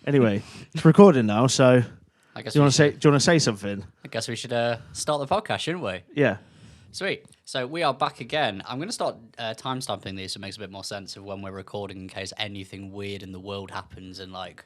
Anyway, it's recording now, so I guess do you want to say something? I guess we should start the podcast, shouldn't we? Yeah. Sweet. So we are back again. I'm going to start timestamping these so it makes a bit more sense of when we're recording in case anything weird in the world happens and like...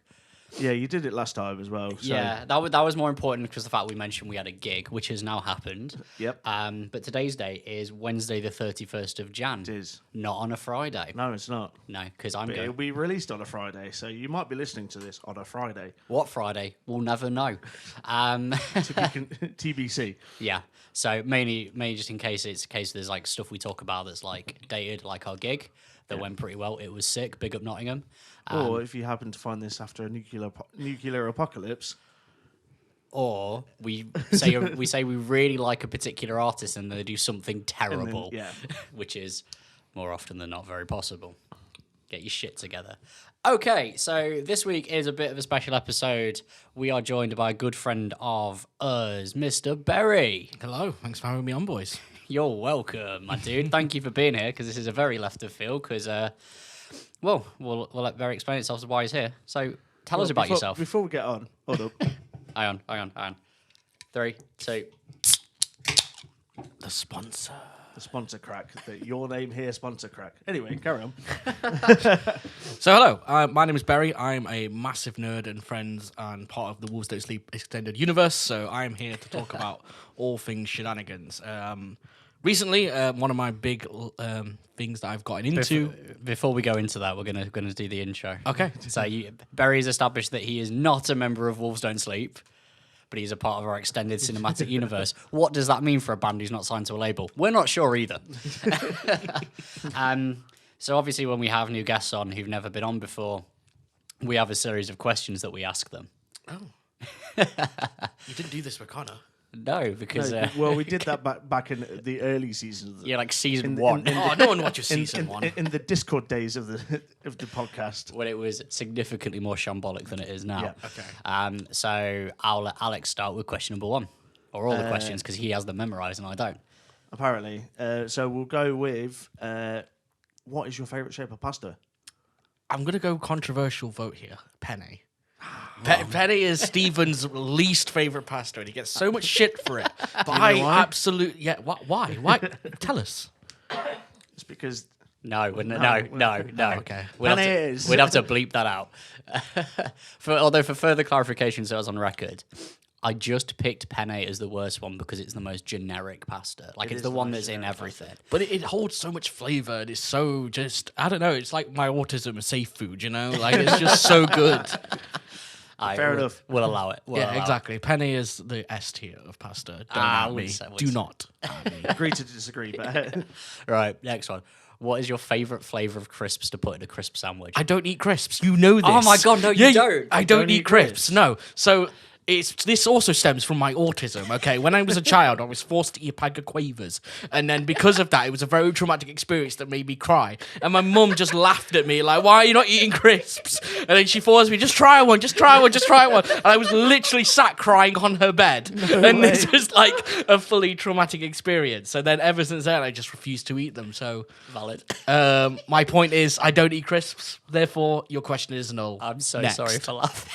Yeah, you did it last time as well. So. Yeah, that was more important because the fact we mentioned we had a gig, which has now happened. Yep. But today's date is Wednesday the 31st of Jan. It is. Not on a Friday. No, it's not. No, because I'm But going... it'll be released on a Friday, so you might be listening to this on a Friday. What Friday? We'll never know. TBC. Yeah. So mainly just in case there's like stuff we talk about that's like dated, like our gig that went pretty well. It was sick. Big up Nottingham. Or if you happen to find this after a nuclear apocalypse. Or we say we really like a particular artist and they do something terrible. Then, Which is more often than not very possible. Get your shit together. Okay, so this week is a bit of a special episode. We are joined by a good friend of us, Mr. Berry. Hello, thanks for having me on, boys. You're welcome, my dude. Thank you for being here, because this is a very left of field, because, we'll let Berry explain itself as why he's here. So, tell us about yourself. Before we get on, hold up. Hang on. 3, 2... The sponsor. The sponsor crack. Your name here, sponsor crack. Anyway, carry on. So, hello, my name is Berry. I'm a massive nerd and friends and part of the Wolves Don't Sleep extended universe, so I'm here to talk about all things shenanigans. Recently, one of my big things that I've gotten into... Before we go into that, we're gonna do the intro. Okay. So, Berry's established that he is not a member of Wolves Don't Sleep, but he's a part of our extended cinematic universe. What does that mean for a band who's not signed to a label? We're not sure either. So obviously when we have new guests on who've never been on before, we have a series of questions that we ask them. Oh. You didn't do this with Connor. No, because... well, we did that back in the early seasons. Yeah, like season 1. No one watches season 1. In the Discord days of the podcast. When it was significantly more shambolic than it is now. Yeah. Okay. So I'll let Alex start with question number 1. Or all the questions, because he has them memorised and I don't. Apparently. So we'll go with, what is your favourite shape of pasta? I'm going to go controversial vote here. Penne. Penne is Stephen's least favourite pasta, and he gets so much shit for it. But I absolutely... Yeah, why? Why? Tell us. It's because... No. Okay. We'd have to bleep that out. Although for further clarification, so I was on record, I just picked penne as the worst one because it's the most generic pasta. Like, it's the one that's in everything. But it holds so much flavour, and it's so just... I don't know, it's like my autism is safe food, you know? Like, it's just so good. Fair enough. We'll allow it. Exactly. Penne is the S tier of pasta. Don't at me. Do not at me. Agree to disagree, but... Right, next one. What is your favourite flavour of crisps to put in a crisp sandwich? I don't eat crisps. You know this. Oh my God, no, you don't. I don't eat crisps. No. So... This also stems from my autism, okay? When I was a child, I was forced to eat a bag of Quavers. And then because of that, it was a very traumatic experience that made me cry. And my mum just laughed at me, like, why are you not eating crisps? And then she forced me, just try one. And I was literally sat crying on her bed. This was like a fully traumatic experience. So then ever since then, I just refused to eat them. So Valid. my point is, I don't eat crisps. Therefore, your question is null. I'm so Next. sorry for laughing.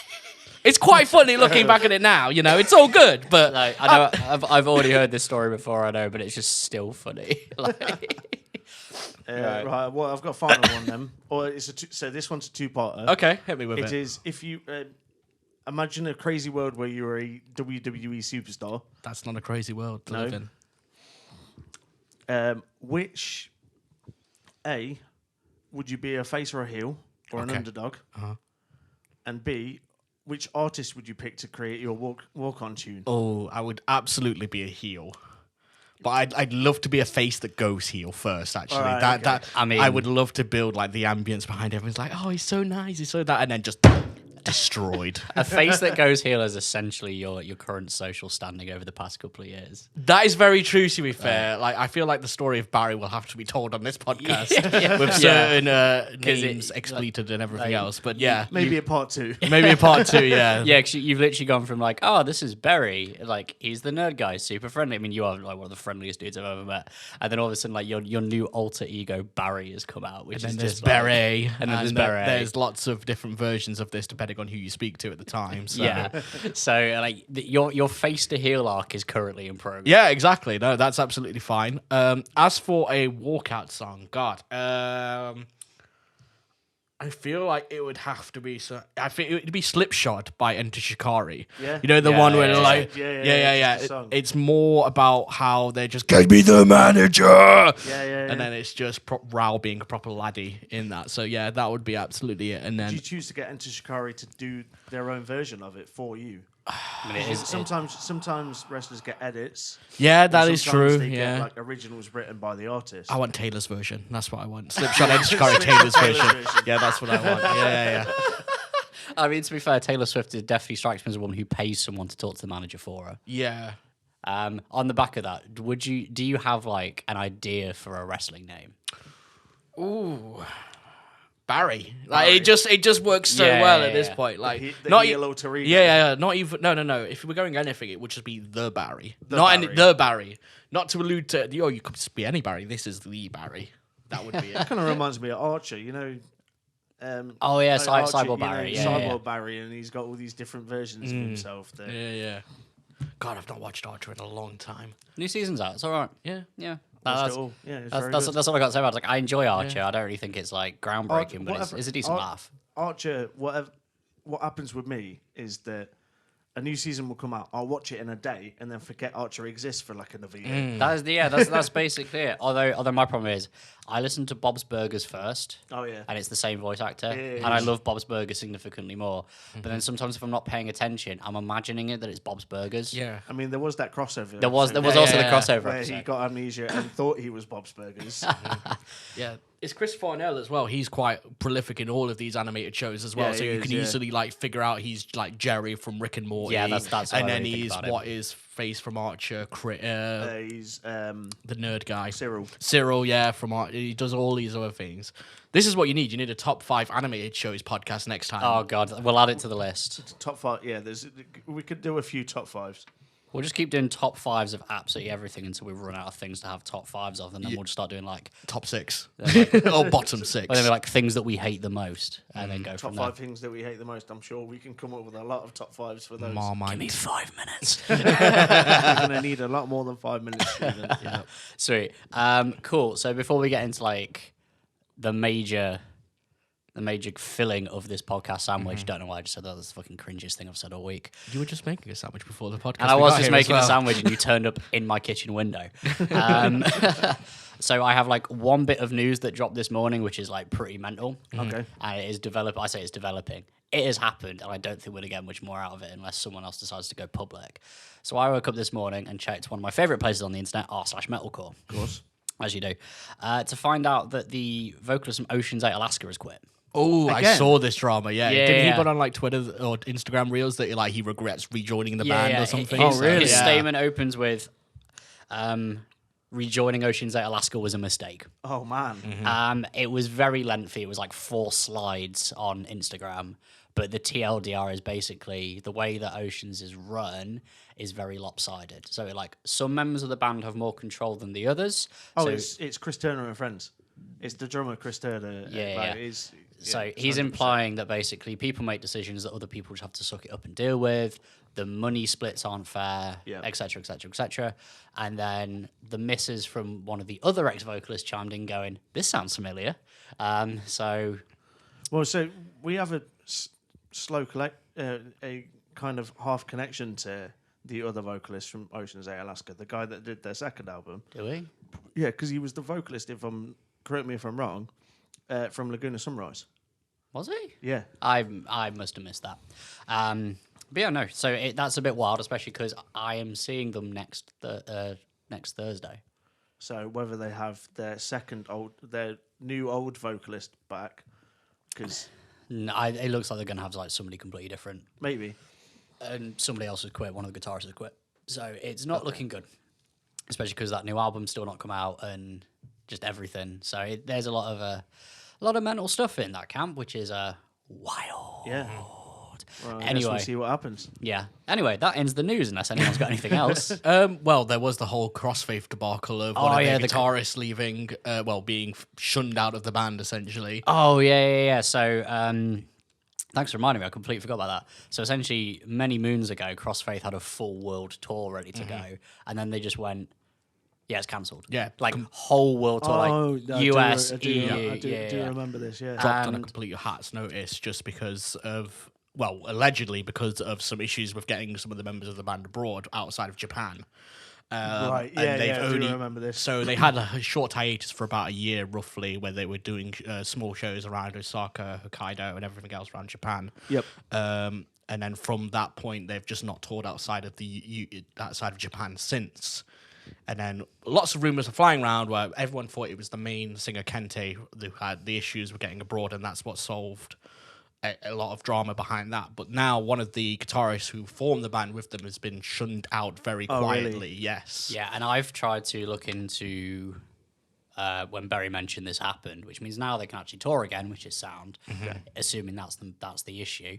It's quite funny looking back at it now, you know. It's all good, but No, I know I've already heard this story before, I know, but it's just still funny. Right, well, I've got a final one then. Or it's so this one's a two-parter. Okay, hit me with it. It is, if you imagine a crazy world where you were a WWE superstar. That's not a crazy world to live in. Which, A, would you be a face or a heel or an underdog? Uh-huh. And B, which artist would you pick to create your walk-on tune? Oh, I would absolutely be a heel. But I'd love to be a face that goes heel first, actually. Right, I would love to build like the ambience behind everyone's like, oh, he's so nice, he's so that, and then just destroyed. A face that goes heel is essentially your current social standing over the past couple of years. That is very true, to be fair. Like, I feel like the story of Barry will have to be told on this podcast with certain names expleted and everything else. But yeah. Maybe a part 2. Maybe a part 2, yeah. Yeah, because you've literally gone from like, oh, this is Barry. Like, he's the nerd guy, super friendly. I mean, you are like one of the friendliest dudes I've ever met. And then all of a sudden, like, your new alter ego, Barry, has come out. Which and is then there's just Barry. Like, and then there's Barry. There's lots of different versions of this depending depending on who you speak to at the time. So. Yeah. So like your face to heel arc is currently in progress. Yeah, exactly. No, that's absolutely fine. As for a walkout song, God, I feel like it would have to be. I think it would be "Slipshod" by Enter Shikari. Yeah. You know the Yeah, one where yeah, they're yeah. like, Yeah, just a song. It's more about how they're just "Get me the manager." Yeah. And then it's just Raoul being a proper laddie in that. So yeah, that would be absolutely it. And Did then you choose to get Enter Shikari to do their own version of it for you? I mean, it is, Sometimes wrestlers get edits. yeah, that and is sometimes true. They Yeah. get like originals written by the artist. I want Taylor's version. That's what I want. Slipshod Enter Shikari Taylor's version. Yeah, that's what I want. Yeah. I mean, to be fair, Taylor Swift definitely strikes me as a woman who pays someone to talk to the manager for her. Yeah. On the back of that, do you have like an idea for a wrestling name? Ooh. Barry. Like it just works so Yeah, well yeah, at this yeah. point. Like The not heel alter ego. yeah. Not even no. If we were going anything, it would just be the Barry. Barry. The Barry. Not to allude to you could just be any Barry. This is the Barry. That would be it. Kind of reminds me of Archer, you know. Oh yeah, like Cyborg you know, Barry. Yeah, Cyborg yeah. Barry, and he's got all these different versions of himself. That, Yeah. God, I've not watched Archer in a long time. New season's out. It's all right. Yeah. Yeah. watched That's, it all. Yeah, it's that's, very that's, good. that's all I got to say about it. Like, I enjoy Archer. I don't really think it's like groundbreaking, Archer- but whatever- it's a decent laugh. Archer, whatever. What happens with me is that a new season will come out. I'll watch it in a day and then forget Archer exists for like another year. That's basically it. Although my problem is, I listen to Bob's Burgers first. Oh yeah. And it's the same voice actor, Yeah, and I love Bob's Burgers significantly more. But then sometimes if I'm not paying attention, I'm imagining it that it's Bob's Burgers. Yeah. I mean, there was that crossover. There was episode also yeah, the crossover where episode. he got amnesia and thought he was Bob's Burgers. Yeah, it's Chris Farnell as well. He's quite prolific in all of these animated shows as well. Yeah, so he you is, can yeah. easily like figure out he's like Jerry from Rick and Morty. Yeah, that's what and I then really think he's about him. what is Face from Archer, He's the nerd guy. Cyril. Cyril, yeah, from Archer. He does all these other things. This is what you need. You need a top 5 animated shows podcast next time. Oh god, we'll add it to the list. Top 5. Yeah, we could do a few top 5s. We'll just keep doing top 5s of absolutely everything until we run out of things to have top 5s of, and then we'll just start doing like, Top 6 like or bottom 6. or then like things that we hate the most, and then go Top from 5 there. things that we hate the most. I'm sure we can come up with a lot of top 5s for those. Marmite. Give me 5 minutes. We're going to need a lot more than 5 minutes. Stephen. Yeah. Sweet. Cool. So before we get into like the major filling of this podcast sandwich, don't know why I just said that. That's the fucking cringiest thing I've said all week. You were just making a sandwich before the podcast. And I We was got just here as making a well. sandwich, and you turned up in my kitchen window. So I have like one bit of news that dropped this morning, which is like pretty mental. Okay. And it is I say it's developing. It has happened, and I don't think we're going to get much more out of it unless someone else decides to go public. So I woke up this morning and checked one of my favorite places on the internet, r/metalcore. Of course. As you do, to find out that the vocalist from Ocean's 8 Alaska has quit. Oh, I Again? saw this drama. Yeah, Yeah, didn't he yeah. put on like Twitter or Instagram reels that he regrets rejoining the band or something? His, So, his yeah. statement opens with, rejoining Ocean's 8 Alaska was a mistake. Oh, man. It was very lengthy. It was like 4 slides on Instagram. But the TLDR is basically the way that Oceans is run is very lopsided. So like some members of the band have more control than the others. Oh, so, it's Chris Turner and friends. It's the drummer Chris Turner. Yeah, like, yeah. yeah, he's 100%. implying that basically people make decisions that other people just have to suck it up and deal with. The money splits aren't fair, Yeah. et cetera, et cetera, et cetera. And then the missus from one of the other ex-vocalists chimed in going, this sounds familiar. So Well, so we have a a kind of half connection to the other vocalist from Ocean's 8 Alaska, the guy that did their second album. do we? Yeah, because he was the vocalist, correct me if I'm wrong, from Laguna Sunrise. Was he? Yeah. I must have missed that. But yeah, no. So that's a bit wild, especially because I am seeing them next Thursday. So whether they have their new old vocalist back, because No, it looks like they're going to have like somebody completely different, maybe. and somebody else has quit. One of the guitarists has quit, so it's not looking good. Especially because that new album's still not come out, and just everything. So there's a lot of mental stuff in that camp, which is wild. Yeah. Well, I guess Anyway. we'll see what happens. Yeah. Anyway, that ends the news. Unless anyone's got anything else. Well, there was the whole crossfaith debacle of one of yeah, their the guitarists leaving, being shunned out of the band, essentially. Oh yeah. So Thanks for reminding me. I completely forgot about that. So essentially, many moons ago, Crossfaith had a full world tour ready to go, and then they just went, "Yeah, it's cancelled." Yeah, like whole world tour, like US, I EU. do remember this. Yeah. dropped on a And- complete hat's notice just because of, well, allegedly because of some issues with getting some of the members of the band abroad outside of Japan. Right, and yeah, they've yeah, I do only, remember this. So they had a short hiatus for about a year, roughly, where they were doing small shows around Osaka, Hokkaido, and everything else around Japan. Yep. And then from that point, they've just not toured outside of outside of Japan since. And then lots of rumors are flying around where everyone thought it was the main singer Kente who had the issues with getting abroad, and that's what solved a lot of drama behind that. But now one of the guitarists who formed the band with them has been shunned out very quietly. Really? Yes. Yeah, and I've tried to look into when Berry mentioned this happened, which means now they can actually tour again, which is sound. Assuming that's the issue.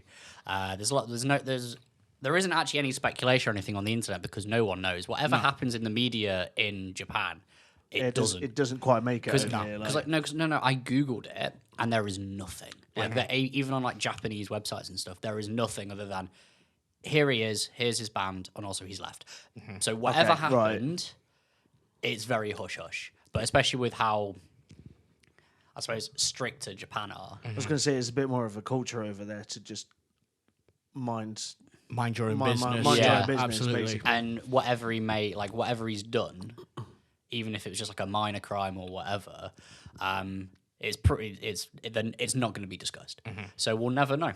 There isn't actually any speculation or anything on the internet because no one knows. Whatever happens in the media in Japan, it doesn't. It doesn't quite make it. Because over here, I googled it and there is nothing. Like even on like Japanese websites and stuff, there is nothing other than here he is, here's his band, and also he's left. So whatever Okay, right. happened, it's very hush hush. But especially with how I suppose stricter Japan are. I was going to say it's a bit more of a culture over there to just mind Mind your own business. mind your Yeah, own business, absolutely. basically. And whatever whatever he's done, even if it was just like a minor crime or whatever, it's not going to be discussed. So we'll never know.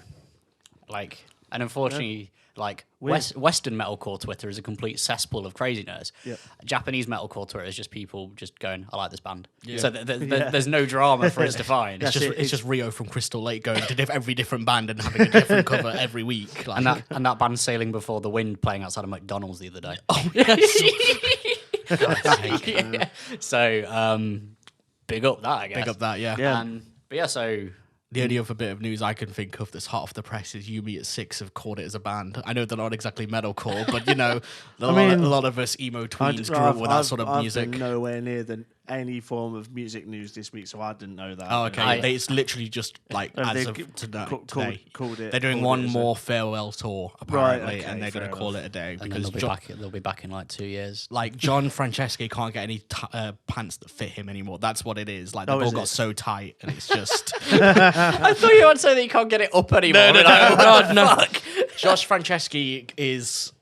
Like, and unfortunately, like Western metalcore Twitter is a complete cesspool of craziness. Yep. Japanese metalcore Twitter is just people just going, "I like this band." Yeah. So there's no drama for us to find. That's It's just Rio from Crystal Lake going to every different band and having a different cover every week. Like. And that band Sailing Before the Wind playing outside of McDonald's the other day. Oh, yes. Yeah. So big up that, I guess. Big up that, yeah. Yeah. But yeah, so The only other bit of news I can think of that's hot off the press is Yumi at 6 have called it as a band. I know they're not exactly metalcore, but you know, a lot of us emo tweens grew up with that sort of music. I've been nowhere near any form of music news this week, so I didn't know that. Oh, okay. It's literally just like And as they of today. called it. They're doing called one it as a- more farewell tour apparently, okay, and they're going fair to call enough. it a day and then because they'll be back in like 2 years. like John Franceschi can't get any pants that fit him anymore. That's what it is. Like they've all is got it? so tight, and it's just I thought you would say that you can't get it up anymore. no, God, no. Josh Franceschi is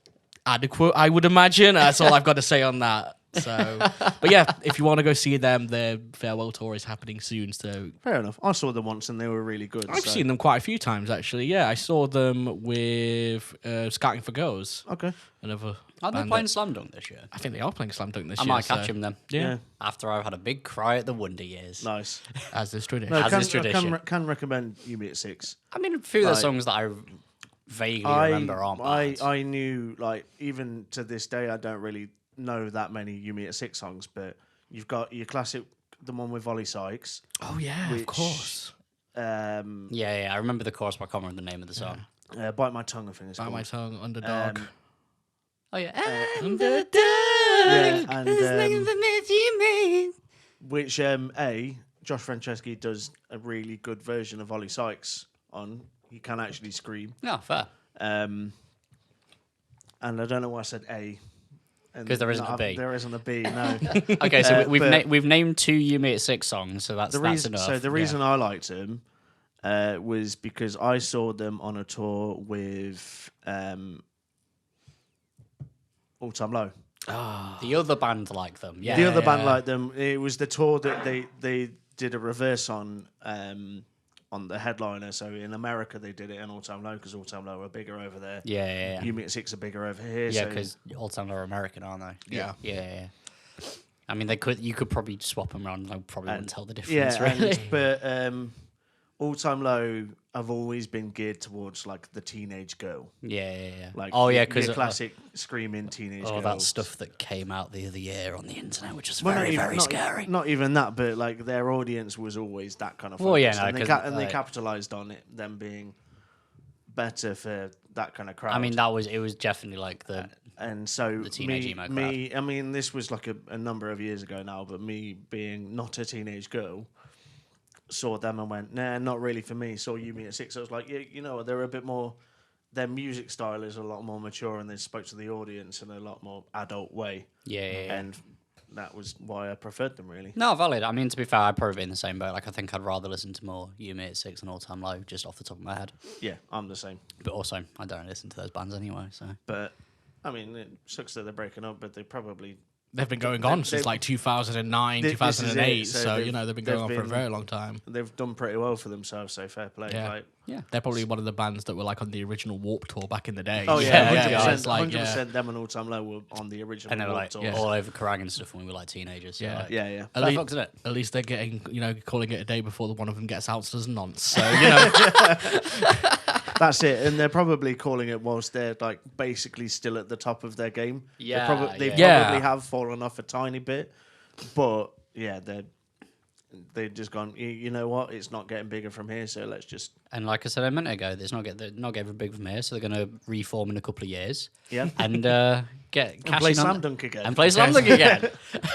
adequate, I would imagine. That's all I've got to say on that. So, but yeah, if you want to go see them, their farewell tour is happening soon. So Fair enough. I saw them once and they were really good. I've seen them quite a few times actually. Yeah, I saw them with Scouting for Girls. Okay. Another. Are they band playing that- Slam Dunk this year? I think they are playing Slam Dunk this I year. might catch so- him then. Yeah, After I've had a big cry at the Wonder Years. Nice. as is tradition. No, As is tradition. can recommend Yumi at 6. I mean, a few of the Like- songs that I vaguely remember aren't bad. I knew, like, even to this day, I don't really know that many Yumi at 6 songs, but you've got your classic, the one with Ollie Sykes. Oh yeah, Which- of course. Yeah, I remember the chorus, but I can't remember the name of the song. Bite My Tongue, I think it's Bite called. my tongue, underdog. Oh yeah. Yeah, and which Josh Franceschi does a really good version of Ollie Sykes on. He can actually scream. No, fair. And I don't know why I said A. 'Cause there isn't a B. There isn't a B, no. Okay, so but- we've named 2 Yumi at 6 songs, so that's enough. So the reason I liked him was because I saw them on a tour with All Time Low. The other band like them. Yeah. The other band liked them. It was the tour that they did a reverse on the headliner. So in America they did it in All Time Low because All Time Low are bigger over there. Yeah. Yumi at 6 are bigger over here. Yeah, so because All Time Low are American, aren't they? Yeah. Yeah. I mean, you could probably swap them around. I probably wouldn't tell the difference, yeah, really. but All Time Low have always been geared towards like the teenage girl. Yeah. Like because your classic screaming teenage girl. that stuff that came out the other year on the internet, which is Well, very scary. Not even that, but like their audience was always that kind of. Well, yeah, focused, no, and they 'cause, and they like- capitalized on it, them being better for that kind of crowd. I mean, it was definitely like the and so the teenage emo crowd. I mean, this was like a number of years ago now, but me being not a teenage girl, saw them and went, nah, not really for me. Saw Yumi at 6. I was like, yeah, you know, they're a bit more. Their music style is a lot more mature, and they spoke to the audience in a lot more adult way. Yeah. And that was why I preferred them, really. No, valid. I mean, to be fair, I'd probably be in the same boat. Like, I think I'd rather listen to more Yumi at 6 and All Time Low, just off the top of my head. Yeah, I'm the same. But also, I don't listen to those bands anyway, so. But I mean, it sucks that they're breaking up, but they probably. They've been going on since like 2009, This is it. 2008. So So, you know, they've been going on for a been- very long time. They've done pretty well for themselves, so fair play. Yeah. Like, Yeah. They're probably one of the bands that were like on the original Warp Tour back in the day. oh yeah, 100%. It's like, 100% them and All Time Low were on the original. And they were Warped like Tour. all over Kerrang and stuff when we were like teenagers. So, Yeah. like, Yeah. At, fair lea- fuck, isn't it? at least they're getting, you know, calling it a day before the one of them gets out as nonce. So, you know, That's it, and they're probably calling it whilst they're like basically still at the top of their game. Yeah, they yeah. probably have fallen off a tiny bit, but yeah, they've just gone. You know what? It's not getting bigger from here, so let's just And like I said a minute ago, they're not getting big from here, so they're going to reform in a couple of years. yeah. And get And cash play in on- Slam Dunk again. And play Slam Dunk again.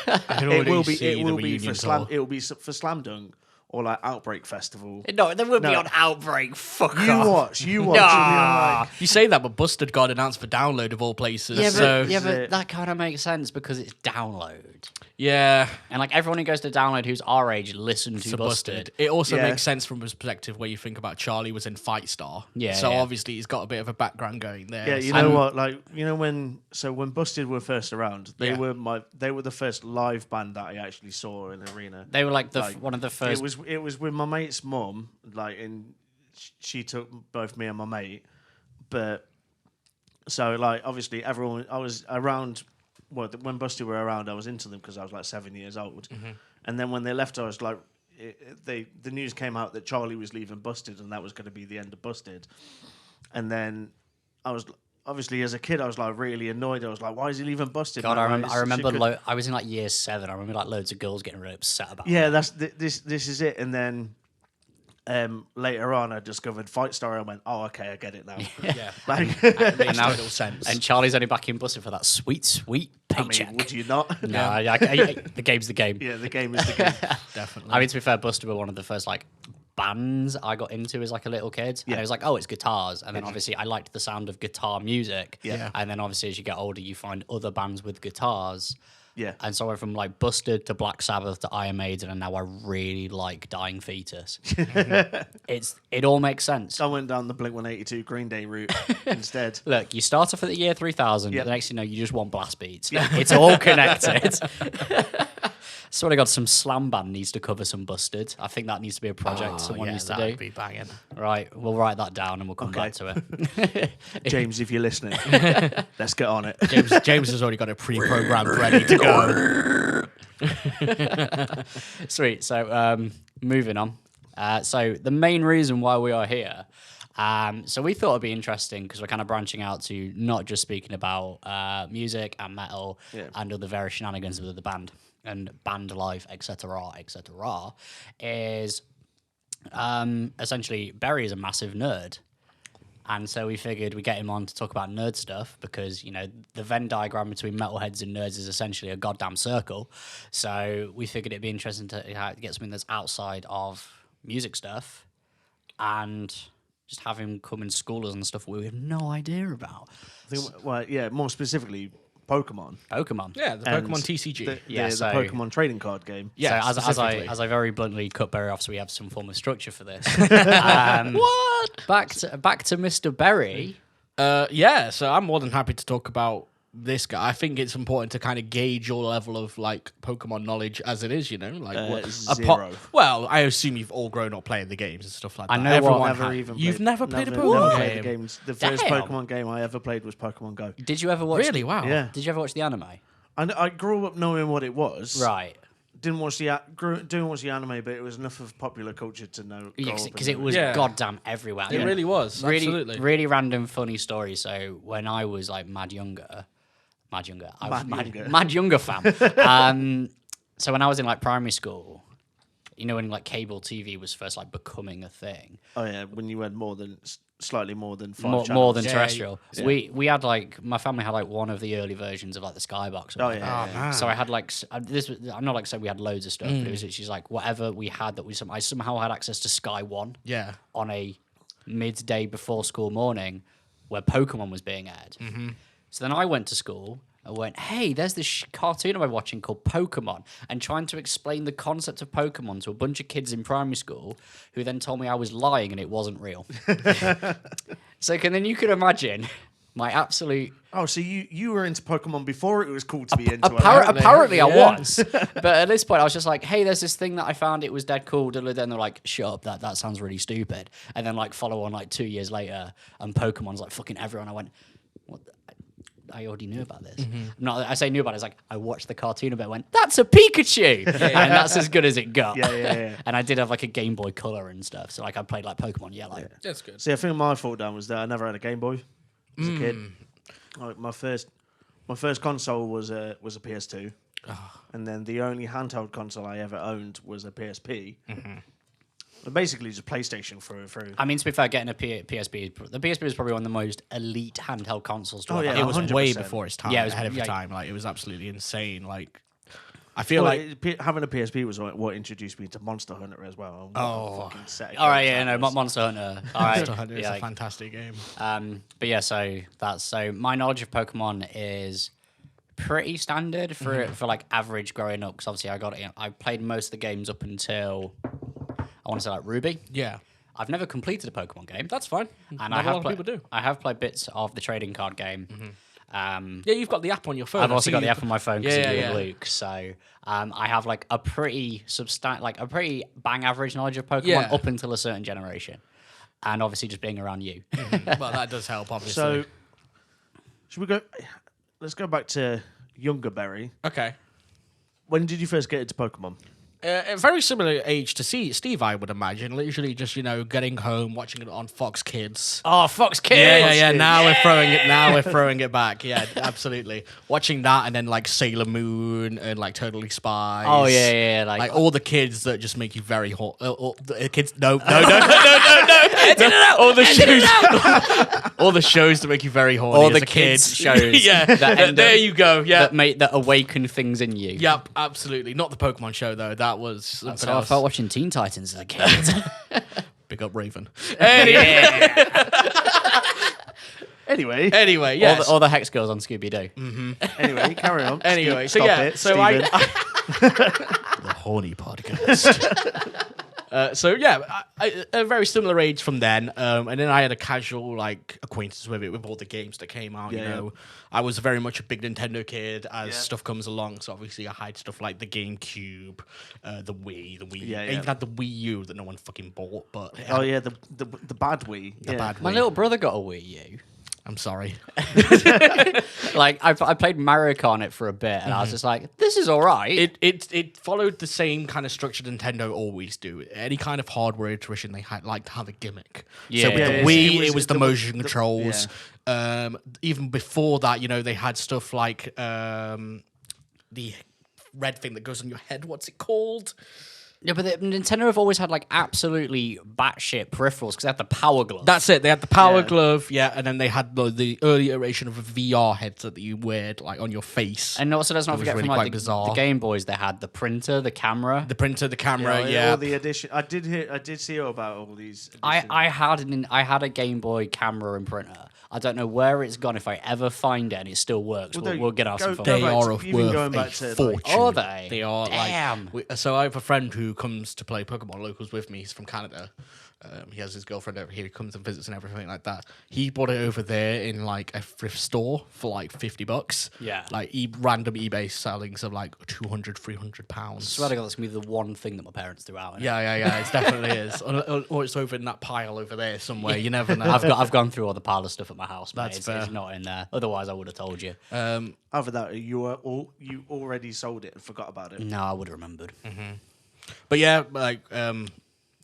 I can It already will be. see It the will be reunion for Slam. tour. It will be for Slam Dunk or like Outbreak Festival. No, they would be No. on Outbreak. Fuck You off. watch. You watch. and Nah. you're like, You say that, but Busted got announced for download of all places. Yeah, so, but that kind of makes sense because it's download. yeah. And like everyone who goes to download who's our age listen to So Busted. It also Yeah. makes sense from a perspective where you think about Charlie was in Fight Star. Yeah, So yeah. obviously he's got a bit of a background going there. yeah, you So- know what? Like, you know when Busted were first around, they Yeah. were the first live band that I actually saw in an arena. They were like Like, one of the first. It was with my mate's mum, like, and she took both me and my mate. But so like obviously everyone, I was around. Well, when Busted were around, I was into them because I was like 7 years old. And then when they left, I was like, the news came out that Charlie was leaving Busted, and that was going to be the end of Busted. And then I was. Obviously, as a kid, I was like really annoyed. I was like, "Why is he leaving Busted?" God, man? I Like, remember. I was in like year 7. I remember like loads of girls getting really upset about. Yeah, it. that's this is it. And then later on, I discovered Fight Star. I went, "Oh, okay, I get it now." Yeah. Like, Makes now- total sense. And Charlie's only back in Busted for that sweet, sweet I paycheck. mean, would you not? No, the game's the game. Yeah, the game is the game. Definitely. I mean, to be fair, Busted were one of the first like bands I got into as like a little kid. And Yeah. it was like, oh, it's guitars. And then obviously I liked the sound of guitar music. Yeah. And then obviously as you get older, you find other bands with guitars. Yeah. And so I went from like Busted to Black Sabbath to Iron Maiden, and now I really like Dying Fetus. It all makes sense. I went down the Blink-182 Green Day route instead. Look, you start off at the year 3000. Yep. The next thing you know, you just want blast beats. It's all connected. Swear to God, some slam band needs to cover some Busted. I think that needs to be a project someone needs to do. that'd be banging. Right, we'll write that down and we'll come back to it. James, if you're listening, let's get on it. James has already got it pre-programmed ready to go. Sweet. So, moving on. So, the main reason why we are here. So we thought it'd be interesting because we're kind of branching out to not just speaking about music and metal and other various shenanigans with the band and band life, etc., etc. Is essentially Barry is a massive nerd. And so we figured we'd get him on to talk about nerd stuff because, you know, the Venn diagram between metalheads and nerds is essentially a goddamn circle. So we figured it'd be interesting to get something that's outside of music stuff and just have him come and school us on stuff we have no idea about. I think, well, yeah, more specifically, Pokemon. Pokemon. Yeah, the And Pokemon TCG. The so- Pokemon trading card game. Yeah, so as I specifically. very bluntly cut Berry off, so we have some form of structure for this. What? Back to Mr. Berry. Yeah, so I'm more than happy to talk about this guy. I think it's important to kind of gauge your level of like Pokemon knowledge as it is, you know, like zero. Well, I assume you've all grown up playing the games and stuff like that. I know what- Everyone Never has. even You've played- never played a never Pokemon played game. the games. The first Damn. Pokemon game I ever played was Pokemon Go. Did you ever watch? Really? Wow. Yeah, Did you ever watch the anime? I grew up knowing what it was. Right. Didn't watch the anime, but it was enough of popular culture to know. Because it was Yeah. goddamn everywhere. It really was. really, Absolutely. really random funny story. So when I was like mad younger, I was Mad younger. mad younger fam. So when I was in like primary school, you know, when like cable TV was first like becoming a thing. Oh yeah, when you had slightly more than 5 More channels. than Yeah, terrestrial. We had like my family had like one of the early versions of like the Skybox. Or Oh whatever. yeah. man. So I had like I'm not like saying we had loads of stuff, but it was just like whatever we had that I somehow had access to Sky One. Yeah. On a midday before school morning, where Pokemon was being aired. Mm-hmm. So then I went to school. I went, hey, there's this cartoon I'm watching called Pokemon, and trying to explain the concept of Pokemon to a bunch of kids in primary school, who then told me I was lying and it wasn't real. So then you can imagine my absolute. Oh, so you were into Pokemon before it was cool to be into it. Apparently I Yeah. was, but at this point I was just like, "Hey, there's this thing that I found. It was dead cool." Then they're like, "Shut up! That sounds really stupid." And then like follow on like 2 years later, and Pokemon's like fucking everyone. I went, "What? I already knew about this." Not I say knew about it. It's like I watched the cartoon a bit. Went, "That's a Pikachu," and that's as good as it got. Yeah. And I did have like a Game Boy Color and stuff, so like I played like Pokemon Yellow. That's good. See, I think my fault down was that I never had a Game Boy as a kid. Like my first console was a PS2, and then the only handheld console I ever owned was a PSP. Basically, just PlayStation through. I mean, to be fair, getting a PSP, the PSP was probably one of the most elite handheld consoles. To Oh, have yeah, ever. It was 100%. way before its time. Yeah, it was- ahead of its yeah. time. Like it was absolutely insane. Like I feel like Having a PSP was what introduced me to Monster Hunter as well. What a fucking set of All right, games yeah, that no, was. Monster Hunter. All right, Monster Hunter is yeah, a fantastic game. but yeah, so my knowledge of Pokemon is pretty standard for like average growing up. Because obviously I played most of the games up until I want to say like Ruby. Yeah, I've never completed a Pokemon game. that's fine. and Not I a have lot of people do. I have played bits of the trading card game. Yeah, you've got the app on your phone. I've I also see got the you- app on my phone because Yeah, of you yeah, and yeah. Luke. So I have like a pretty a pretty bang average knowledge of Pokemon Yeah. up until a certain generation, and obviously just being around you. Well, that does help, obviously. So, should we go? Let's go back to younger Berry. okay. When did you first get into Pokemon? A very similar age to Steve, I would imagine. Literally just, getting home, watching it on Fox Kids. Oh, Fox Kids! Yeah. Now we're throwing it back. Yeah, absolutely. Watching that and then like Sailor Moon and like Totally Spies. Oh yeah. Like all the kids that just make you very hot. The kids, no. All the shows, all the shows that make you very horny. All as the a kid. kids shows. Yeah, that end there up- you go. Yeah, that awaken things in you. yep, absolutely. Not the Pokemon show though. That was something That's how I else. felt watching Teen Titans as a kid. Big up Raven. Anyway, Anyway, yes. All the Hex Girls on Scooby Doo. anyway, carry on. Anyway, so Stop yeah, it, so Steven. the horny podcast. A very similar age from then, and then I had a casual like acquaintance with it with all the games that came out. Yeah. I was very much a big Nintendo kid as Yeah. stuff comes along. So obviously I had stuff like the GameCube, the Wii. Yeah, I yeah. even had the Wii U that no one fucking bought. But Oh yeah, the bad Wii. the yeah. bad My Wii. little brother got a Wii U. I'm sorry. Like I played Mario Kart on it for a bit, and I was just like, "This is all right." It followed the same kind of structure Nintendo always do. Any kind of hardware iteration, they had like to have a gimmick. Yeah. So with Yeah, the yeah, Wii, it it was was the the- motion the- controls. Even before that, they had stuff like the red thing that goes on your head. What's it called? Yeah, but Nintendo have always had like absolutely batshit peripherals because they had the Power Glove. That's it. They had the Power Yeah. Glove, and then they had the early iteration of a VR headset that you wear like on your face. and also, let's not was forget really from quite like bizarre. the Game Boys, they had the printer, the camera. The printer, the camera, yeah. All the addition. I did see all about all these. additions. I had a Game Boy camera and printer. I don't know where it's gone. If I ever find it and it still works, Well, we'll get out some go fun. They back are to- of even worth going a back to, like- fortune. Are they? They are. Damn. So I have a friend who comes to play Pokemon Locals with me. He's from Canada. He has his girlfriend over here. He comes and visits and everything like that. He bought it over there in like a thrift store for like $50. Yeah. Like random eBay sellings of like 200, 300 pounds. I swear to God, that's gonna be the one thing that my parents threw out. Yeah, it definitely is. Or it's over in that pile over there somewhere. You never know. I've gone through all the pile of stuff at my house. Mate. That's It's fair. not in there. Otherwise, I would have told you. Other that, you already sold it and forgot about it. No, I would have remembered. But yeah, like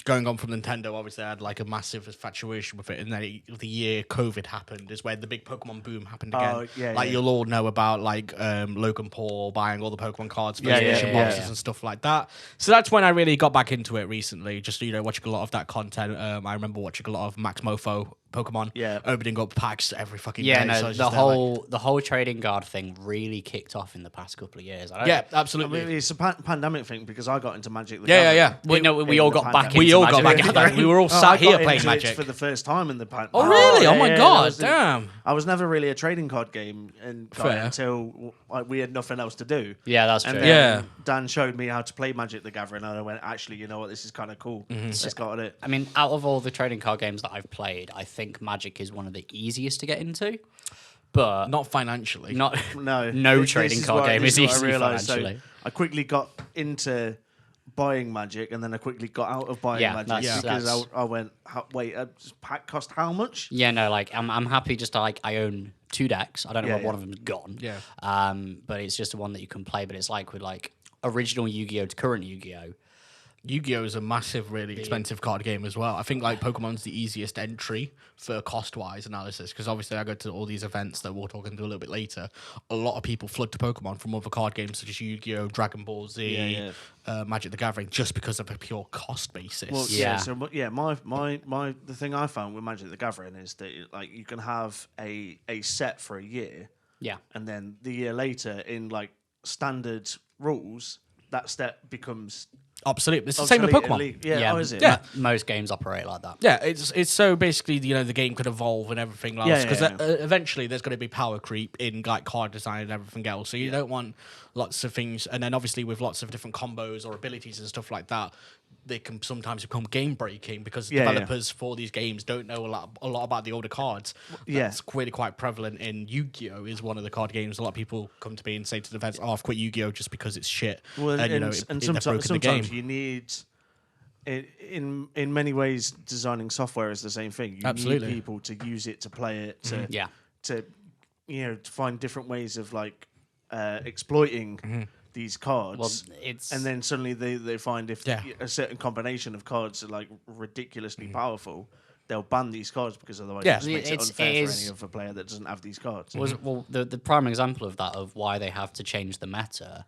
going on from Nintendo, obviously I had like a massive infatuation with it, and then the year COVID happened is where the big Pokemon boom happened again. Oh, yeah, like yeah. you'll all know about like Logan Paul buying all the Pokemon cards, Yeah, PlayStation yeah, boxes yeah. and stuff like that. So that's when I really got back into it recently. Just watching a lot of that content. I remember watching a lot of Max Mofo Pokemon, opening up packs every fucking day. Yeah, So I no, was the just there, the whole trading card thing really kicked off in the past couple of years. yeah, I absolutely. mean, it's a pandemic thing because I got into Magic the Yeah, Gathering. yeah. We all the got back pandemic. We into all Magic got back the into Gathering. that. We were all I sat got here into playing it Magic. for the first time in the pandemic. Oh, really? Oh, my yeah, God. Damn. I was never really a trading card game guy Fair. until we had nothing else to do. Yeah, that's true. And then Yeah. Dan showed me how to play Magic the Gathering, and I went, actually, you know what, this is kind of cool. Let's go on it. I mean, out of all the trading card games that I've played, I think Magic is one of the easiest to get into. But Not financially. not No, no this trading is card what- game this is what I easy realised. financially. So I quickly got into buying Magic, and then I quickly got out of buying Yeah, Magic that's- because that's- I went, wait, this pack cost how much? Yeah, no, like I'm happy just to, like I own 2 decks. I don't know Yeah, what yeah. one of them's gone. Yeah. But it's just the one that you can play. But it's like with like original Yu-Gi-Oh to current Yu-Gi-Oh. Yu-Gi-Oh is a massive, really expensive card game as well. I think like Pokemon's the easiest entry for cost-wise analysis because obviously I go to all these events that we'll talk into a little bit later. A lot of people flood to Pokemon from other card games such as Yu-Gi-Oh, Dragon Ball Z, Magic the Gathering, just because of a pure cost basis. Well, Yeah. So the thing I found with Magic the Gathering is that like you can have a set for a year, Yeah. and then the year later in like standard rules, that set becomes Obsolete. It's the same with obsolete, Pokemon. Yeah, oh, is it? Yeah. Most games operate like that. Yeah, it's so basically the game could evolve and everything else Yeah, because yeah, eventually there's going to be power creep in like card design and everything else. So you don't want lots of things, and then obviously with lots of different combos or abilities and stuff like that, they can sometimes become game breaking because Yeah, developers for these games don't know a lot about the older cards. Yeah. That's really quite prevalent in Yu-Gi-Oh! Is one of the card games. A lot of people come to me and say to the fans, "Oh, I've quit Yu-Gi-Oh! Just because it's shit." Well, and and they've broken sometimes the game. you need. In many ways, designing software is the same thing. You Absolutely. need people to use it, to play it, to Yeah. to to find different ways of like exploiting these cards. Well, it's and then suddenly they find if Yeah. a certain combination of cards are like ridiculously powerful, they'll ban these cards because otherwise Yeah. it just makes it It unfair for is- any other player that doesn't have these cards. well, the prime example of that, of why they have to change the meta,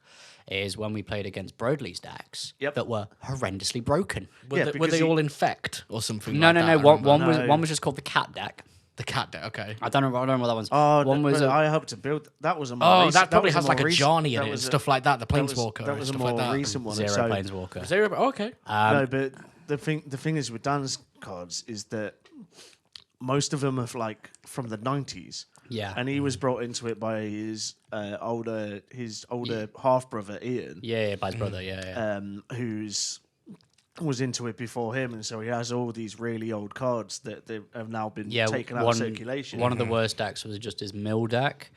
is when we played against Broadley's decks Yep. that were horrendously broken. Were, Yeah, were because they he- all infect or something? No, like no, that? no. I remember. One was No. just called the cat deck. The cat deck. Okay. I don't know what that one's. Oh, one was but a, I helped to build. That was a more Oh, recent, that probably was has more like a recent- Johnny in that it and was a- stuff like that. The that was- Planeswalker. That was a and stuff more like that. recent one. Zero So, Planeswalker. Zero. Okay. no, but the thing is with Dan's cards is that most of them are like from the 90s. Yeah. And he was brought into it by his older half brother Ian, yeah, by his brother. Yeah. who's was into it before him, and so he has all these really old cards that they have now been Yeah, taken out of circulation. One of the worst decks was just his mill deck.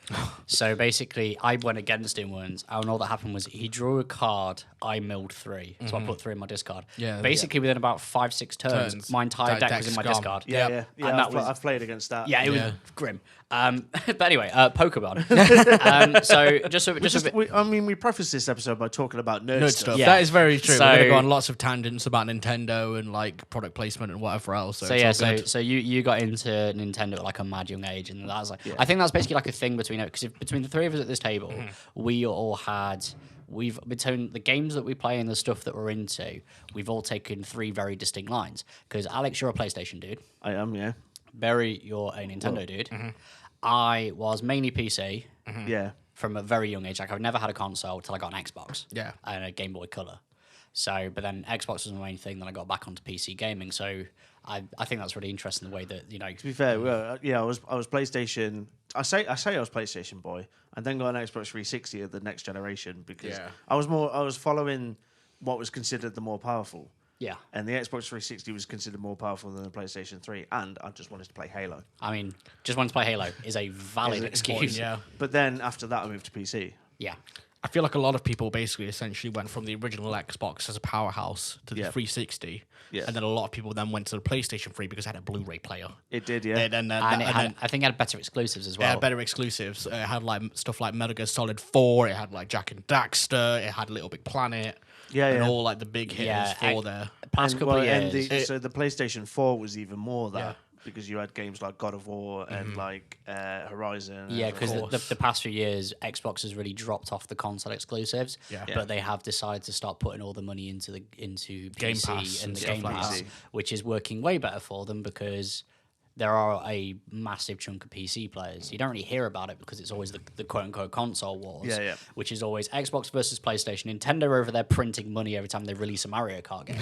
So basically, I went against him once, and all that happened was he drew a card, I milled 3. So I put 3 in my discard. Yeah, Basically, within about 5-6 turns, my entire that deck was in deck's my gone. discard. yeah, Yep. yeah, And yeah. I've played against that. Yeah, it was Yeah. grim. But anyway, Pokemon. so just a bit. We prefaced this episode by talking about nerd, Nerd stuff. stuff. Yeah. That is very true. We're going to So- go on lots of tangents about Nintendo and like product placement and whatever else. So, So it's yeah, all so good. so you got into Nintendo at like a mad young age, and that's like I think that's basically like a thing between it, because between the three of us at this table, we all had between the games that we play and the stuff that we're into, we've all taken 3 very distinct lines. Because Alex, you're a PlayStation dude. I am. Yeah, Barry, you're a Nintendo dude. I was mainly PC yeah. from a very young age. Like I've never had a console till I got an Xbox. Yeah. And a Game Boy Color. So, but then Xbox was my main thing. Then I got back onto PC gaming. So I think that's really interesting the way that To be fair, I was PlayStation. I say I was PlayStation boy, and then got an Xbox 360 of the next generation because Yeah. I was following what was considered the more powerful, yeah. and the Xbox 360 was considered more powerful than the PlayStation 3, and I just wanted to play Halo. I mean, just wanting to play Halo is a valid excuse. Yeah. But then after that, I moved to PC. Yeah. I feel like a lot of people basically essentially went from the original Xbox as a powerhouse to the Yeah. 360. Yeah. And then a lot of people then went to the PlayStation 3 because it had a Blu-ray player. It did, yeah. And And I think it had better exclusives as it well. had better exclusives. It had like stuff like Metal Gear Solid 4. It had like Jack and Daxter. It had Little Big Planet. Yeah, and yeah. all like the big hitters Yeah, for there. Past And, couple of and years. so the PlayStation 4 was even more that Yeah. because you had games like God of War and like Horizon. and Yeah, everything. because the past few years, Xbox has really dropped off the console exclusives. Yeah. But they have decided to start putting all the money into Game PC Pass and and the stuff Game like Pass, that. which is working way better for them because there are a massive chunk of PC players. You don't really hear about it because it's always the quote unquote console wars, Yeah, yeah. which is always Xbox versus PlayStation. Nintendo are over there printing money every time they release a Mario Kart game.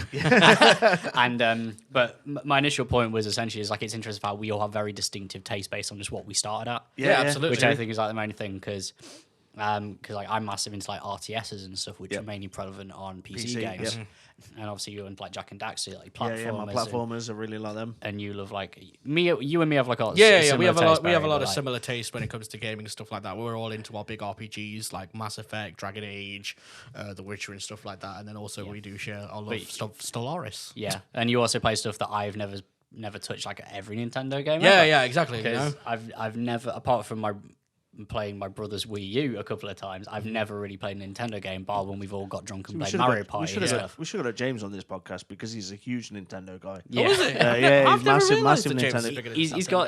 And but my initial point was essentially is like it's interesting how we all have very distinctive taste based on just what we started at. Yeah, absolutely. Which I think is like the main thing because like I'm massive into like RTSs and stuff, which Yep. are mainly prevalent on PC, PC, games. yep. And obviously you and like Jack and Daxter, like Yeah, platformers. yeah, my and- platformers, I really like them. And you love like me, you and me have like a Yeah, similar we have a taste, lot. We have Barry, a lot but, of like, similar taste when it comes to gaming and stuff like that. We're all into our big RPGs like Mass Effect, Dragon Age, The Witcher, and stuff like that. And then also we do share our love of Stellaris. Yeah, and you also play stuff that I've never touched, like every Nintendo game. Yeah, ever. yeah, exactly. You know? Because I've never, apart from playing my brother's Wii U a couple of times, I've never really played a Nintendo game, bar when we've all got drunk and played Mario Party and stuff. We should have got James on this podcast because he's a huge Nintendo guy. Yeah. Oh, is it? Yeah, I've he's never massive, realised massive that James Nintendo. is bigger than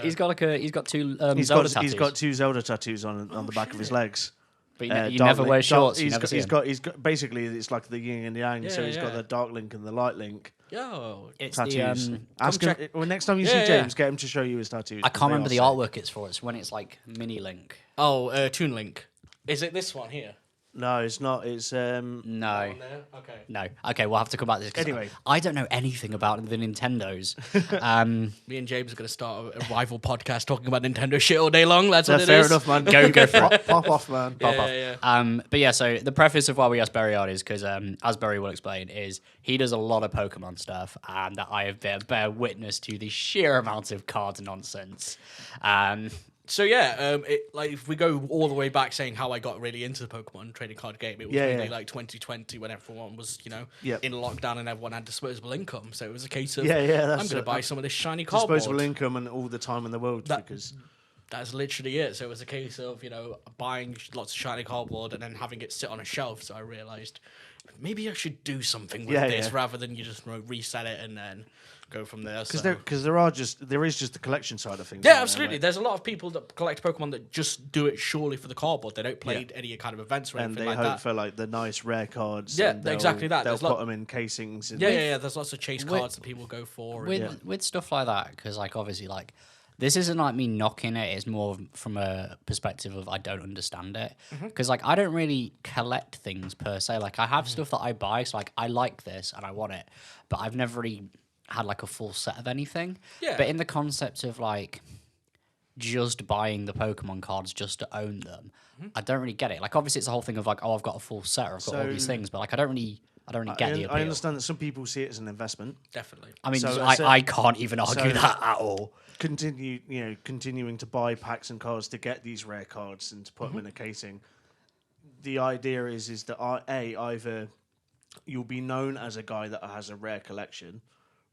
He's got two Zelda tattoos. He's got 2 Zelda tattoos on the back of his legs. But you Dark never Link- wear shorts. He's you never got, see he's him. got, he's got basically it's like the yin and yang. so Yeah, he's got yeah. the Dark Link and the Light Link Yo, It's tattoos. the Ask come him well, next time you Yeah, see yeah. James, get him to show you his tattoos. I 'cause can't they remember are the sick. artwork it's for. It's when it's like Mini Link. Toon Link. Is it this one here? No, it's not. It's No. On there? Okay. No. Okay, we'll have to come back to this. 'cause Anyway. I don't know anything about the Nintendos. Me and James are going to start a rival podcast talking about Nintendo shit all day long. That's what it fair is. enough, man. Go for it. Pop off, man. Yeah, Pop off. yeah. But yeah, so the preface of why we asked Barry on is because, as Barry will explain, is he does a lot of Pokemon stuff, and that I have bear witness to the sheer amount of card nonsense. So yeah, like if we go all the way back, saying how I got really into the Pokemon trading card game, it was Yeah, really yeah. like 2020 when everyone was, Yep. in lockdown and everyone had disposable income. So it was a case of, Yeah, yeah, I'm that's going to it. buy some of this shiny cardboard. Disposable income and all the time in the world because That's literally it. So it was a case of, buying lots of shiny cardboard and then having it sit on a shelf. So I realized maybe I should do something with Yeah, this yeah. rather than you just reset it and then go from there. because So. there is just the collection side of things. Yeah, isn't there, absolutely. mate? There's a lot of people that collect Pokemon that just do it surely for the cardboard. They don't play any kind of events or And anything they like hope that. for like the nice rare cards. Yeah, and they'll- exactly that. They'll There's put lot- them in casings. And Yeah. There's lots of chase cards that people go for. and- With stuff like that, because like obviously like this isn't like me knocking it. It's more from a perspective of I don't understand it because like I don't really collect things per se. Like I have stuff that I buy, so like I like this and I want it, but I've never really had like a full set of anything. Yeah. But in the concept of like just buying the Pokemon cards just to own them, I don't really get it. Like obviously it's the whole thing of like, oh, I've got a full set or I've got all these So- things, but like I don't really get the appeal. I understand that some people see it as an investment. Definitely. I mean, So- I can't even argue so- that at all. Continuing to buy packs and cards to get these rare cards and to put them in a casing. The idea is that either you'll be known as a guy that has a rare collection,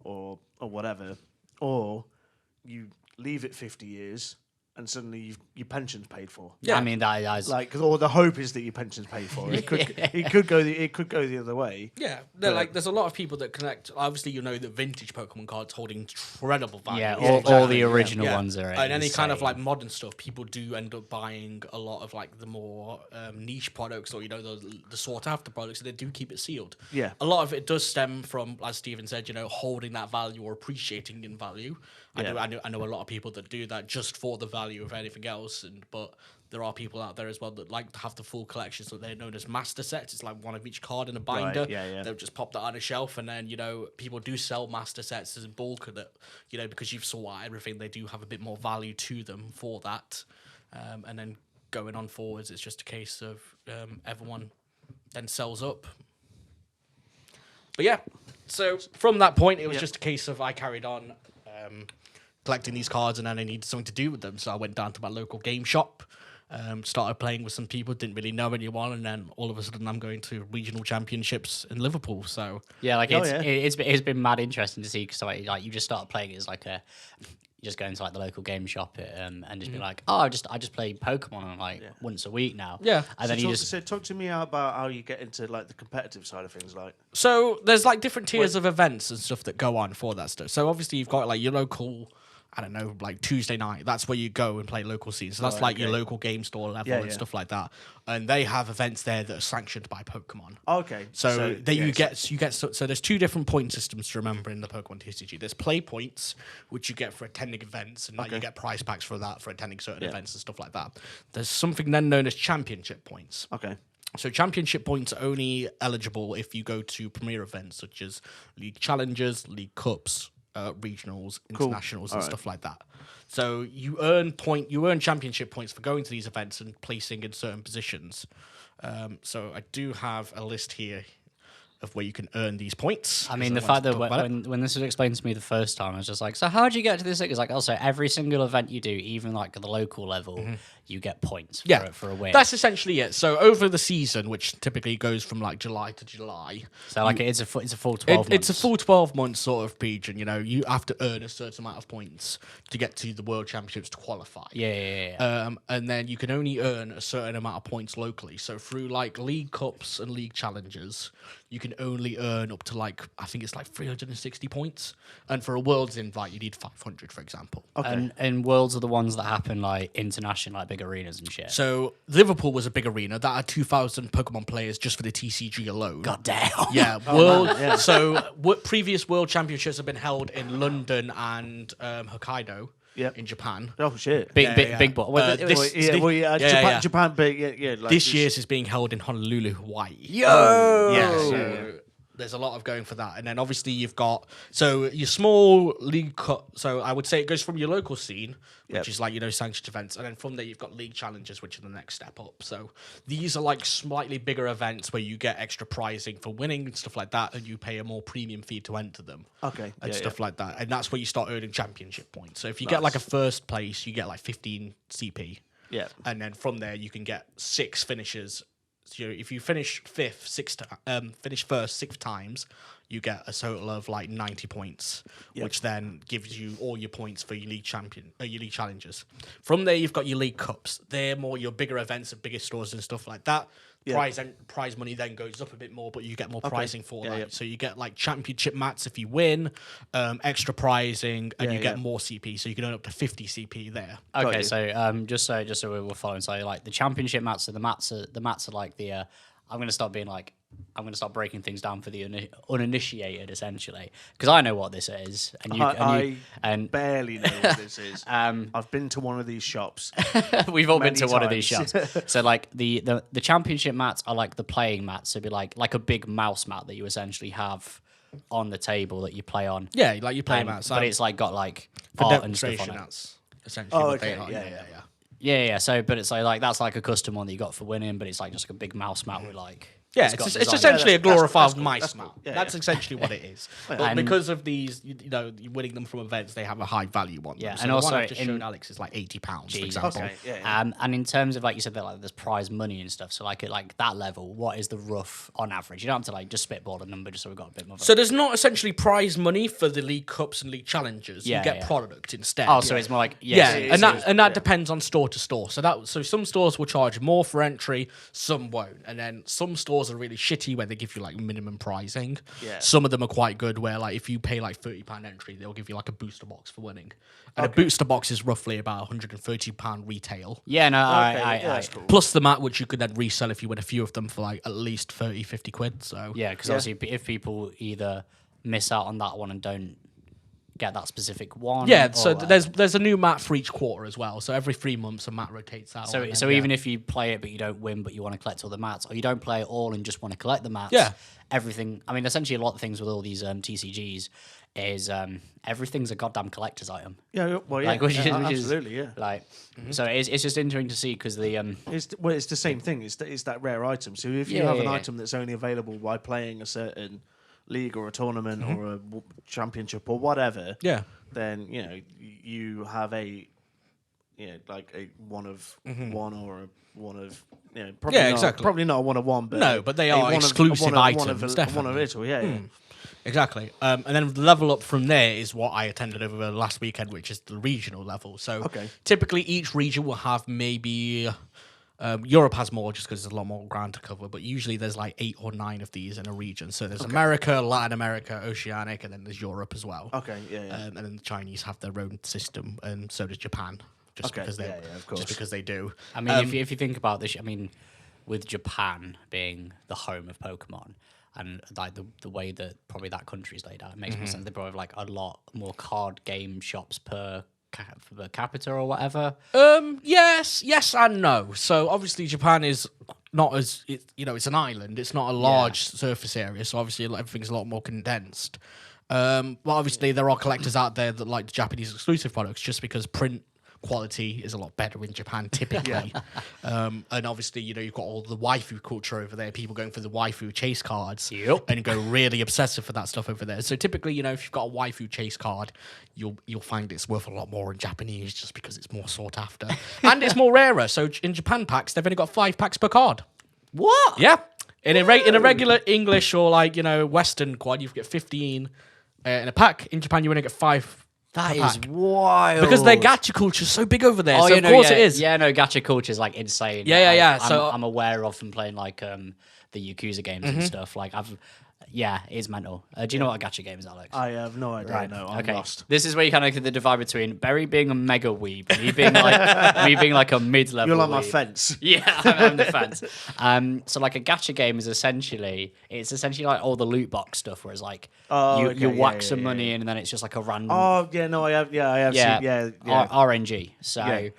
or whatever, or you leave it 50 years and suddenly your pension's paid for. Yeah. I mean, that is Or the hope is that your pension's paid for. It could go the other way. Yeah, there's a lot of people that connect. Obviously, that vintage Pokemon cards hold incredible value. yeah, Yeah, all exactly, the yeah. original Yeah. ones are And any kind of insane. like modern stuff, people do end up buying a lot of like the more niche products or the sought after products, and they do keep it sealed. Yeah. A lot of it does stem from, as Stephen said, holding that value or appreciating in value. Yeah. I know a lot of people that do that just for the value of anything else, but there are people out there as well that like to have the full collection, so they're known as master sets. It's like one of each card in a binder. yeah. They'll just pop that on a shelf, and then people do sell master sets as a bulk of that. Because you've saw everything, they do have a bit more value to them for that. And then going on forwards, it's just a case of everyone then sells up. But yeah, so from that point, it was just a case of I carried on collecting these cards, and then I needed something to do with them. So I went down to my local game shop, started playing with some people, didn't really know anyone, and then all of a sudden I'm going to regional championships in Liverpool. So yeah, like Oh, it's been mad interesting to see because like you just start playing it as like You just go into like the local game shop and just be like, oh, I just play Pokemon like once a week now. Yeah. And then you just So talk to me about how you get into like the competitive side of things, like. So there's like different tiers of events and stuff that go on for that stuff. So obviously you've got like your local, I don't know, like Tuesday night. That's where you go and play local scenes. So that's like your local game store level and stuff like that. And they have events there that are sanctioned by Pokemon. Okay. So there's two different point systems to remember in the Pokemon TCG. There's play points, which you get for attending events, and like you get prize packs for that for attending certain events and stuff like that. There's something then known as championship points. Okay. So championship points are only eligible if you go to premier events such as League Challenges, League Cups, regionals, internationals, and stuff like that. So you earn championship points for going to these events and placing in certain positions. So I do have a list here of where you can earn these points. I mean, the fact that when this was explained to me the first time, I was just like, so how do you get to this? It's like, also, every single event you do, even like at the local level, you get points for a win. That's essentially it. So over the season, which typically goes from like July to July. So like it's a full 12 months. It's a full 12 month sort of region. You know, you have to earn a certain amount of points to get to the World Championships to qualify. Yeah. And then you can only earn a certain amount of points locally. So through like League Cups and League Challenges, you can only earn up to like, I think it's like 360 points. And for a Worlds invite, you need 500, for example. Okay. And Worlds are the ones that happen like international, like big arenas and shit. So Liverpool was a big arena that had 2,000 Pokemon players just for the TCG alone. God damn. Yeah. So what previous World Championships have been held in London and Hokkaido. Yep. In Japan. Oh shit! Big ball. Japan, big. Like this year's is being held in Honolulu, Hawaii. Yo. So there's a lot of going for that, and then obviously you've got your small league cut. So I would say it goes from your local scene, which is like sanctioned events, and then from there you've got league challenges, which are the next step up. So these are like slightly bigger events where you get extra prizing for winning and stuff like that, and you pay a more premium fee to enter them. Okay, and stuff like that, and that's where you start earning championship points. So if you get like a first place, you get like 15 CP. Yeah, and then from there you can get 6 finishes. So if you finish finish first 6 times, you get a total of like 90 points, which then gives you all your points for your league your league challenges. From there, you've got your league cups. They're more your bigger events at bigger stores and stuff like that. Prize money then goes up a bit more, but you get more pricing for that. So you get like championship mats if you win, extra pricing, and you get more CP. So you can earn up to 50 CP there. Okay, so just so we're following. So like the championship mats, so the mats are like the. I'm gonna start breaking things down for the uninitiated, essentially, because I know what this is, and I barely know what this is. I've been to one of these shops. We've all been to one of these shops. So like the championship mats are like the playing mats. So it'd be like a big mouse mat that you essentially have on the table that you play on. Yeah, like you play mats, but it's like got like art and stuff on it. That's essentially what they are. Yeah. So, but it's like that's like a custom one that you got for winning, but it's like just like a big mouse mat with like. Yeah, it's essentially a glorified mice mat. Cool. That's essentially what it is. But because of these, you're winning them from events, they have a high value on them. Yeah, so and the also one I've just shown Alex is like £80, for example. Okay, and in terms of like you said that like there's prize money and stuff. So like at like that level, what is the rough on average? You don't have to like just spitball a number just so we've got a bit more. So there's not essentially prize money for the League Cups and League Challenges. You get product instead. Oh, so it's more like that depends on store to store. So some stores will charge more for entry, some won't, and then some stores are really shitty where they give you like minimum pricing. Yeah. Some of them are quite good where like if you pay like £30 entry, they'll give you like a booster box for winning. And a booster box is roughly about £130 retail. Yeah, no, that's cool. Plus the mat, which you could then resell if you win a few of them for like at least 30-50 quid. So yeah, because obviously if people either miss out on that one and don't get that specific one. Yeah, so there's a new mat for each quarter as well. So every 3 months a mat rotates out. So even if you play it but you don't win but you want to collect all the mats, or you don't play it all and just want to collect the mats, everything. I mean, essentially a lot of things with all these TCGs is everything's a goddamn collector's item. Yeah, well, yeah, like, which absolutely, is, like, so it's just interesting to see because the it's the same thing. It's that rare item. So if you have an item that's only available by playing a certain league or a tournament or a championship or whatever, then you have a like a one of one or a one of Probably Yeah, not, exactly. Probably not a 1-of-1, but No, but they are exclusive items, One of definitely. Italy, yeah. Exactly. And then the level up from there is what I attended over the last weekend, which is the regional level. So typically each region will have maybe... Europe has more just because there's a lot more ground to cover, but usually there's like 8 or 9 of these in a region. So there's America, Latin America, Oceanic, and then there's Europe as well. Okay, yeah. And then the Chinese have their own system, and so does Japan, because they of course. just because they do. I mean, if you think about this, I mean, with Japan being the home of Pokemon, and like the way that probably that country's laid out, it makes more sense. They probably have like a lot more card game shops per capita or whatever. Yes and no. So obviously Japan is not as it's an island. It's not a large surface area. So obviously everything's a lot more condensed. But obviously there are collectors out there that like the Japanese exclusive products just because print quality is a lot better in Japan typically. And obviously, you've got all the waifu culture over there, people going for the waifu chase cards and go really obsessive for that stuff over there. So typically, if you've got a waifu chase card, you'll find it's worth a lot more in Japanese just because it's more sought after. And it's more rarer. So in Japan packs, they've only got 5 packs per card. What? Yeah. In a regular English or Western quad, you get 15 in a pack. In Japan, you only get 5. That is wild. Because their gacha culture is so big over there. So of course it is. Yeah, no, gacha culture is like insane. Yeah. So I'm aware of from playing like the Yakuza games and stuff. Like it's mental. Do you know what a gacha game is, Alex? I have no idea. Right. No, I'm lost. This is where you kind of get the divide between Barry being a mega weeb and me being like a mid-level. You're like my weeb. fence. Yeah, I'm the fence. So like a gacha game is essentially like all the loot box stuff, whereas like you whack some money in and then it's just like a random. Oh yeah, no, I have seen, yeah. RNG. So.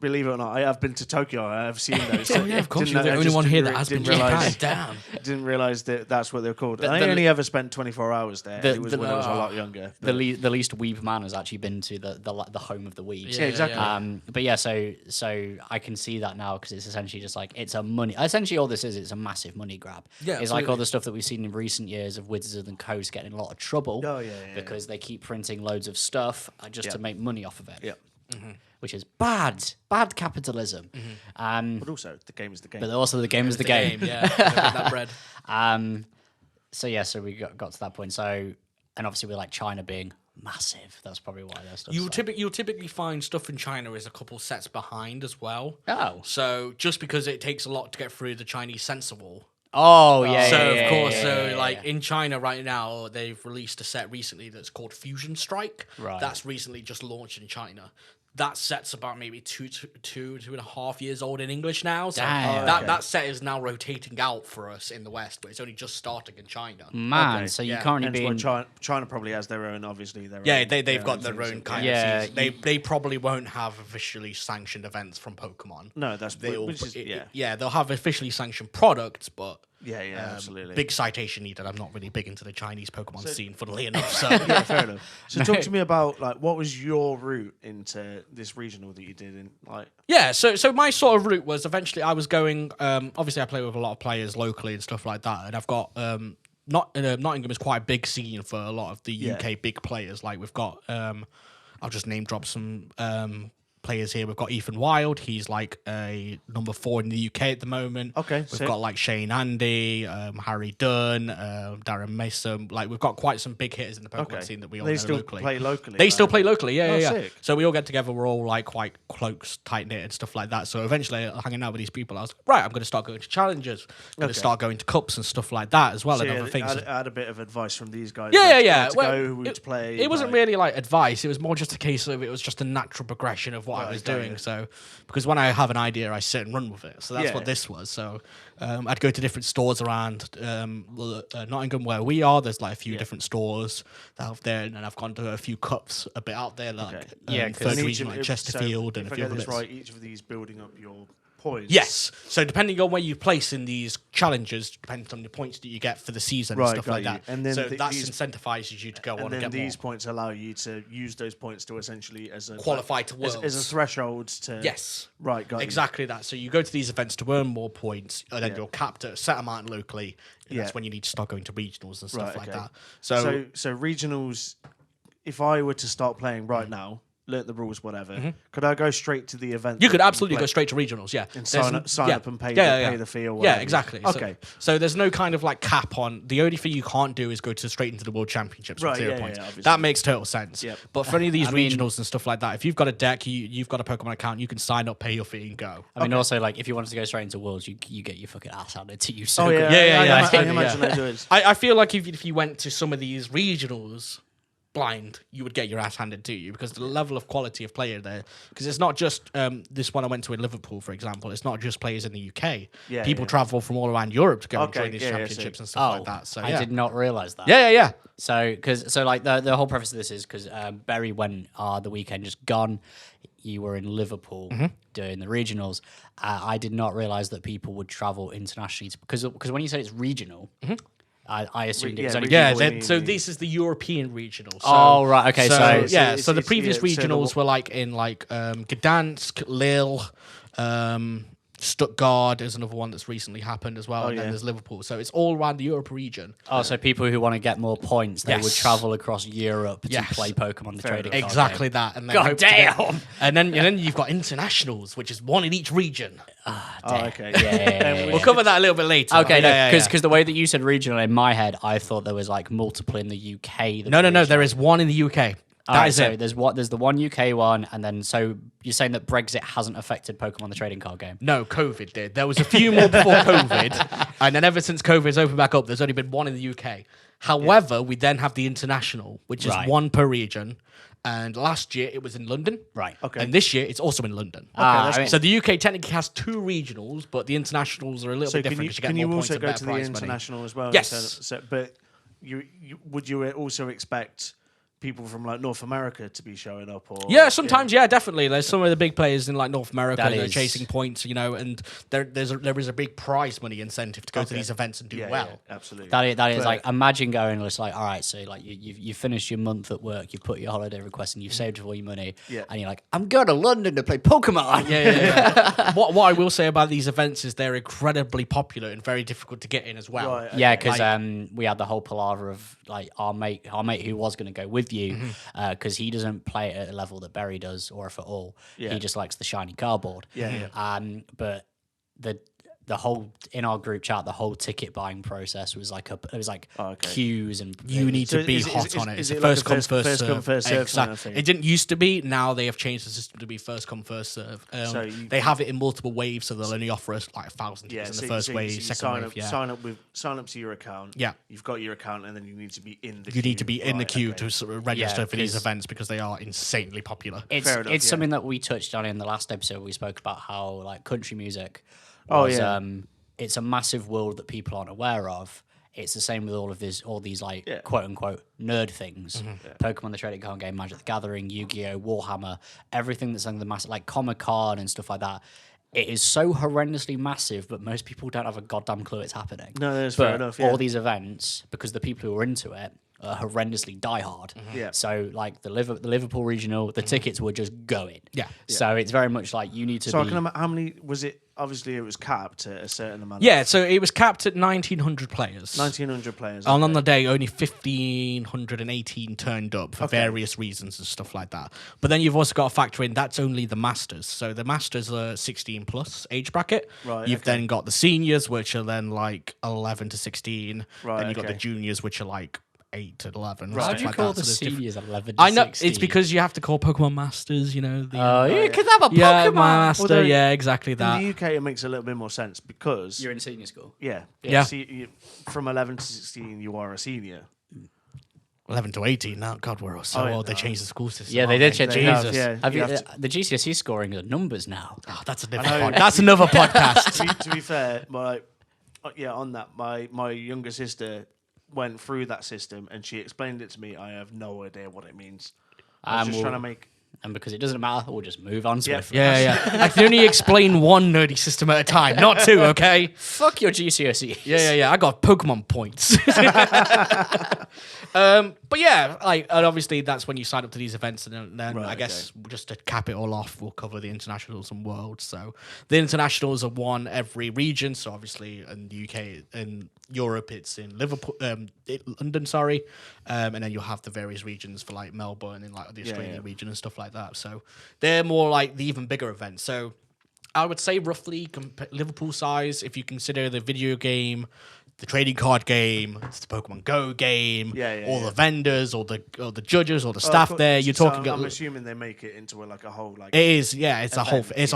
Believe it or not, I have been to Tokyo. I have seen those. Of course, you're the only one here that has been to Japan. Damn. Didn't realise that that's what they're called. I only ever spent 24 hours there. It was when I was a lot younger. The least weeb man has actually been to the home of the weebs. Yeah, exactly. But yeah, so I can see that now because it's essentially just like it's a money. Essentially, all this is it's a massive money grab. Yeah, it's like all the stuff that we've seen in recent years of Wizards of the Coast getting in a lot of trouble. Because they keep printing loads of stuff just to make money off of it. Yeah. Which is bad capitalism. But also, the game is the game. But also, the game is the game. Yeah, that bread. So we got to that point. So, and obviously, we like China being massive. That's probably why their stuff. You'll typically find stuff in China is a couple sets behind as well. Oh, so just because it takes a lot to get through the Chinese censor wall. Oh yeah. So of course, in China right now, they've released a set recently that's called Fusion Strike. Right. That's recently just launched in China. That set's about maybe two and a half years old in English now. So that set is now rotating out for us in the West, but it's only just starting in China. Man, so you can't even. China probably has their own, obviously. They've got their own kind of season. They probably won't have officially sanctioned events from Pokemon. No, that's they'll have officially sanctioned products, but. Yeah, absolutely. Big citation needed. I'm not really big into the Chinese Pokemon scene, funnily enough. So yeah, fair enough. So talk to me about what was your route into this regional that you did in Yeah, so my sort of route was eventually I was going. Obviously, I play with a lot of players locally and stuff like that, and I've got Nottingham is quite a big scene for a lot of the UK big players. Like we've got I'll just name drop some players here. We've got Ethan Wild. He's like a number 4 in the UK at the moment. Okay. We've got like Shane Andy, Harry Dunn, Darren Mason. Like we've got quite some big hitters in the Pokemon scene that we all know locally. Play locally. They still play locally. Yeah. Sick. So we all get together. We're all like quite close, tight knit and stuff like that. So eventually, hanging out with these people, I was like, right, I'm going to start going to challenges. I'm going to start going to cups and stuff like that as well, and other things. I had a bit of advice from these guys. Yeah. Who to play. It wasn't really like advice. It was more just a case of it was just a natural progression of what I was doing. So, because when I have an idea, I sit and run with it. So that's what this was. So I'd go to different stores around Nottingham where we are. There's like a few different stores out there, and then I've gone to a few cups a bit out there, like third region, like Chesterfield, and a few other bits. Right, each of these building up your points. Yes. So depending on where you place in these challenges, depends on the points that you get for the season and stuff like that. And then so that incentivizes you to go on and get more. And then these points allow you to use those points to essentially qualify to Worlds. As a threshold to... Yes. Right, got exactly that. So you go to these events to earn more points, and then you're capped at a set amount locally, and that's when you need to start going to regionals and stuff like that. So regionals, if I were to start playing right now, learnt the rules, whatever, could I go straight to the event? You could that absolutely play go straight to regionals, yeah. and There's sign up and pay the fee or whatever? Yeah, exactly. Okay. So there's no kind of like cap on. The only thing you can't do is go to straight into the World Championships with Right, 0 yeah, points. yeah, obviously. That makes total sense. Yep. But for any of these I mean- regionals and stuff like that, if you've got a deck, you've got a Pokemon account, you can sign up, pay your fee, and go. I mean, also, like, if you wanted to go straight into Worlds, you get your fucking ass handed to you. So Oh yeah, quick. I yeah. imagine they do it. I feel like if you went to some of these regionals blind, you would get your ass handed to you because the level of quality of player there. Because it's not just this one I went to in Liverpool, for example. It's not just players in the UK. Yeah, People yeah. travel from all around Europe to go and Okay, join these yeah, championships so- and stuff like that. So I did not realize that. Yeah. So like the whole preface of this is because Berry went the weekend just gone. You were in Liverpool doing the regionals. I did not realize that people would travel internationally because when you said it's regional, I assumed it was only Yeah, Regional, so we- this is the European regional. So, Oh, right, okay, so so the it's- previous yeah, so the- regionals were like in Gdansk, Lille, Stuttgart is another one that's recently happened as well, and then yeah. there's Liverpool. So it's all around the Europe region. Oh, so people who want to get more points, they would Yes. travel across Europe Yes. to play Pokemon the trading card Exactly game. that. And then God hope to get- damn! And then you've got internationals, which is one in each region. Oh, Damn. okay. Yeah. We'll cover that a little bit later. Okay, Yeah, because the way that you said regional in my head, I thought there was like multiple in the UK. No, there is one in the UK. That is so it. There's the one UK one, and then so you're saying that Brexit hasn't affected Pokemon the trading card game. No, COVID did. There was a few more before COVID, and then ever since COVID's opened back up, there's only been one in the UK. However, we then have the international, which is Right. one per region. And last year it was in London. Right. Okay. And this year it's also in London. I mean- So the UK technically has 2 regionals, but the internationals are a little So bit can different you, because you get can more you points also and go better to the prize money. international as well? Yes. But would you also expect people from like North America to be showing up? Or Yeah, sometimes, yeah, definitely. There's some of the big players in like North America That that are is- chasing points, and there is a big prize money incentive to go to Okay. these events and do Yeah, well. yeah, absolutely. That is But- like, imagine going and it's like, all right, so like you've finished your month at work, you've put your holiday request and you've saved all your money, Yeah. and you're like, I'm going to London to play Pokemon. Yeah. what I will say about these events is they're incredibly popular and very difficult to get in as well. Right, Yeah, okay. because we had the whole palaver of like our mate who was going to go with you, because he doesn't play it at a level that Berry does, or if at all. Yeah. He just likes the shiny cardboard. Yeah. But the whole in our group chat, the whole ticket buying process was like okay. queues and You need So to be is- hot is- on it. is It's it a like first a come, first- first first serve. come, first serve kind of Exactly. thing? It didn't used to be. Now they have changed the system to be first come, first serve. So you- They have it in multiple waves, so they'll only offer us like 1,000 tickets in the first so wave, you second sign wave. up, Yeah. sign up to your account. Yeah. You've got your account, and then you need to be in the. You need to be in the Right, queue okay. to sort of register for these 'cause- events because they are insanely popular. It's Fair enough, it's yeah. something that we touched on in the last episode. We spoke about how like country music Oh, was yeah. it's a massive world that people aren't aware of. It's the same with all these like Yeah. quote unquote nerd things. Pokemon the trading card game, Magic the Gathering, Yu-Gi-Oh, Warhammer, everything that's like the massive like Comic-Con and stuff like that. It is so horrendously massive, but most people don't have a goddamn clue it's happening. No, that's but fair enough, yeah. all these events, because the people who are into it are horrendously diehard. Yeah. So like the Liverpool regional, the tickets were just going. Yeah. So it's very much like you need to So I be. can imagine how many was it? Obviously, it was capped at a certain amount. Yeah, so it was capped at 1,900 players. 1,900 players. And on okay. the day, only 1,518 turned up for various reasons and stuff like that. But then you've also got to factor in that's only the Masters. So the Masters are 16 plus age bracket. Right, You've okay. then got the Seniors, which are then like 11 to 16. Right, Then you've got the okay. Juniors, which are like 8 to 11. Why stuff do you like call that. the So there's different- seniors 11 to I know 16? it's because you have to call Pokemon Masters, The, Oh, you could have a Pokemon. yeah, Master. Although yeah, exactly that. In the UK, it makes a little bit more sense because You're in senior school. yeah. Yeah. See, from 11 to 16, you are a senior. 11 to 18 now. God, we're so Oh, yeah, old. They no. changed the school system. Yeah, they haven't did change. They have, Jesus. yeah. Have you, You have the GCSE scoring are numbers now. Oh, that's a know. different That's another podcast. To be fair, on that, my younger sister went through that system and she explained it to me. I have no idea what it means. I was just trying to make. And because it doesn't matter, we'll just move on swiftly. Yeah. I can only explain one nerdy system at a time, not two, okay? Fuck your GCSE. Yeah. I got Pokemon points. But yeah, like, and obviously that's when you sign up to these events, and then Right, I guess just to cap it all off, we'll cover the internationals and worlds. So the internationals are one every region. So obviously in the UK, in Europe, it's in Liverpool, London, sorry, and then you'll have the various regions for like Melbourne and like the Australian region and stuff like that. So they're more like the even bigger events. So I would say roughly Liverpool size if you consider the video game, the trading card game, it's the Pokemon Go game, all the vendors, all the judges, all the staff there. You're talking. I'm assuming they make it into a whole like. It is, yeah. It's a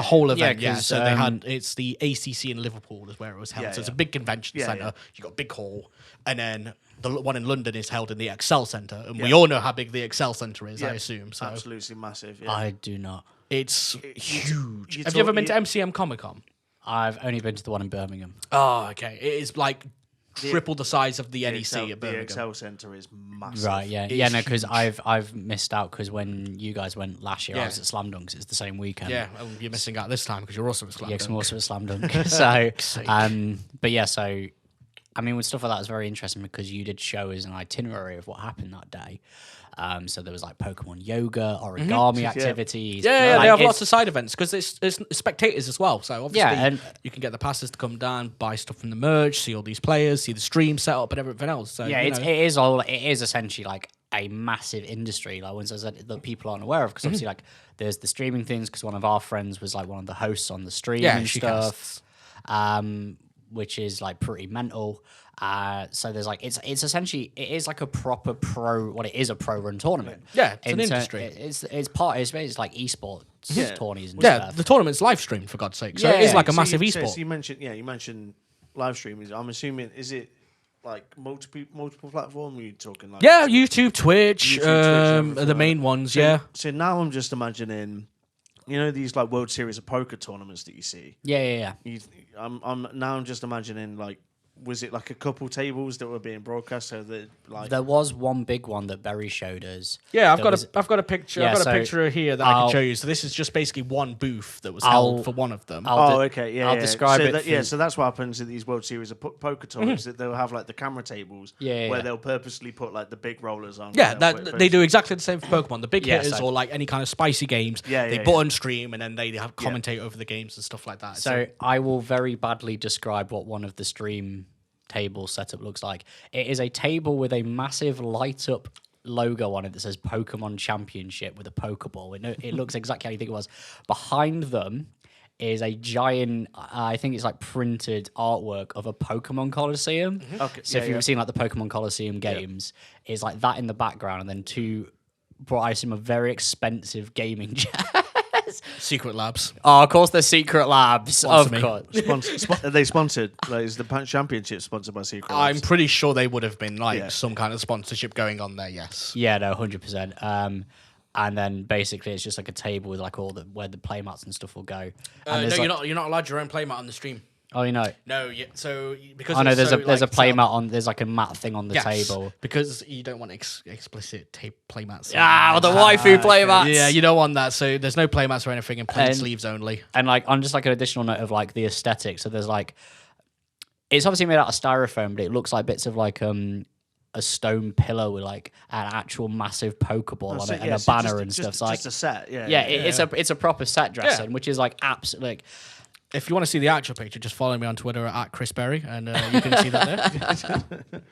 whole event, yeah. So they had it's the ACC in Liverpool is where it was held. So it's a big convention center. You got a big hall, and then the one in London is held in the Excel Center, and we all know how big the Excel Center is. I assume so. Absolutely massive. Yeah. I do not. It's huge. Have you ever been to MCM Comic Con? I've only been to the one in Birmingham. Oh, okay. It is like triple the size of the NEC at Birmingham. The Excel Center is massive. Right, yeah. It's No, because I've missed out because when you guys went last year, I was at Slam Dunks. It's the same weekend. Yeah, well, you're missing out this time because you're also at Slam Dunk. Yeah, 'cause I'm also at Slam Dunk. So, but yeah, so, I mean, with stuff like that, it's very interesting because you did show us an itinerary of what happened that day. So there was like Pokemon yoga, origami activities. Yeah, like, they have lots of side events because it's spectators as well. So obviously, and you can get the passes to come down, buy stuff from the merch, see all these players, see the stream set up and everything else. So yeah, it is essentially like a massive industry. Like ones that people aren't aware of because obviously like there's the streaming things because one of our friends was like one of the hosts on the stream and stuff, which is like pretty mental. So there's like it's essentially it is like a proper pro. What it is a pro run tournament. Yeah, it's an industry. It's like esports tourneys and yeah, stuff. the tournament's live stream for God's sake. So it is like a massive esport. So you mentioned live streaming. I'm assuming is it like multiple platform? Are you talking like YouTube, Twitch, Twitch, are the main ones. Yeah. So now I'm just imagining. You know these like World Series of Poker tournaments that you see. Yeah. I'm just imagining like, was it like a couple tables that were being broadcast so that like there was one big one that Berry showed us. Yeah, I've got a picture. I've got a picture here that I can show you. So this is just basically one booth that was held for one of them. I'll describe it. So that's what happens in these World Series of Poker tournaments. That they'll have like the camera tables. Where they'll purposely put like the big rollers on. Yeah, they do exactly the same for Pokemon. The big hitters or like any kind of spicy games. They put on stream and then they have commentate over the games and stuff like that. So I will very badly describe what one of the stream table setup looks like. It is a table with a massive light up logo on it that says Pokemon Championship with a Pokeball. It looks exactly how you think it was. Behind them is a giant, I think it's like printed artwork of a Pokemon Coliseum. Okay. So if you've ever seen like the Pokemon Coliseum games, it's like that in the background and then two, I assume, a very expensive gaming chairs. Secret Labs. Oh, of course, they're Secret Labs. Of course. Are they sponsored? Like, is the Championship sponsored by Secret Labs? I'm pretty sure they would have been like some kind of sponsorship going on there. Yes. Yeah, no, 100%. And then basically it's just like a table with like where the playmats and stuff will go. And no, you're not allowed your own playmat on the stream. Oh, you know. No, yeah. So because there's a playmat on. There's like a mat thing on the table because you don't want explicit playmats. The waifu playmats. Yeah, you don't want that. So there's no playmats or anything, and plain sleeves only. And like on just like an additional note of like the aesthetic. So there's like, it's obviously made out of styrofoam, but it looks like bits of like a stone pillar with like an actual massive Pokeball on it and a banner and stuff. So like just a set. It's a proper set dressing, which is like absolutely. Like, if you want to see the actual picture, just follow me on Twitter at Chris Berry, and you can see that there.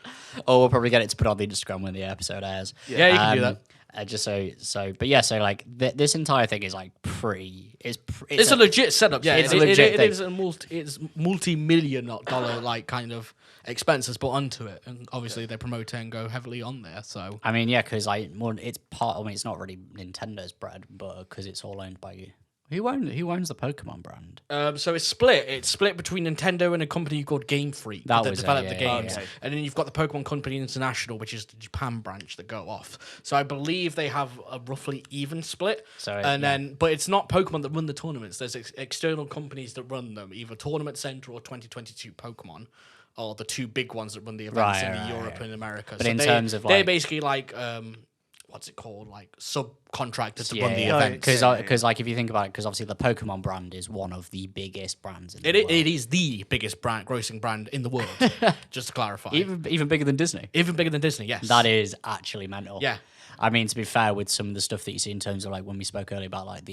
Or we'll probably get it to put on the Instagram when the episode airs. Yeah, you can do that. Just so like this entire thing is like it's a legit setup. Yeah, it's a legit thing. It's multi-million-dollar like kind of expenses put onto it, and obviously they promote it and go heavily on there. So I mean, yeah, because it's part. I mean, it's not really Nintendo's bread and butter because it's all owned by you. Who owns the Pokemon brand? So it's split. It's split between Nintendo and a company called Game Freak that developed the games. Okay. And then you've got the Pokemon Company International, which is the Japan branch that go off. So I believe they have a roughly even split. But it's not Pokemon that run the tournaments. There's external companies that run them, either Tournament Center or 2022 Pokemon, or the two big ones that run the events in Europe and America. But so in terms of they're basically like what's it called, like subcontractors to Yeah, run the yeah. event. Because like if you think about it, because obviously the Pokemon brand is one of the biggest brands in the world. It is the biggest grossing brand in the world. Just to clarify, Even bigger than Disney. even bigger than Disney. Yes, That is actually mental. Yeah. I mean, to be fair, with some of the stuff that you see in terms of like when we spoke earlier about like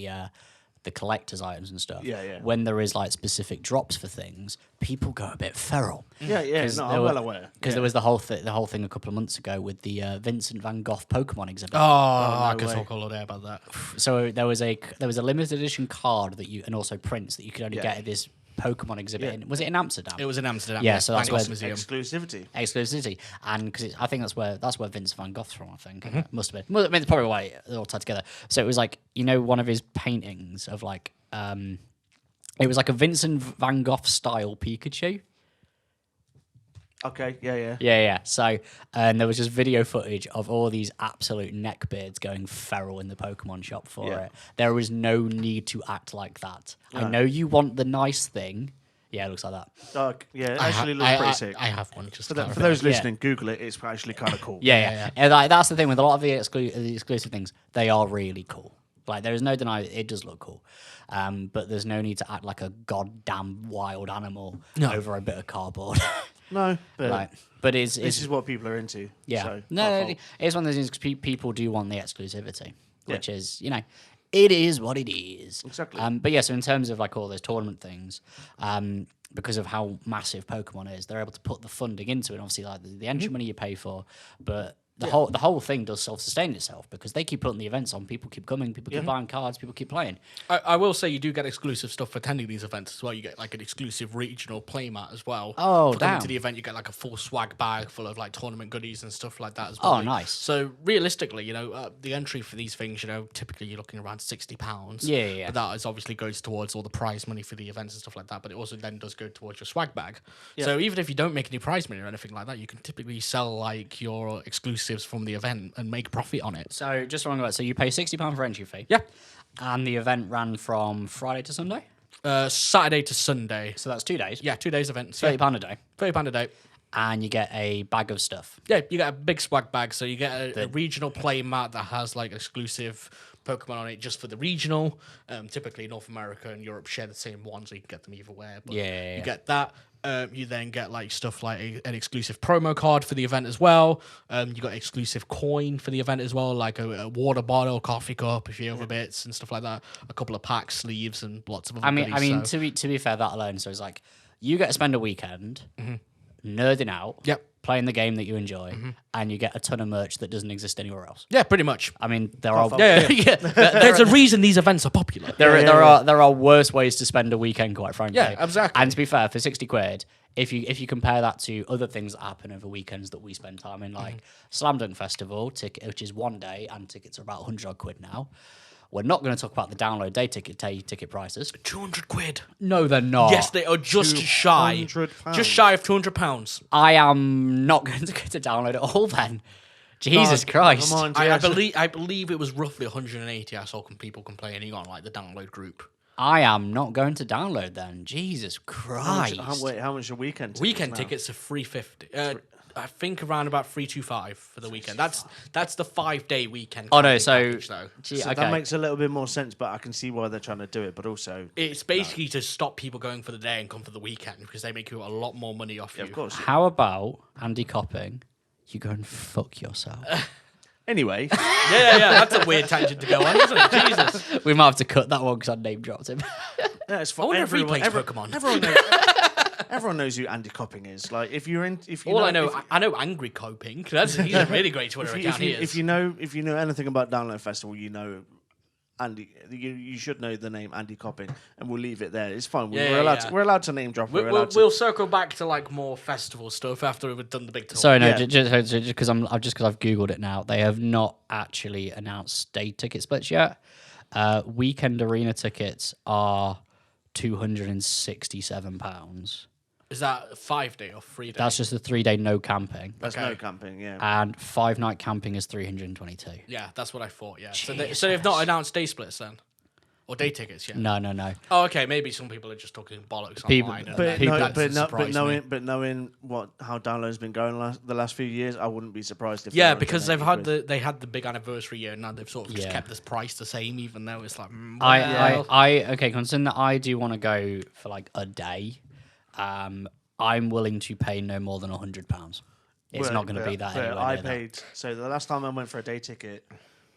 the collector's items and stuff. Yeah. When there is like specific drops for things, people go a bit feral. Yeah. No, I'm well aware. Because there was the whole thing a couple of months ago with the Vincent Van Gogh Pokemon exhibit. I no could way. talk all day about that. So there was a limited edition card that you and also prints that you could only Yeah. get at this Pokemon exhibit. Was it in Amsterdam? It was in Amsterdam. Yeah, so that's Van Gogh's where- museum. Exclusivity. Exclusivity, and because I think that's where Vincent Van Gogh's from. I think Mm-hmm. it must have been. Well, I mean, it's probably why it all tied together. So it was like one of his paintings of like it was like a Vincent Van Gogh style Pikachu. Okay. Yeah. Yeah. So, and there was just video footage of all these absolute neckbeards going feral in the Pokemon shop for Yeah. it. There was no need to act like that. I know you want the nice thing. Yeah, it looks like that. Yeah. It actually looks pretty sick. I have one. Just For, to for clarify. those listening, Google it. It's actually kind of cool. Yeah. And that's the thing with a lot of the exclusive things. They are really cool. Like there is no denying it does look cool, but there's no need to act like a goddamn wild animal over a bit of cardboard. No, but but this is what people are into. yeah. So, No, it's one of those things 'cause people do want the exclusivity, which is it is what it is. Exactly. But yeah, so in terms of like all those tournament things, because of how massive Pokemon is, they're able to put the funding into it. Obviously, like the entry money you pay for, but the whole thing does self-sustain itself because they keep putting the events on. People keep coming. People keep buying cards. People keep playing. I will say you do get exclusive stuff for attending these events as well. You get like an exclusive regional playmat as well. Oh, for coming damn. to the event, you get like a full swag bag full of like tournament goodies and stuff like that as well. Oh, nice. So realistically, the entry for these things, typically you're looking around £60. Yeah. But that is obviously goes towards all the prize money for the events and stuff like that. But it also then does go towards your swag bag. Yeah. So even if you don't make any prize money or anything like that, you can typically sell like your exclusives from the event and make profit on it. So just wrong about. So you pay £60 for entry fee. Yeah. And the event ran from Friday to Sunday. Saturday to Sunday. So that's 2 days. Yeah, 2 days event. £30 a day. £30 a day. And you get a bag of stuff. Yeah, you get a big swag bag. So you get a regional play mat that has like exclusive Pokemon on it just for the regional. Typically North America and Europe share the same one, so you can get them either way. But Yeah. you get that. You then get like stuff like an exclusive promo card for the event as well. You got exclusive coin for the event as well, like a water bottle, coffee cup, a few other bits and stuff like that. A couple of packs, sleeves, and lots of other I mean, goodies, to be fair, that alone. So it's like you get to spend a weekend nerding out, Yep. playing the game that you enjoy, and you get a ton of merch that doesn't exist anywhere else. Yeah, pretty much. I mean, there are Yeah. There's a reason these events are popular. there are worse ways to spend a weekend, quite frankly. Yeah, exactly. And to be fair, for £60, if you compare that to other things that happen over weekends that we spend time in, like Slam Dunk Festival ticket, which is 1 day, and tickets are about £100 now. We're not going to talk about the download day ticket prices. £200. No, they're not. Yes, they are just shy. £200. Just shy of £200. I am not going to get to download it all then. Jesus Christ. Come on, I Jess. believe it was roughly 180. I saw some people complaining on like the download group. I am not going to download then. Jesus Christ. How much a weekend? Weekend now? tickets are $350. I think around about $325 for the weekend. That's the 5-day weekend. Oh no, camping so, package, though. gee, So okay. that makes a little bit more sense, but I can see why they're trying to do it. But also, It's basically to stop people going for the day and come for the weekend because they make you a lot more money off you. of course. How about Andy Copping? You go and fuck yourself. Anyway, Yeah. That's a weird tangent to go on, isn't it? Jesus. We might have to cut that one because I name dropped him. that's for I wonder if he plays everyone. Pokemon. Everyone knows who Andy Copping is. Like, if you All I know, I know Angry Coping. He's a really great Twitter account. if you know anything about Download Festival, you know Andy. You should know the name Andy Copping, and we'll leave it there. It's fine. We're allowed to name drop. We'll circle back to like more festival stuff after we've done the big tour. Sorry, no, Yeah. just because I've googled it now. They have not actually announced day ticket splits yet. Weekend arena tickets are £267. Is that 5-day or 3-day? That's just the 3-day no camping, That's Okay. no camping. Yeah. and 5-night camping is 322. Yeah, that's what I thought. Yeah. So they've not announced day splits then. Or day tickets, yeah. No. Oh, okay. Maybe some people are just talking bollocks People- online. and But, that people- doesn't surprise me. knowing how downloads been going the last few years, I wouldn't be surprised if. Yeah, they were because under they've had 90 quid. they had the big anniversary year, and now they've sort of just Yeah. kept this price the same, even though it's like. Okay, considering that I do want to go for like a day, I'm willing to pay no more than £100. It's not going to be that. But anywhere I near that. paid. So the last time I went for a day ticket,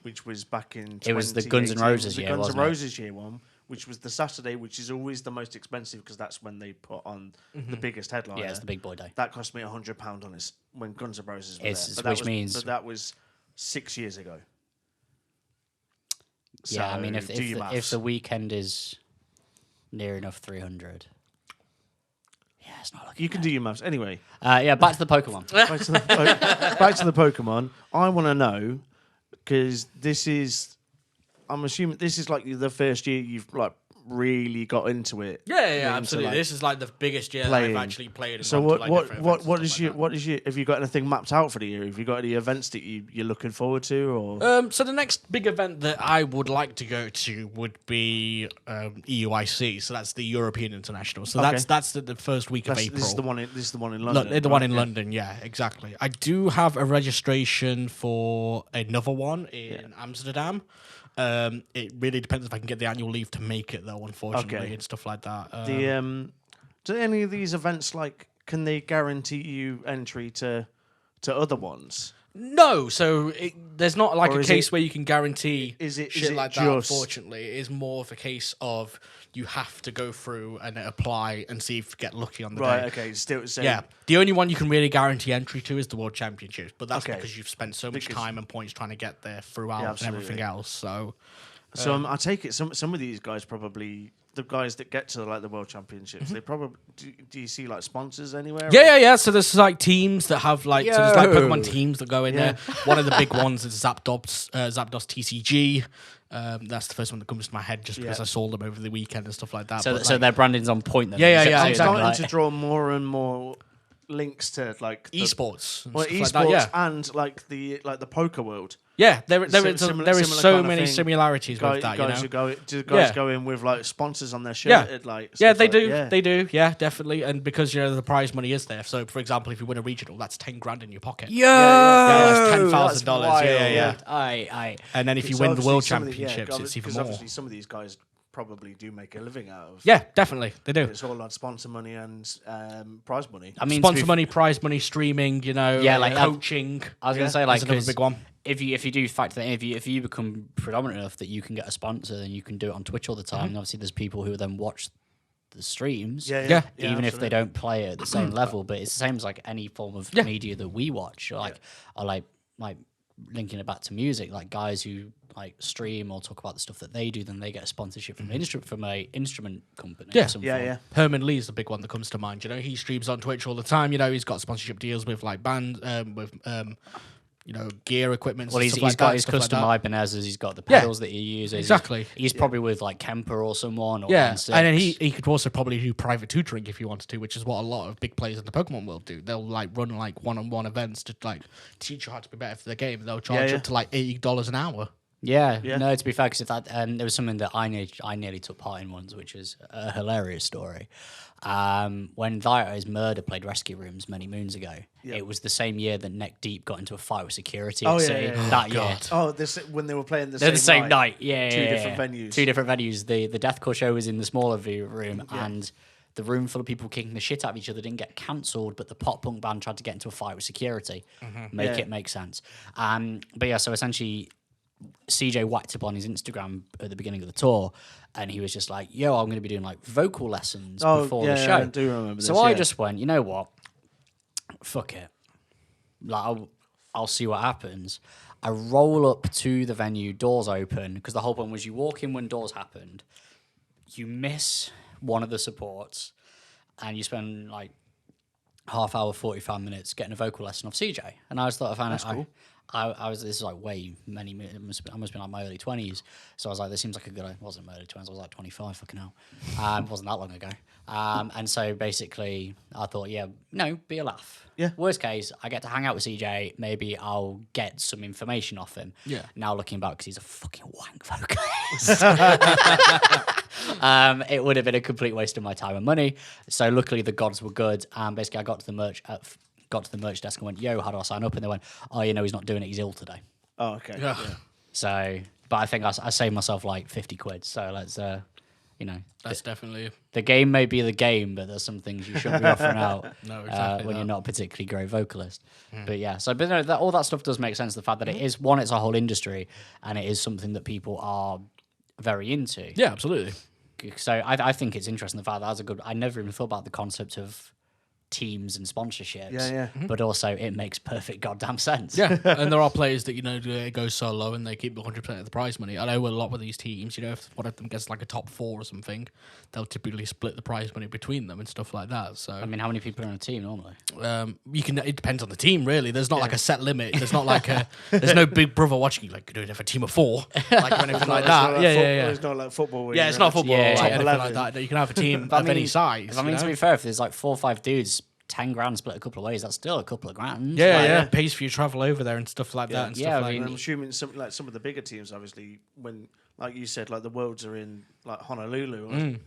which was back in. It was the Guns N' 2018, Roses the year, Guns wasn't N' it? Roses year one, which was the Saturday, which is always the most expensive because that's when they put on the biggest headliner. Yeah, it's the big boy day. That cost me £100 on it when Guns N' Roses were It's- there. But which that was, means- but that was 6 years ago. Yeah, I mean, So, if do your if maths. the weekend is near enough 300, yeah, it's not looking. You can do your maths. Anyway, Yeah, back to the Pokemon. back to the, back to the Pokemon. I want to know, because this is, I'm assuming this is like the first year you've like really got into it. Yeah, into, absolutely. like, this is like the biggest year that playing. I've actually played. And So gone to, what different what events what and is stuff your like what is your have you got anything mapped out for the year? Have you got any events that you're looking forward to or? that? So the next big event that I would like to go to would be EUIC. So that's the European International. So Okay. that's the first week of April. This is the one in Lo- London. the one right? in Yeah. London, yeah, exactly. I do have a registration for another one in Amsterdam. It really depends if I can get the annual leave to make it, though, unfortunately, Okay. and stuff like that. Do any of these events can they guarantee you entry to other ones? No, so there's not like Or a is case it- where you can guarantee is it shit like that. just- Unfortunately, it is more of a case of you have to go through and apply and see if you get lucky on the Right. day. Okay. Still. So Yeah, the only one you can really guarantee entry to is the World Championships, but that's Okay. because you've spent so much Because- time and points trying to get there throughout Yeah, and everything absolutely. else. So So I take it some of these guys probably the guys that get to like the World Championships. They probably do you see like sponsors anywhere? yeah. So there's like teams that have like so there's like Yo. Pokemon teams that go in there. One of the big ones is Zapdos TCG. That's the first one that comes to my head just because Yeah. I saw them over the weekend and stuff like that. So, But, so like, their branding's on point then. Yeah, Is yeah, that- I'm is that starting like- to draw more and more links to like esports, and well, stuff esports like that, yeah. and like the poker world. Yeah, there Sim- is similar- there is similar so kind of many thing. similarities with that. Guys You who know? guys Yeah. go in with like sponsors on their shirt. Yeah. Like Yeah, stuff they like- do. Yeah. They do. Yeah, definitely. And because the prize money is there. So, for example, if you win a regional, that's 10 grand in your pocket. Yo, that's $10,000. that's Yeah, yeah. wild. Aye. And then if you So win the World obviously some of the- Championships, it's even because more. obviously some of these guys probably do make a living out of. Yeah, definitely, they do. It's all on sponsor money and prize money. I mean, to Sponsor be- money, prize money, streaming. You know, Yeah, like, coaching. I was gonna say That's like another 'cause big one. If you do factor that in, if you become predominant enough that you can get a sponsor, then you can do it on Twitch all the time. And obviously, there's people who then watch the streams. Yeah, Yeah. Even if they absolutely. don't play at the same level, but it's the same as like any form of Yeah. media that we watch. Like, or like linking it back to music, like guys who like stream or talk about the stuff that they do, then they get a sponsorship from a instrument company. Yeah. of some Yeah, form. yeah. Herman Lee's the big one that comes to mind. You know, he streams on Twitch all the time. You know, he's got sponsorship deals with like bands, gear equipment. Well, and he's stuff like got that, his stuff like custom that. Ibanez's. He's got the Yeah. pedals that he uses. Exactly. He's probably with like Kemper or someone. Or Yeah, 1/6. and then he could also probably do private tutoring if he wanted to, which is what a lot of big players in the Pokemon world do. They'll like run like one-on-one events to like teach you how to be better for the game. They'll charge Yeah. up to like $80 an hour. Yeah, Yeah. no. To be fair, because if that there was something that I nearly took part in once, which is a hilarious story. When Viota's Murder played Rescue Rooms many moons ago, it was the same year that Neck Deep got into a fight with security. Oh, at yeah, City. yeah, yeah. That year. God. Oh, when they were playing They're the same night. Yeah, Two yeah, different yeah. venues. Two different venues. The Deathcore show was in the smaller room, and the room full of people kicking the shit out of each other didn't get cancelled, but the pop punk band tried to get into a fight with security. Make Yeah. it make sense. But yeah, so essentially, CJ whacked up on his Instagram at the beginning of the tour, and he was just like, "Yo, I'm going to be doing like vocal lessons before the show." I do remember this. So I yeah. just went, you know what? Fuck it. Like I'll see what happens. I roll up to the venue, doors open, because the whole point was you walk in when doors happened, you miss one of the supports, and you spend like half hour, 45 minutes getting a vocal lesson off CJ. And I just thought I I was this is like way many. I must have been like my early 20s. So I was like, this seems like a good. I wasn't my early 20s. I was like 25. Fucking hell. It wasn't that long ago. And so basically, I thought, yeah, no, be a laugh. Yeah. Worst case, I get to hang out with CJ. Maybe I'll get some information off him. Yeah. Now looking back, because he's a fucking wank vocalist. It would have been a complete waste of my time and money. So luckily the gods were good. Basically, I got to the merch desk and went, "Yo, how do I sign up?" And they went, "Oh, he's not doing it. He's ill today." Oh, okay. Yeah. Yeah. So, but I think I saved myself like 50 quid. So let's, That's definitely the game may be the game, but there's some things you shouldn't be offering out No, exactly when that. you're not a particularly great vocalist. But yeah, so but no, all that stuff does make sense. The fact that it is one, it's a whole industry, and it is something that people are very into. Yeah, absolutely. So I think it's interesting the fact that that's a good. I never even thought about the concept of teams and sponsorships. Yeah. But also, it makes perfect goddamn sense. Yeah, and there are players that it goes so low and they keep 100% of the prize money. I know a lot with these teams. If one of them gets like a top 4 or something, they'll typically split the prize money between them and stuff like that. So I mean, how many people are on a team normally? you can. It depends on the team, really. There's not like a set limit. There's not like there's no big brother watching you like doing it for a team of 4, like or anything like that. Yeah. It's not like football. where Yeah, you're it's not actually football Yeah, or yeah. anything like 11. that. You can have a team I of any mean, size. If I mean, you to know? be fair, if there's like 4 or 5 dudes, 10 grand split a couple of ways, that's still a couple of grand. Yeah, Like, yeah, pays for your travel over there and stuff like that. And Yeah, stuff I like mean- And I'm assuming some of the bigger teams, obviously, when like you said, like the Worlds are in like Honolulu, and,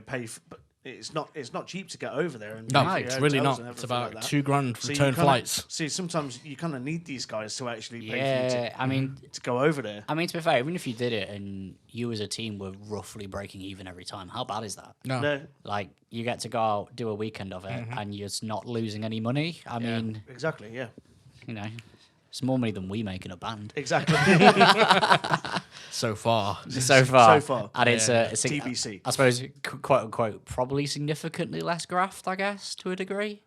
pay. But it's not cheap to get over there. And No, pay for it's your really hotels not. and It's everything about like that. £2,000 So you return kinda- flights. See, sometimes you kind of need these guys to actually pay for Yeah, I mean, you to go over there. to be fair, even if you did it and you as a team were roughly breaking even every time, how bad is that? No. No, Like, you get to go out, do a weekend of it, and you're just not losing any money. I mean, exactly. Yeah, it's more money than we make in a band. exactly. So far. So far. So far. And it's TBC. I suppose, quote unquote, probably significantly less graft, I guess, to a degree.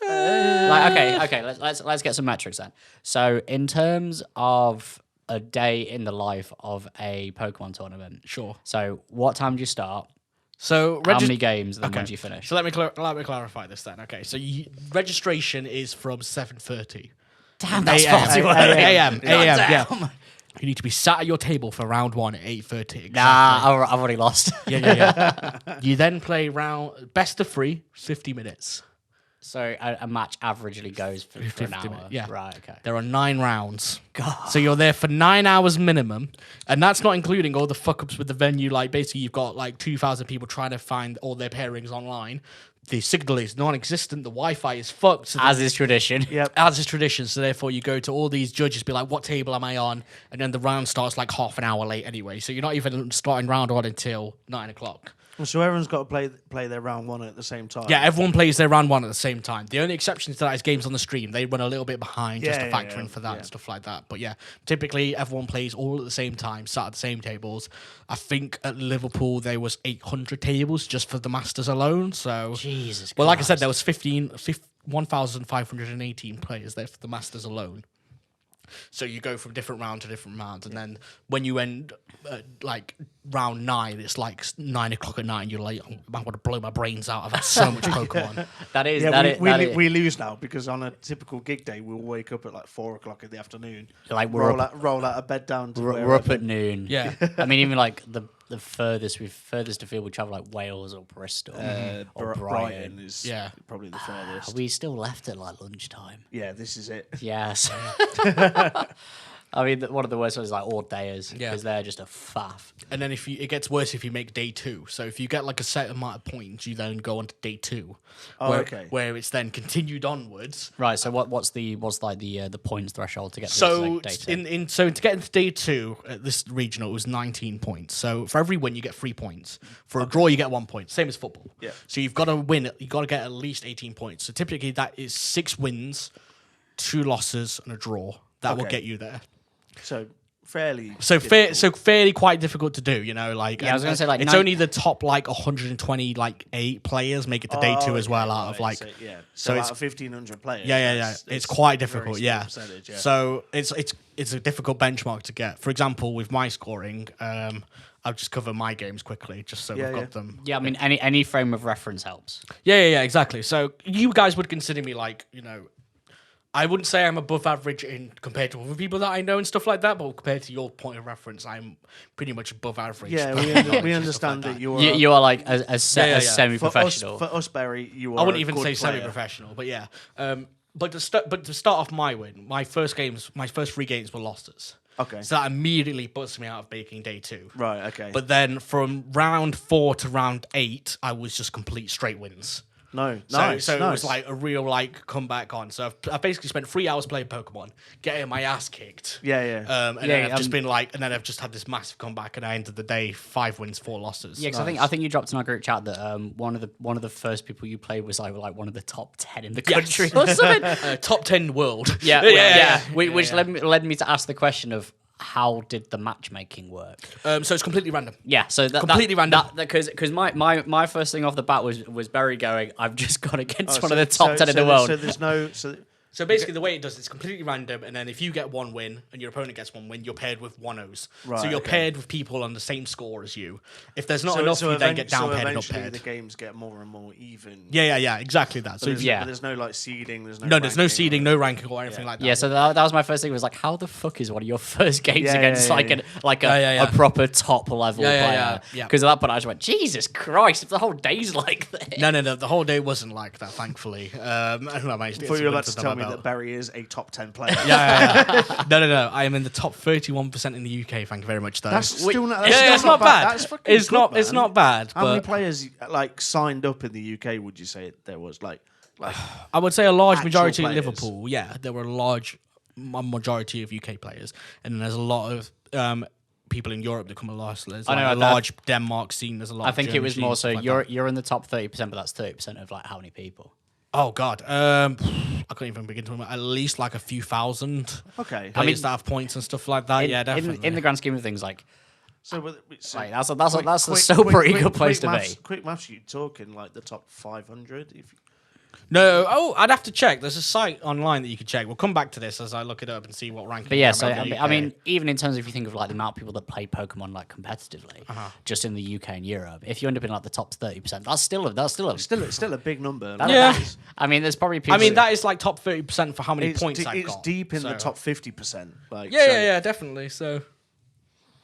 Okay, let's get some metrics then. So, in terms of a day in the life of a Pokemon tournament, Sure. so what time do you start? So How many games? And then when do you Okay. finish? So let me clarify this then. Okay, so registration is from 7:30 Damn, that's a.m. far too early. a.m. Yeah. Damn. You need to be sat at your table for round 1 at 8:30. Nah, I've already lost. Yeah. You then play round best of 3, 50 minutes. So a match averagely goes for an 50 hour. minutes, yeah. Right. Okay. There are 9 rounds. God. So you're there for 9 hours minimum. And that's not including all the fuck ups with the venue. Like basically you've got like 2,000 people trying to find all their pairings online. The signal is non-existent. The Wi-Fi is fucked. So As is tradition. Yep. as is tradition. So therefore you go to all these judges, be like, what table am I on? And then the round starts like half an hour late anyway. So you're not even starting round 1 until 9 o'clock. So everyone's got to play their round 1 at the same time. Yeah, everyone plays their round 1 at the same time. The only exception to that is games on the stream. They run a little bit behind just to factor in for that and stuff like that. But yeah, typically everyone plays all at the same time, sat at the same tables. I think at Liverpool there was 800 tables just for the Masters alone. So Jesus well, like I said, Christ. there was 1,518 players there for the Masters alone. So you go from different round to different rounds, and then when you end like round 9, it's like 9 o'clock at night, and you're like, oh, I want to blow my brains out. I've had so much Pokemon. That is Yeah, that is- that is- we lose now because on a typical gig day we'll wake up at like 4 o'clock in the afternoon. Like we're up, roll out of bed down to we're up at noon. Yeah. I mean, even like the furthest afield we travel, like Wales or Bristol or Brighton is Yeah. probably the furthest. We still left at like lunchtime. Yeah, this is it. Yes. I mean, one of the worst ones is like odd dayers Yeah. because they're just a faff. And then it gets worse if you make day 2. So if you get like a set amount of points, you then go on to day 2. Oh, where, okay. Where it's then continued onwards. Right. So what's the points threshold to get to So day 2? so to get into day 2 at this regional, it was 19 points. So for every win, you get 3 points. For a draw, you get 1 point. Same as football. Yeah. So you've got to win. You've got to get at least 18 points. So typically that is 6 wins, 2 losses, and a draw. That will Okay. get you there. So fairly. So difficult. fairly quite difficult to do, like Yeah, I was gonna say, like, it's nine- only the top like 120 like 8 players make it to day 2 as well out of like So, yeah. so So it's- out of 1,500 players. yeah. It's quite difficult, very yeah. small percentage, yeah. So it's a difficult benchmark to get. For example, with my scoring, I'll just cover my games quickly, just so Yeah, we've yeah. got them. Yeah, I mean, any frame of reference helps. Yeah, exactly. So you guys would consider me like, I wouldn't say I'm above average in compared to other people that I know and stuff like that, but compared to your point of reference, I'm pretty much above average. Yeah, we understand that you are. You are like a yeah. semi-professional. For us, Barry, you are. I wouldn't a even good say player. semi-professional, but yeah. But to start off my win, my first 3 games were losses. Okay. So that immediately puts me out of baking day 2. Right. Okay. But then from round 4 to round 8, I was just complete straight wins. no. So, Nice. so it nice. was like a real like comeback on. So I've basically spent 3 hours playing Pokemon, getting my ass kicked. Yeah. And Yeah, then I've just been like, and then I've just had this massive comeback, and I ended the day 5 wins, 4 losses. Yeah, because I think you dropped in our group chat that one of the first people you played was like one of the top 10 in the country or something. Top 10 world. Yeah. Which led me to ask the question of how did the matchmaking work? So it's completely random. Yeah, so Completely random. Because my first thing off the bat was Barry going, I've just gone against one of the so- top 10 in the so world. So there's no. So basically, the way it does, it's completely random, and then if you get 1 win and your opponent gets 1 win, you're paired with 1-0s. Right, so you're okay. paired with people on the same score as you. If there's not enough, you then get down paired and up eventually paired. the games get more and more even. Yeah, exactly that. So But there's no like seeding. There's no. there's no ranking seeding, or- no ranking or anything like that. Yeah, so that was my first thing. Was like, how the fuck is one of your first games Yeah, against yeah, like yeah. a proper top level Yeah. player? Because at that point, I just went, Jesus Christ! If the whole day's like this. No. The whole day wasn't like that, thankfully. I managed to I thought get you were some about wins to under tell my me belt. that Barry is a top 10 player. Yeah. No. I am in the top 31% in the UK. Thank you very much, though. That's still not. yeah, it's not bad. That's fucking It's good, not. Man. It's not bad. How many But players like signed up in the UK? Would you say there was like? I would say a large actual majority in players? Liverpool. Yeah, there were a majority of UK players, and then there's a lot of people in Europe that come a lot. There's I know, a large Denmark scene. There's a lot. I of think it German was scene, more so stuff like that. you're in the top 30%, but that's 30% of like how many people? Oh God, I couldn't even begin to remember. At least like a few thousand. Okay. Players that have points and stuff like that. Yeah, definitely. In the grand scheme of things, like So that's still pretty good place to be. Quick maths, you talking like the top 500? If No, I'd have to check. There's a site online that you can check. We'll come back to this as I look it up and see what ranking. But yeah, I'm so at in the I UK. mean, even in terms of if you think of like the amount of people that play Pokemon like competitively, just in the UK and Europe, if you end up in like the top 30%, that's still it's still a big number. Yeah. I mean, there's probably people. I mean, that is like top 30% for how many points I've it's got. deep in the so- top 50%. Like Yeah, definitely. So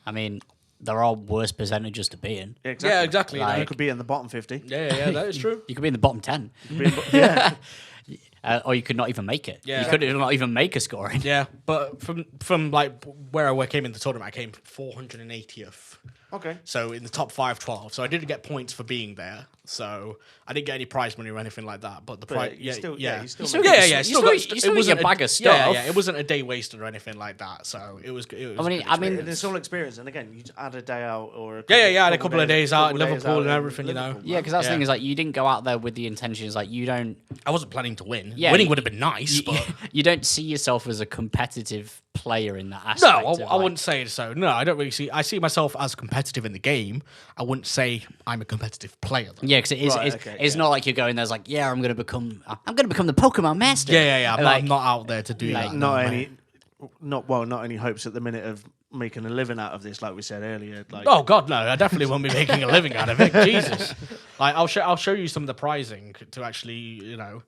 I mean, there are worse percentages to be in. Exactly. yeah, exactly. Like- You could be in the bottom 50. yeah, that is true. You could be in the bottom 10, Yeah. or you could not even make it. Yeah. You could not even make a scoring. Yeah, but from like where I came in the tournament, I came 480th. Okay. So in the top 512. So I didn't get points for being there. So I didn't get any prize money or anything like that. But the prize, you still- yeah, you still You make still- it. you still get your bag of stuff. Yeah, it wasn't a day wasted or anything like that. So it was. It was I mean, And it's all experience. And again, you add a day out or a I had a couple of days out in Liverpool and everything, you know. Liverpool, Yeah, man. because that's the Yeah. thing is like you didn't go out there with the intentions like you don't. I wasn't planning to win. Yeah, Winning you- would have been nice, You, but you don't see yourself as a competitive player in that no, aspect. I of, like- wouldn't say so. No, I don't really see. I see myself as competitive in the game. I wouldn't say I'm a competitive player. Though. Yeah, because it is. Right, it's okay, it's yeah. not like you're going there's like, yeah, I'm gonna become the Pokemon master. Yeah. I'm, Like, I'm not out there to do like, that. Not no, any, mate. not any hopes at the minute of making a living out of this, like we said earlier. Like, Oh God, no! I definitely won't be making a living out of it. Jesus, like I'll show you some of the pricing to actually, you know,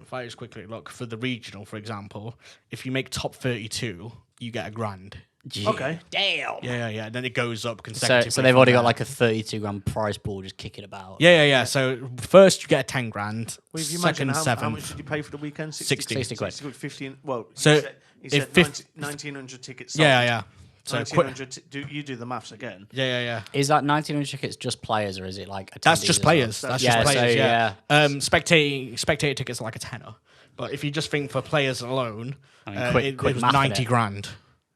if I just quickly look for the regional, for example, if you make top 32, you get $1,000. Okay. Damn. Yeah. Then it goes up So, consecutively. so they've from already got there. like a 32 grand prize pool just kicking about. Yeah. So first you get a $10,000. Well, if you imagine Second, how much seventh. did you pay for the weekend? 60. 60 quid. 15. Well, So he said if fif- 1900 tickets. Sold. Yeah. So quick. 1900. You do the maths again. Yeah. Is that 1900 tickets just players or is it like attendees That's just as well? players. That's Yeah, just so, players. yeah. Spectator tickets are like a tenner. But if you just think for players alone, I mean, quick it was math in 90 it. grand.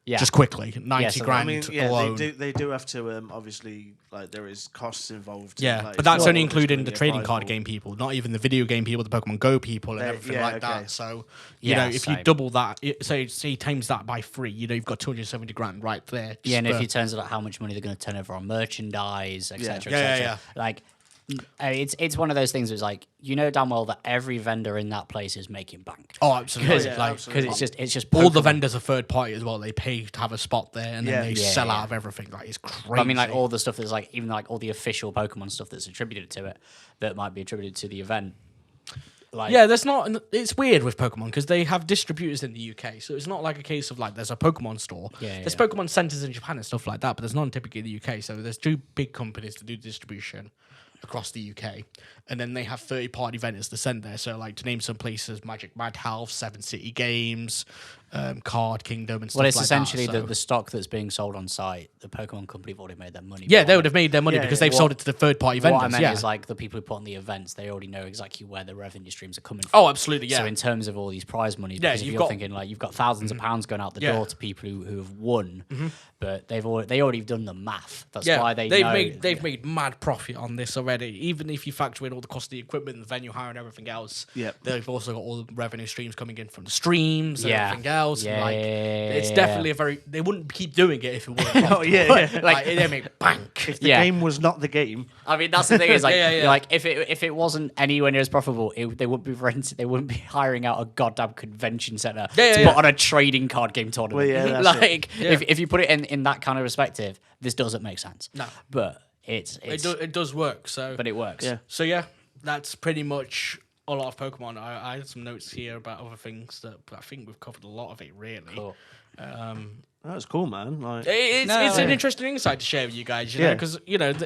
Yeah. Just quickly, 90 so- grand I mean, yeah, alone. they do have to obviously like there is costs involved. Yeah, like, but that's it's only not including just the gonna be a trading prize card pool. game people, not even the video game people, the Pokemon Go people, and Yeah, everything yeah, like okay. that. So, Yeah, if you same. double that, say times that by 3, you've got 270 grand right there. Yeah, and if just you turns out how much money they're going to turn over on merchandise, etc., Yeah, etc. yeah. Like, it's one of those things. It's like you know damn well that every vendor in that place is making bank Oh, absolutely. yeah, Like, absolutely. because it's just all the Pokemon. vendors are third party as well. They pay to have a spot there, and Yeah. then they Yeah, sell yeah. out of everything. Like, it's crazy. I mean, like all the stuff that's like even like all the official Pokemon stuff that's attributed to it that might be attributed to the event. Like, Yeah, there's not. It's weird with Pokemon because they have distributors in the UK, so it's not like a case of like there's a Pokemon store. Yeah, There's yeah. Pokemon centers in Japan and stuff like that, but there's none typically in the UK. So there's two big companies that do distribution across the UK, and then they have 30-party vendors to send there. So like to name some places, Magic Madhouse, Seven City Games, Card Kingdom, and stuff well, it's like essentially that. So- the stock that's being sold on site. The Pokemon company have already made their money. Yeah, from they it. would have made their money Yeah, because yeah. they've sold it to the third-party vendors. What I meant yeah. is like the people who put on the events, they already know exactly where the revenue streams are coming from. Oh, absolutely, yeah. So in terms of all these prize money, Yeah, because if you've you're got- thinking like you've got thousands of pounds going out the Yeah. door to people who have won, but they already done the math. That's Yeah, why they've made mad profit on this already. Even if you factor in all the cost of the equipment, the venue hire, and everything else, Yep. they've also got all the revenue streams coming in from the streams and Yeah. everything else. Yeah, and like, yeah, yeah, it's yeah. definitely a very. They wouldn't keep doing it if it wasn't. Oh profitable. yeah. like they make bank. If the Yeah. game was not the game, I mean, that's the thing is like, Yeah, yeah, yeah. like if it wasn't anywhere near as profitable, they wouldn't be renting. They wouldn't be hiring out a goddamn convention center Yeah, to yeah, put on a trading card game tournament. Well, yeah, that's like Yeah. if you put it in that kind of perspective, this doesn't make sense. No. But it's It does work. So but it works. Yeah. So yeah, that's pretty much a lot of Pokemon. I had some notes here about other things that but I think we've covered a lot of it really. Cool. that was cool, man. Like, It's an interesting insight to share with you guys, you know, Yeah. because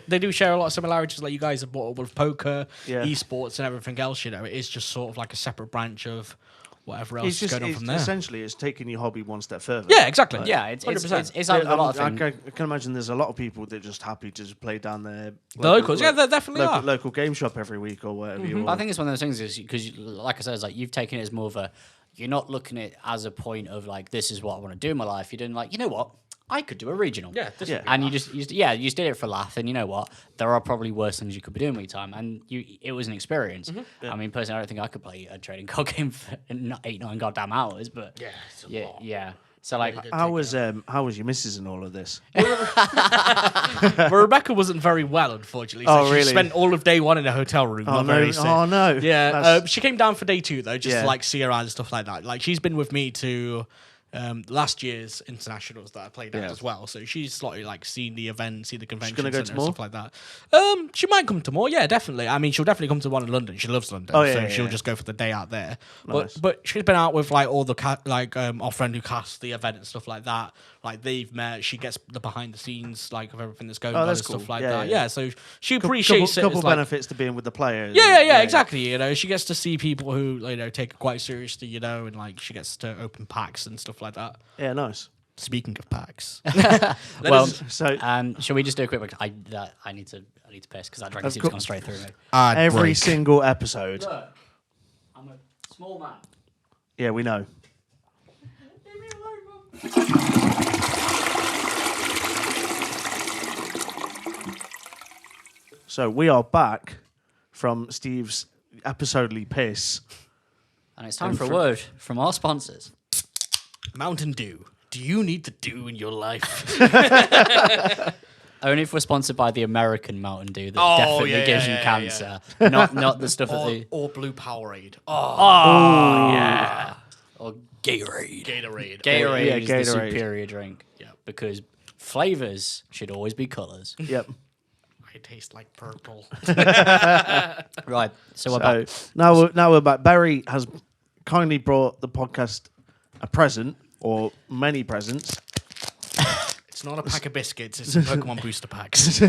they do share a lot of similarities. Like you guys have brought up with poker, Yeah. esports, and everything else. You know, it is just sort of like a separate branch of whatever else it's is just going on from there. essentially it's taking your hobby one step further. Yeah, exactly. Yeah, it's 100%. like a lot of I things. can imagine there's a lot of people that are just happy to just play down their The locals, yeah, there definitely are. local game shop every week or whatever. You But I want. think it's one of those things is because, like I said, it's like you've taken it as more of a. You're not looking at it as a point of like this is what I want to do in my life. You're doing like you know what I could do a regional. Yeah, this Yeah. would be And you class. just did it for a laugh, and you know what? There are probably worse things you could be doing with your time, and it was an experience. I mean, personally, I don't think I could play a trading card game for 8-9 goddamn hours, but Yeah, it's a yeah, lot. yeah. So like, how was your missus in all of this? But Rebecca wasn't very well, unfortunately. So Oh, she really? spent all of day one in a hotel room. Oh not no! very sick. Oh no! Yeah, That's- she came down for day 2 though, just Yeah. to like see around and stuff like that. Like she's been with me to last year's internationals that I played at Yeah. as well. So she's slightly like seen the event, see the conventions, gonna go and to more? stuff like that. She might come to more. Yeah, definitely. I mean, she'll definitely come to one in London. She loves London, Oh, yeah, so yeah, she'll yeah. just go for the day out there. Nice. But she's been out with like all the our friend who cast the event and stuff like that. Like they've met. She gets the behind the scenes like of everything that's going on and that's stuff cool. like Yeah, that. yeah. Yeah, so she appreciates couple it. as, like, benefits to being with the players. yeah, exactly. You know, she gets to see people who take it quite seriously. You know, and like she gets to open packs and stuff like that. Yeah, nice. Speaking of packs, well, So shall we just do a quick? I need to piss because that dragon seems course. gone straight through me. every single episode. Look, I'm a small man. Yeah, we know. Leave me alone, Mum. So we are back from Steve's episodely piss. And it's time for a word from our sponsors. Mountain Dew. Do you need the dew in your life? Only if we're sponsored by the American Mountain Dew that Oh, definitely yeah, gives you yeah, cancer. Not the stuff that or, they. or Blue Powerade. Oh, Yeah. Or Gatorade. Gatorade. Gatorade Yeah, is the Gatorade. superior drink. Yeah. Because flavors should always be colors. Yep. I taste like purple. Right. So we're back. So now we're back. Barry has kindly brought the podcast a present or many presents. It's not a pack of biscuits. It's a Pokemon booster packs.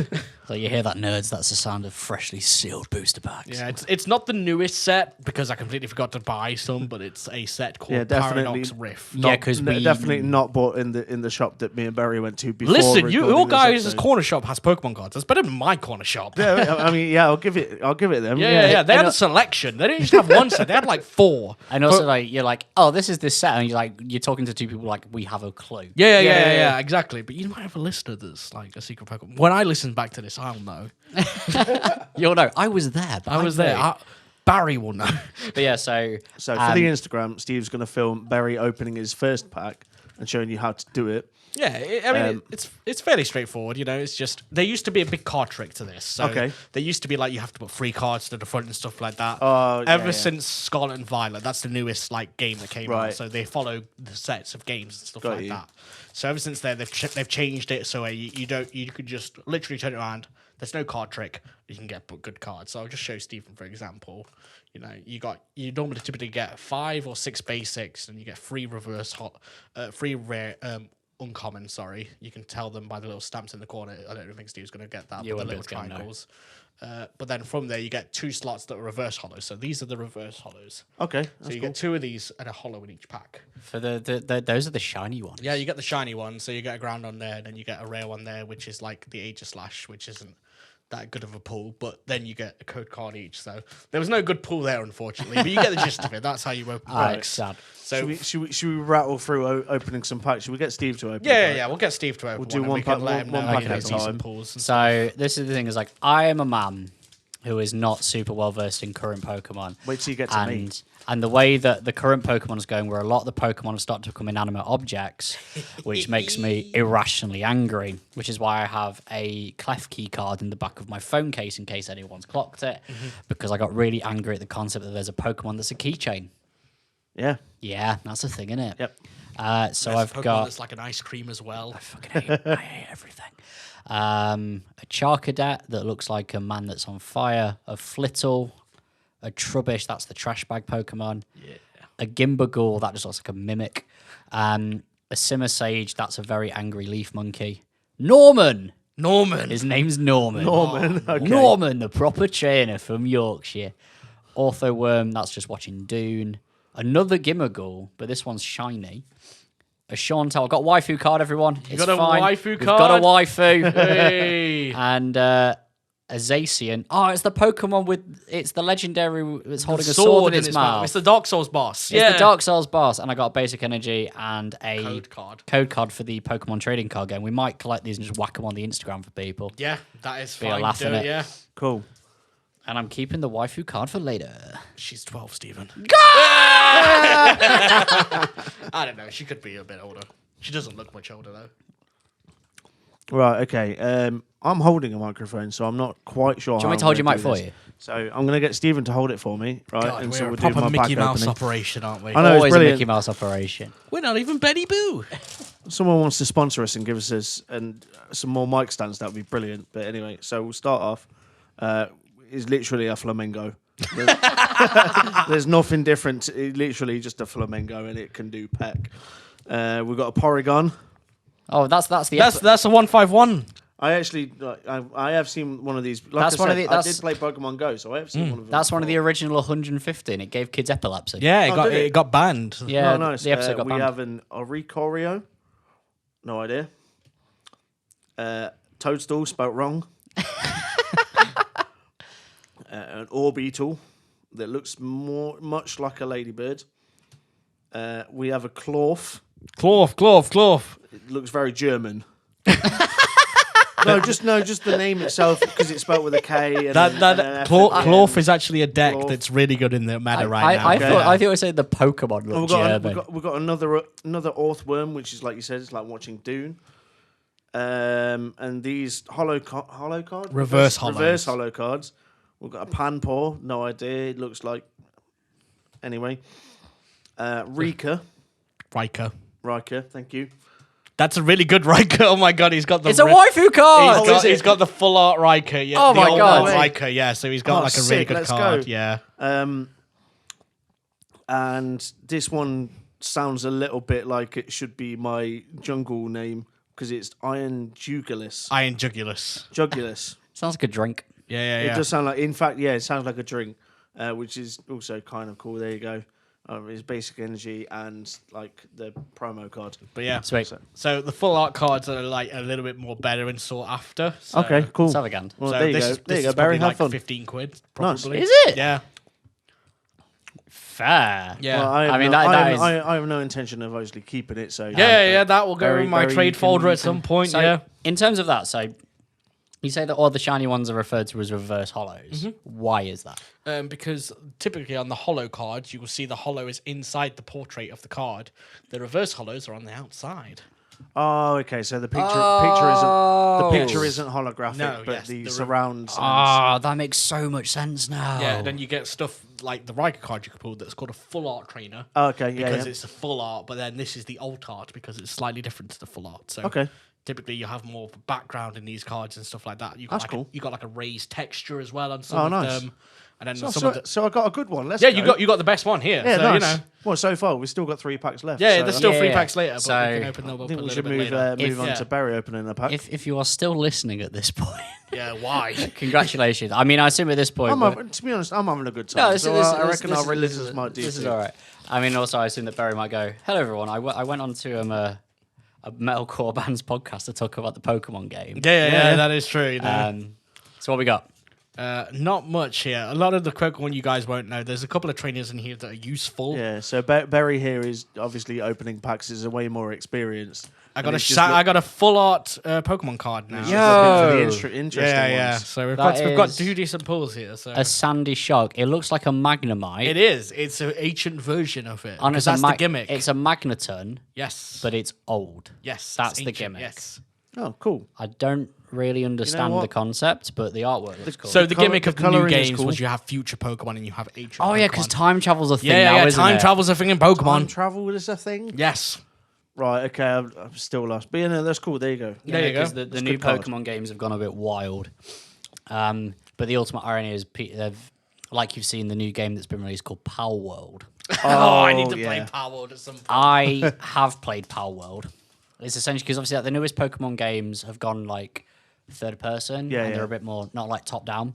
So you hear that, nerds? That's the sound of freshly sealed booster packs. Yeah, it's not the newest set because I completely forgot to buy some, but it's a set called Yeah, definitely. Paradox Rift. Yeah, 'cause we- definitely not bought in the shop that me and Barry went to before. Listen, your recording this guys' episode. corner shop has Pokemon cards. That's better than my corner shop. Yeah, I mean, yeah, I'll give it them. Yeah. They had a selection. They didn't just have one set. They had like 4. And also, like, you're like, oh, this is this set, and you're talking to two people like we have a clue. Yeah, exactly. But you might have a listener that's like a secret Pokemon. When I listen back to this, I'll know. You'll know. I was there. But I was there. know. Barry will know. But yeah, so So for the Instagram, Steve's going to film Barry opening his first pack and showing you how to do it. Yeah, I mean, it's fairly straightforward. You know, it's just there used to be a big card trick to this. So Okay. there used to be like you have to put 3 cards to the front and stuff like that. Oh, yeah, Ever yeah. since Scarlet and Violet, that's the newest like game that came out. Right. So they follow the sets of games and stuff Got like you. that. So ever since then, they've changed it so you could just literally turn it around, there's no card trick. You can get good cards. So I'll just show Stephen, for example. You know, you normally typically get 5 or 6 basics, and you get 3 3 rare uncommon. Sorry, you can tell them by the little stamps in the corner. I don't think Steve's going to get that. You but the won't be little able to get 'em, no. triangles. But then from there, you get 2 slots that are reverse hollows. So these are the reverse hollows. Okay, So that's you cool. get 2 of these and a hollow in each pack. For those are the shiny ones. Yeah, you get the shiny one, so you get a ground on there, and then you get a rare one there, which is like the Age of Slash, which isn't that good of a pull, but then you get a code card each. So there was no good pull there, unfortunately, but you get the gist of it. That's how you open packs. Sad. So Should we rattle through opening some packs? Should we get Steve to open? yeah, we'll get Steve to open. We'll do and one we can pack- let one- him one know pack he can at a see some time. pulls. And So this is the thing: is like I am a man who is not super well versed in current Pokemon. Wait till you get to me. And the way that the current Pokemon is going, where a lot of the Pokemon have started to become inanimate objects, which makes me irrationally angry, which is why I have a Clef key card in the back of my phone case in case anyone's clocked it, because I got really angry at the concept that there's a Pokemon that's a keychain. Yeah. Yeah, that's a thing, isn't it? Yep. So there's I've Pokemon got... that's like an ice cream as well. I fucking hate, I hate everything. A Charcadet that looks like a man that's on fire. A Flittle. A Trubbish, that's the trash bag Pokemon. Yeah. A Gimbagool, that just looks like a mimic. A Simisage, that's a very angry leaf monkey. Norman! His name's Norman. Norman. Okay. Norman, the proper trainer from Yorkshire. Orthoworm, that's just watching Dune. Another Gimmighoul, but this one's shiny. A Chantel. I've got a waifu card, everyone. You It's got a fine. waifu We've card? got a waifu. Hey. And a Zacian. Oh, it's the Pokemon it's the legendary that's holding a Sword sword in in its mouth. It's the Dark Souls boss. It's the Dark Souls boss, and I got a basic energy and a Code card. for the Pokemon trading card game. We might collect these and just whack them on the Instagram for people. Yeah, that is Be a fine. laugh Do in it, it. yeah. Cool. And I'm keeping the waifu card for later. She's 12, Stephen. I don't know. She could be a bit older. She doesn't look much older, though. Right, okay. I'm holding a microphone, so I'm not quite sure. Do you want me to hold your mic for you? So I'm going to get Stephen to hold it for me, right? God, and we're so a we'll do proper my Mickey pack Mouse opening. operation, aren't we? I know, it's Always a brilliant. Mickey Mouse operation. We're not even Benny Boo. Someone wants to sponsor us and give us some more mic stands. That would be brilliant. But anyway, so we'll start off. It's literally a flamingo. There's nothing different. It's literally just a flamingo, and it can do peck. We've got a Porygon. Oh, that's the That's a 151. I actually, I have seen one of these. Like That's I one of said, the- I that's- did play Pokemon Go, so I have seen one of them. That's one of the before. original 150, and it gave kids epilepsy. Yeah, Oh, did it? it got banned. Yeah, Oh, nice. the episode got we banned. have an Oricorio. No idea. Toadstool, spelt wrong. An Orbeetle that looks much like a ladybird. We have a Clorf. Clorf. It looks very German. just the name itself because it's spelled with a K. And an F Clorf is actually a deck Clorf. that's really good in the meta I right now. thought I said the Pokemon looked German. We've got another Orthworm, which is like you said, it's like watching Dune. And these hollow cards, Reverse hollow cards. We've got a Panpour, no idea. It looks like anyway. Riker, thank you. That's a really good Riker. Oh my god, he's got the. It's a waifu card. He's got the full art Riker. Yeah, Oh the my old God. art Riker. Yeah, so he's got like a really sick, good let's card. go. Yeah. And this one sounds a little bit like it should be my jungle name because it's Iron Jugulus. Iron Jugulus. Jugulus. Sounds like a drink. Yeah. It does sound like, in fact, yeah, it sounds like a drink, which is also kind of cool. There you go. It's basic energy and like the promo card. But yeah. Sweet. So the full art cards are like a little bit more better and sought after. So, Okay, cool. Savagand. Well, So there you this go. is, There you this go, is Barry. probably Have like fun. £15, Nice. probably. Is it? Yeah. Fair. Yeah. Well, I mean, I have no intention of obviously keeping it. So Yeah, that will go Barry- in my Barry, trade you folder can- at some point. So, yeah. in terms of that, so you say that all the shiny ones are referred to as reverse hollows. Why is that? Because typically on the hollow cards, you will see the hollow is inside the portrait of the card. The reverse hollows are on the outside. Oh, okay. So the picture isn't holographic, No, but yes, the the surrounds. Ah, that makes so much sense now. Yeah, then you get stuff like the Riker card you could pull that's called a full art trainer. Okay, yeah, Because yeah. it's a full art, but then this is the alt art because it's slightly different to the full art. So Okay. typically you have more of a background in these cards and stuff like that. You got That's like cool. You got like a raised texture as well on some Oh, of nice. them. And then So I got a good one. Let's yeah, go. you got the best one here. Yeah, so nice. you know, Well, so far we've still got 3 packs left. yeah, so there's still Yeah, 3 yeah. packs later, but So, we can open them I up think a we little should bit move later. move on to Barry opening a pack. If you are still listening at this point, Yeah, why? congratulations. I mean, I assume at this point. to be honest, I'm having a good time. No, so I reckon our releases might do This is too. all right. I mean, also, I assume that Barry might go, hello, everyone. I went on to a metalcore band's podcast to talk about the Pokemon game. Yeah, that is true. You know. So what we got? Not much here. A lot of the Pokemon you guys won't know. There's a couple of trainers in here that are useful. Yeah, so Barry here is obviously opening packs. Is way more experienced. I And got he's just I got a full art Pokemon card now. just Yo. looking for the interesting Yeah. ones. So we've That got is 2 decent pulls here. So A Sandy Shock. It looks like a Magnemite. it is. It's an ancient version of it. And Because it's that's the gimmick. It's a Magneton, Yes. but it's old. Yes. That's it's the ancient, gimmick. Yes. Oh, cool. I don't really understand what? the concept, but the artwork looks cool. So the colour- gimmick the of the new colouring is games cool. was you have future Pokemon and you have ancient oh, yeah, Pokemon. because time travel's a thing yeah, now, isn't time it? travel's a thing in Time Pokemon. travel is a thing. Yes. Right. Okay. I'm still lost. But yeah, no, that's cool. There you go. There you go. Because the That's a new good card. Pokemon games have gone a bit wild. But the ultimate irony is, they've, like you've seen, the new game that's been released called Power World. Oh, I need to yeah. play Power World at some point. I have played Power World. It's essentially because obviously like, the newest Pokemon games have gone like third person, Yeah, and yeah. they're a bit more not like top down,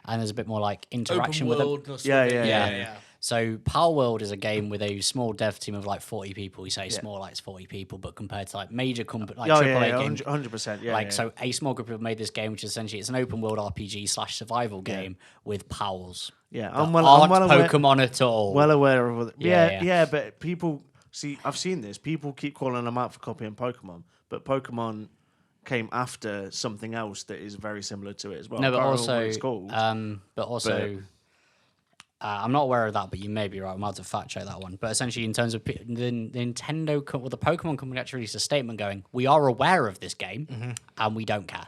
and there's a bit more like interaction with them. Yeah. So Power World is a game with a small dev team of like 40 people. We say small like it's 40 people, but compared to like major company like Oh, AAA yeah, games, 100%. Yeah. like yeah. so a small group of people made this game, which is essentially it's an open world RPG / survival game with powers. Yeah, that I'm well aren't aware. Pokemon at all. Well aware of it. Yeah. Yeah. But people see, I've seen this. People keep calling them out for copying Pokemon, but Pokemon came after something else that is very similar to it as well. No, I but can't remember also, what it's called. I'm not aware of that, but you may be right. I'm about to fact check that one. But essentially, in terms of the Nintendo, the Pokemon company actually released a statement going, "We are aware of this game, and we don't care."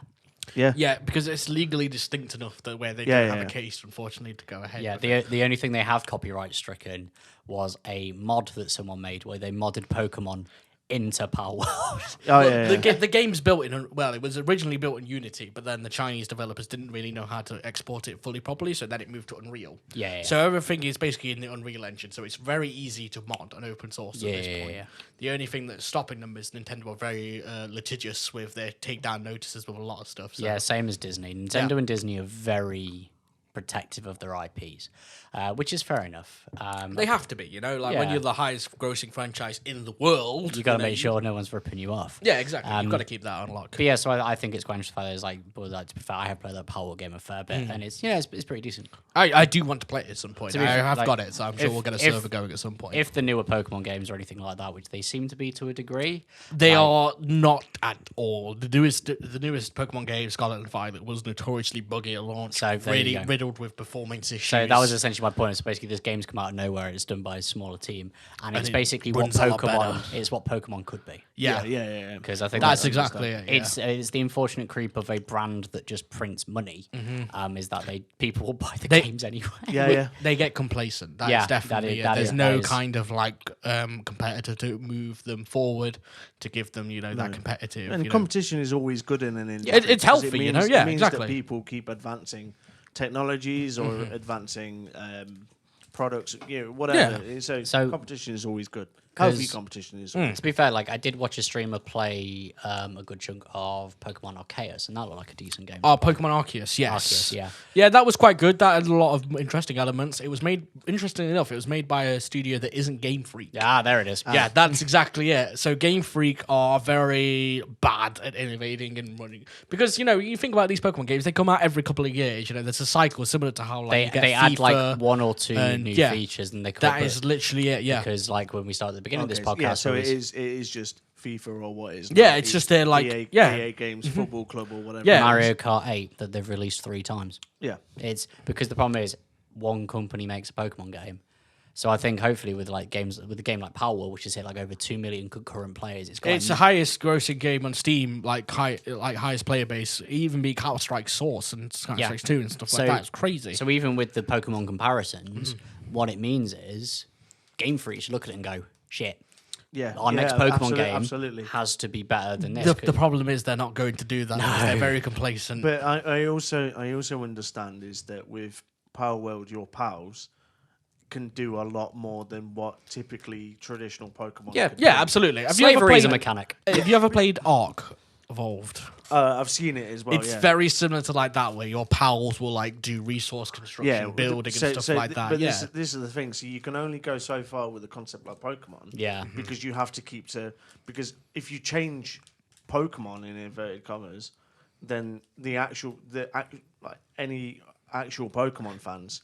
yeah. Yeah, because it's legally distinct enough that where they Yeah, don't yeah, have yeah. a case, unfortunately, to go ahead. Yeah, with it. the only thing they have copyright stricken was a mod that someone made where they modded Pokemon into Power World. Oh Well, yeah. the game's built in. Well, it was originally built in Unity, but then the Chinese developers didn't really know how to export it fully properly, so then it moved to Unreal. Yeah. So everything is basically in the Unreal Engine, so it's very easy to mod and open source at this point. Yeah. The only thing that's stopping them is Nintendo are very litigious with their takedown notices with a lot of stuff. So. Yeah, same as Disney. Nintendo and Disney are very protective of their IPs, which is fair enough. They have to be, like when Yeah. you're the highest grossing franchise in the world. You got to know, make sure no one's ripping you off. Yeah, exactly. You've got to keep that on lock. But yeah, so I think it's quite interesting. There's like, to be fair, I have played that Power game a fair bit, and it's pretty decent. I do want to play it at some point. To be I fair, have like, got it, so I'm sure if- we'll get a if- server going at some point. If the newer Pokemon games or anything like that, which they seem to be to a degree, They are not at all. The newest Pokemon game, Scarlet and Violet, was notoriously buggy at launch, So there you really go. riddled with performance issues. So that was essentially my point. So basically, this game's come out of nowhere. It's done by a smaller team, and it's it basically what runs a lot Pokemon. It's what Pokemon could be. yeah. Yeah. Because I think That's exactly it. Yeah. It's the unfortunate creep of a brand that just prints money. Is that people will buy the They- games anyway. Yeah. They get complacent. That's Yeah, definitely it. that There's is- no that is- kind of like competitor to move them forward to give them, that competitive. And competition is always good in an industry. it's because healthy, it means, yeah, it means exactly. that people keep advancing technologies or advancing products, whatever. So competition is always good. Healthy 'Cause- competition is always To be fair, like I did watch a streamer play a good chunk of Pokemon Arceus, and that looked like a decent game. Oh, Pokemon Arceus, yes. Arceus, yeah. Yeah, that was quite good. That had a lot of interesting elements. It was made, interestingly enough, it was made by a studio that isn't Game Freak. Ah, there it is. Yeah, that's exactly it. So Game Freak are very bad at innovating and running. Because, you think about these Pokemon games, they come out every couple of years. There's a cycle similar to how like you get They add like FIFA, one or two and, new yeah, features, and they come That up is with, literally it, yeah. because like when we started at the beginning of this Okay, podcast, yeah, so it it was is just FIFA or what is Yeah, it's just their, like, EA, yeah. EA games, football club or whatever. Yeah. Mario Kart 8 that they've released 3 times. Yeah. It's because the problem is one company makes a Pokemon game. So I think hopefully with like games with a game like Power World, which has hit like over 2 million concurrent players, it's It's the highest grossing game on Steam, like highest player base. It even beat Counter Strike Source and Counter Strike 2 and stuff like that. It's crazy. So even with the Pokemon comparisons, what it means is Game Freak should look at it and go, shit. our next Pokemon game absolutely. has to be better than this. The problem is they're not going to do that. Because they're very complacent. But I also understand is that with Power World, your pals can do a lot more than what typically traditional Pokemon. Yeah, could yeah, do. absolutely. Slavery is a mechanic. Have you ever played Ark Evolved? I've seen it as well. It's very similar to like that, where your pals will like do resource construction, building, and stuff like that. But yeah, this is the thing. So you can only go so far with a concept like Pokemon. Yeah. Because you have to keep to because if you change Pokemon in inverted commas, then any actual Pokemon fans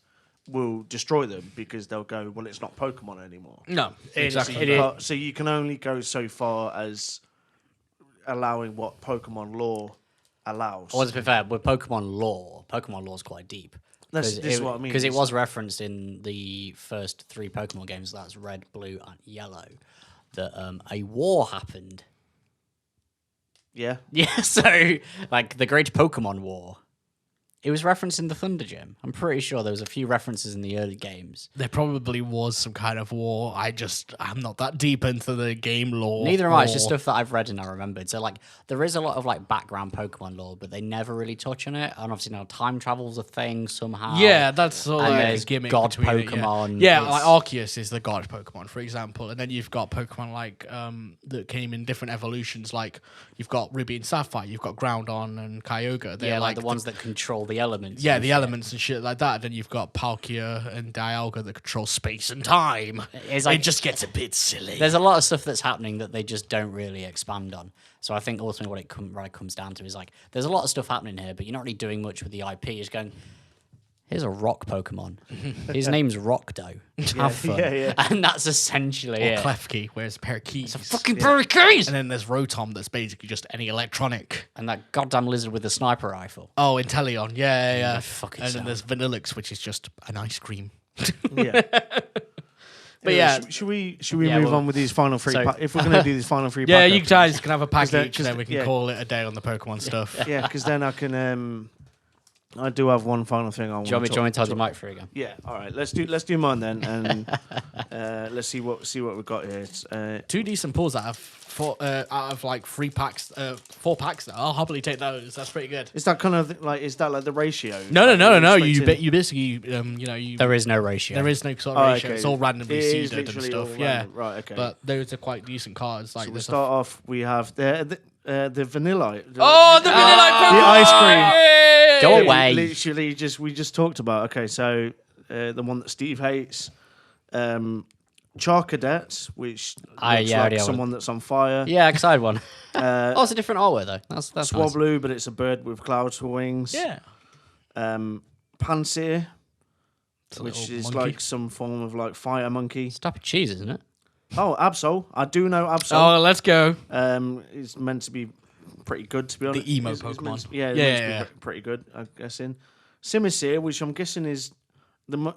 will destroy them because they'll go, well, it's not Pokemon anymore. no, exactly. So you can only go so far as allowing what Pokemon lore allows. Well, to be fair, with Pokemon lore is quite deep. This is what I mean. Because it was referenced in the first 3 Pokemon games, that's Red, Blue, and Yellow, that a war happened. Yeah. Yeah, so, like, the Great Pokemon War. It was referenced in the Thunder Gym. I'm pretty sure there was a few references in the early games. There probably was some kind of war. I'm not that deep into the game lore. Neither am I. It's just stuff that I've read and I remembered. So, like, there is a lot of, like, background Pokemon lore, but they never really touch on it. And obviously now time travel's a thing somehow. Yeah, that's sort of And like there's a gimmick God between it, Pokemon. Yeah, It's- like Arceus is the God Pokemon, for example. And then you've got Pokemon like that came in different evolutions. Like you've got Ruby and Sapphire, you've got Groudon and Kyogre. They're Yeah, like the ones that control the elements. Yeah, and the shit. elements and shit like that. Then you've got Palkia and Dialga that control space and time. It's like- it just gets a bit silly. There's a lot of stuff that's happening that they just don't really expand on. So I think ultimately what it comes down to is like, there's a lot of stuff happening here, but you're not really doing much with the IP. You're just going, here's a rock Pokemon. His name's Rockdo. Have fun. yeah. And that's essentially or it. Klefki, where's a pair of keys. Fucking Parakeets! And then there's Rotom, that's basically just any electronic. And that goddamn lizard with the sniper rifle. Oh, Inteleon, yeah. fuck And then itself. there's Vanillix, which is just an ice cream. Yeah. But yeah, should we Yeah, move well, on with these final 3 so- if we're going to do these final 3 yeah, pack you openings? guys can have a pack then- each, and then we can yeah. call it a day on the Pokemon stuff. Yeah, because then I can I do have one final thing I want Do you want me to to hold the mic for you again? Yeah, all right. Let's do mine then, and let's see what we've got here. It's, 2 decent pulls out of like 3 packs, 4 packs. I'll happily take those. That's pretty good. is that kind of like the ratio? No. Like, You basically, There is no ratio. there is no sort of Oh, ratio. okay. It's all randomly It is seeded and literally stuff. all Yeah, random. Right, okay. But those are quite decent cards. Like So we there's start off. We have the vanilla. Oh, the vanilla Pokemon! The ice cream. Go Li- away. Literally, we just talked about. Okay, so the one that Steve hates, Charcadet, which looks already like have someone that's on fire. Yeah, because I had one. Oh, it's a different artwork though. That's nice. Swablu, but it's a bird with clouds for wings. Yeah. Pansear, It's a which little is monkey. like some form of like fire monkey. It's a type of cheese, isn't it? Oh, Absol. I do know Absol. Oh, let's go. It's meant to be pretty good, to be honest. emo It's Pokemon. meant to be- yeah, it's Yeah, meant to yeah, be pretty good, I'm guessing. Simisear, which I'm guessing is the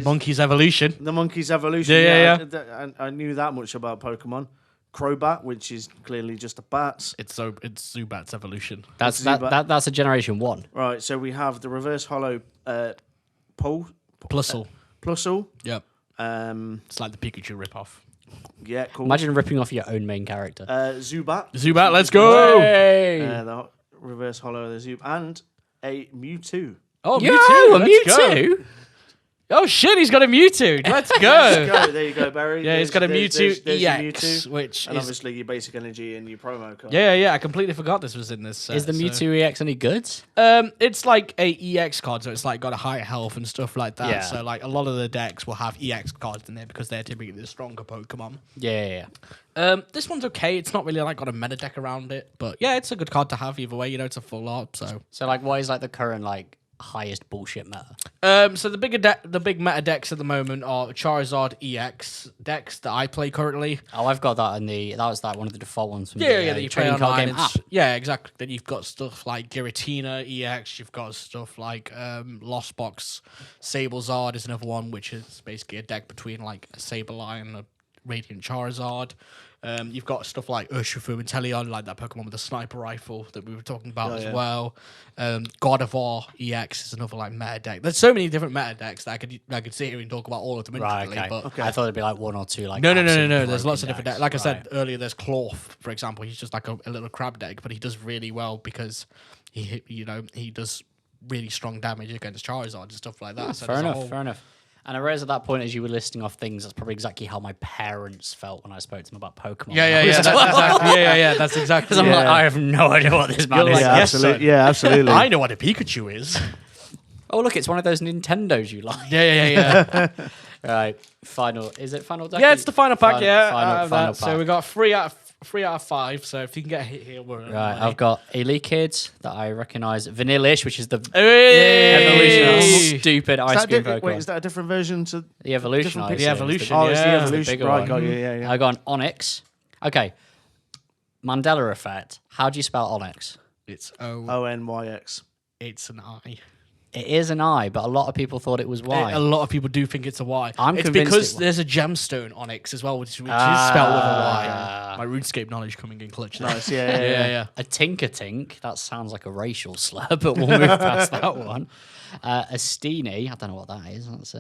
Monkey's evolution. monkey's evolution. Yeah. I knew that much about Pokemon. Crobat, which is clearly just a bat. It's Zubat's evolution. That's Zubat. that's a generation 1. Right, so we have the reverse hollow Plusle. Plusle. Yep. Um, It's like the Pikachu ripoff. yeah, cool. Imagine ripping off your own main character. Zubat. Zubat, let's go. Hey! The reverse hollow of the Zubat. And a Mewtwo. Oh, Yo, Mewtwo. a Let's go. Mewtwo! Oh shit, he's got a Mewtwo. Let's go. Go, there you go, Barry. Yeah, he's got a Mewtwo there's your EX, Mewtwo, which and is obviously your basic energy and your promo card. yeah. I completely forgot this was in this set. Is the so- Mewtwo EX any good? It's like a EX card, so it's like got a higher health and stuff like that. Yeah. So like a lot of the decks will have EX cards in there because they're typically the stronger Pokemon. Yeah. This one's okay. It's not really like got a meta deck around it, but yeah, it's a good card to have either way. You know, it's a full art. So So like, what is like the current like highest bullshit meta? so the big meta decks at the moment are Charizard EX decks that I play currently. Oh, I've got that in the. That was one of the default ones from Yeah, the that you play trading card online. game app. Yeah, exactly. Then you've got stuff like Giratina EX. You've got stuff like Lost Box Sablezard is another one, which is basically a deck between like a Sableye and Radiant Charizard. You've got stuff like Urshifu and Teleon, like that Pokemon with the sniper rifle that we were talking about as well. God of War EX is another like meta deck. There's so many different meta decks that I could sit here and talk about all of them Right, individually. okay. But I thought it'd be like one or two. Like no. absolute There's lots of broken different decks. decks. Like I said Right. earlier, there's Cloth, for example. He's just like a little crab deck, but he does really well because he does really strong damage against Charizard and stuff like that. So Fair there's a enough. whole- Fair enough. And I realized at that point, as you were listing off things, that's probably exactly how my parents felt when I spoke to them about Pokemon. Yeah. That's exactly. That's exactly. Because I'm like, I have no idea what this man You're is. like, Yeah, yes, absolutely. son. Yeah, absolutely. I know what a Pikachu is. Oh, look, it's one of those Nintendos you like. Yeah. Right. Final. Is it final deck? Yeah, it's the final pack. Final- yeah, final- out of final that. So pack. we got 3 out of 5. So if you can get a hit here, we're at Right, money. I've got Elite Kids that I recognise. Vanillish, which is the Hey! evolution of stupid Is ice that cream wait, Pokemon. is that a different version to? The evolution. different I The assume, evolution, Oh, it's the Yeah. evolution. bigger Right, one. got you. Yeah. I got an Onyx. Okay. Mandela effect. How do you spell Onyx? It's ONYX. It's an I. It is an I, but a lot of people thought it was Y. A lot of people do think it's a Y. I'm it's convinced because it was. there's a gemstone Onyx as well, which is spelled with a Y. Ah. My RuneScape knowledge coming in clutch. there. Nice. Yeah. A Tinkertink. That sounds like a racial slur, but we'll move past that one. A Steenie. I don't know what that is. That's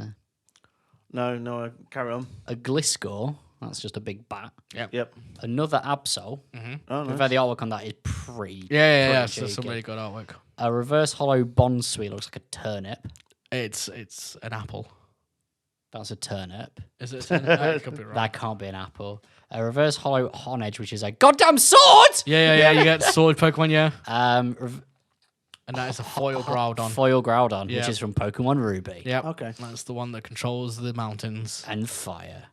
No. Carry on. a Gliscor. That's just a big bat. Yep. Another Absol. Oh, To be nice. fair, the artwork on that is pretty. Yeah. pretty So some cheeky. really good artwork. A reverse hollow Bonsui looks like a turnip. It's an apple. That's a turnip. Is it? It could be wrong. That can't be an apple. A reverse hollow Honedge, which is a goddamn sword. Yeah. You get sword Pokemon, yeah. Rev- And that is a foil Groudon. Foil Groudon, Yeah. which is from Pokemon Ruby. Yeah. Okay. That's the one that controls the mountains. And fire.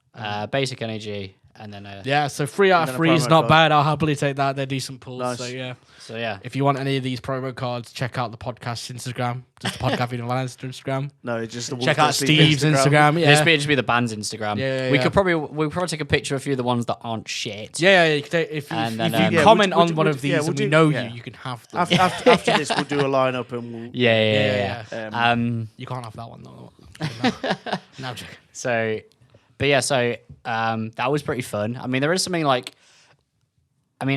Basic energy, and then a. Yeah, so 3 out And of then a 3 is promo not code. bad. I'll happily take that. They're decent pulls. Nice. So yeah. So yeah. If you want any of these promo cards, check out the podcast Instagram. Just the podcast Video Lines Instagram. No, it's just the Check Wolf out That Sleep Steve's Instagram. Just Yeah. be the band's Instagram. Yeah, We'll yeah. probably take a picture of a few of the ones that aren't shit. Yeah, you can take, if you, And if then, you yeah, comment we'll on do- one we'll of do- these yeah, and we'll we do- know yeah. you can have them. After this, we'll do a lineup and we'll. Yeah. Yeah. You You can't have that one though. No, I'm joking. So, but yeah, that was pretty fun. I mean, there is something like, I'm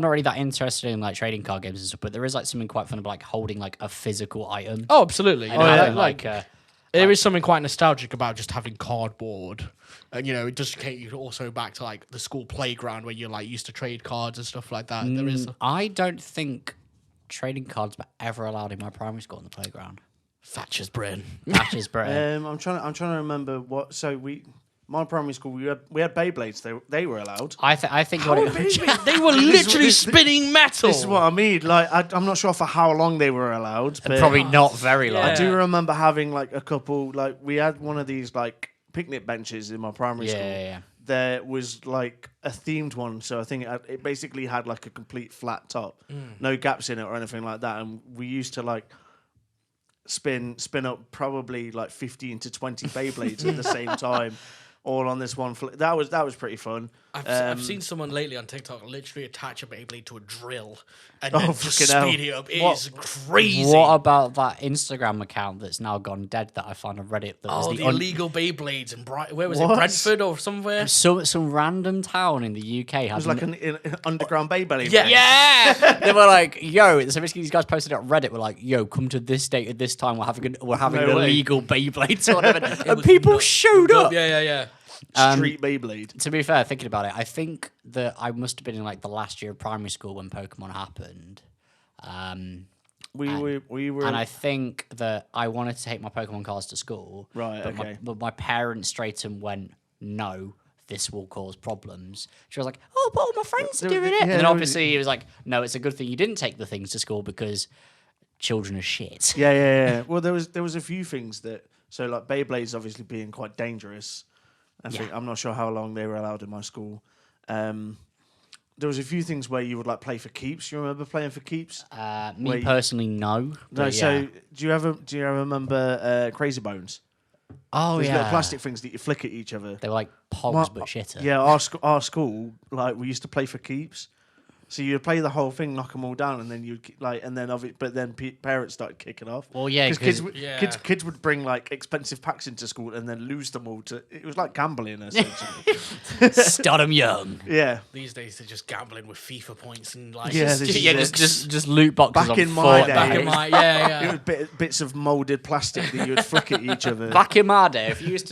not really that interested in like trading card games and stuff, but there is like something quite fun about like holding like a physical item. Oh, absolutely. And Yeah, having, there is something quite nostalgic about just having cardboard. And, it does take you also back to, like, the school playground where you, like, used to trade cards and stuff like that. There is I don't think trading cards were ever allowed in my primary school on the playground. Thatcher's brain. Thatcher's Britain. I'm trying to remember what. So my primary school, we had Beyblades. They were allowed. I think what it, They were literally spinning metal. This is what I mean. Like I'm not sure for how long they were allowed, but probably not very long. I do remember having like a couple. Like we had one of these like picnic benches in my primary school. Yeah. There was like a themed one, so I think it basically had like a complete flat top, no gaps in it or anything like that. And we used to like spin up probably like 15 to 20 Beyblades at the same time, all on this one. That was pretty fun. I've seen someone lately on TikTok literally attach a Beyblade to a drill and Oh, then just fucking hell. speed it up. It What- is crazy. What about that Instagram account that's now gone dead that I found on Reddit? That was the illegal Beyblades in where was it? What? Brentford or somewhere? some random town in the UK had It was like an underground Beyblade. Yeah. yeah. They were like, "Yo!" So basically, these guys posted it on Reddit. Were like, "Yo, come to this date at this time. We're having No an way. illegal Beyblade tournament." And was people nuts. showed up. Yeah. Street Beyblade. To be fair, thinking about it, I think that I must have been in like the last year of primary school when Pokemon happened. We were. And I think that I wanted to take my Pokemon cards to school. Right, But okay. my parents straight and went, no, this will cause problems. She was like, oh, but all my friends are There- doing it. yeah, And then there was- obviously he was like, no, it's a good thing you didn't take the things to school because children are shit. Yeah. Well, there was a few things that. So like Beyblades obviously being quite dangerous. I'm not sure how long they were allowed in my school. There was a few things where you would like play for keeps. You remember playing for keeps? Me Wait. personally, no. No. but So yeah. do you ever remember Crazy Bones? Oh, Those yeah. little plastic things that you flick at each other. They were like pogs, but shitter. Yeah, our school, like we used to play for keeps. So you'd play the whole thing, knock them all down, and then but then parents started kicking off. Well, yeah, because because kids would bring like expensive packs into school and then lose them all to. It was like gambling essentially. start them young. Yeah. These days they're just gambling with FIFA points and like Yeah, this is it. just loot boxes. Back on in my day. back in my yeah. It was bits of molded plastic that you would flick at each other. Back in my day, if you used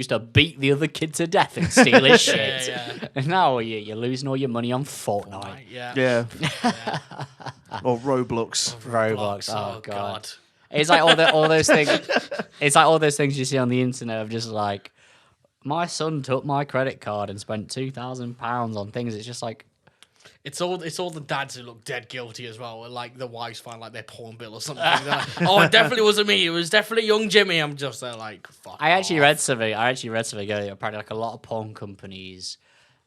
to beat the other kid to death and steal his shit. Yeah. And now you're losing all your money on Fortnite. Right, yeah. Yeah. Or Roblox. Roblox. Oh god. It's like all those things. It's like all those things you see on the internet of just like, my son took my credit card and spent £2,000 on things. It's just like, It's all the dads who look dead guilty as well. Like the wives find like their porn bill or something. They're like, oh, it definitely wasn't me. It was definitely young Jimmy. I'm just there like, fuck. I actually off. read something. Apparently, like a lot of porn companies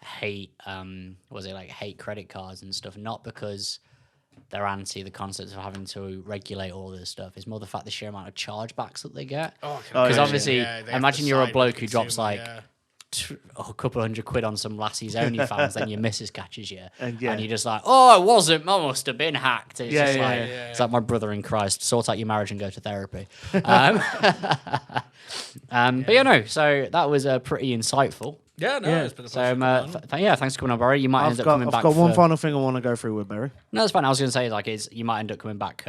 hate hate credit cards and stuff, not because they're anti the concept of having to regulate all this stuff. It's more the fact the sheer amount of chargebacks that they get. Because obviously, they have to imagine you're a side bloke with who the drops consumer, like a couple £100 on some lassie's OnlyFans, then your missus catches you, And you're just like, oh, it wasn't. I must have been hacked. It's Yeah, just yeah, like yeah. it's like my brother in Christ. Sort out your marriage and go to therapy. But yeah, no. So that was pretty insightful. Yeah, no, Yeah. it's been a So pleasure. thanks for coming on, Barry. You might end up coming I've back. got one for- final thing I want to go through with Barry. No, that's fine. I was going to say you might end up coming back.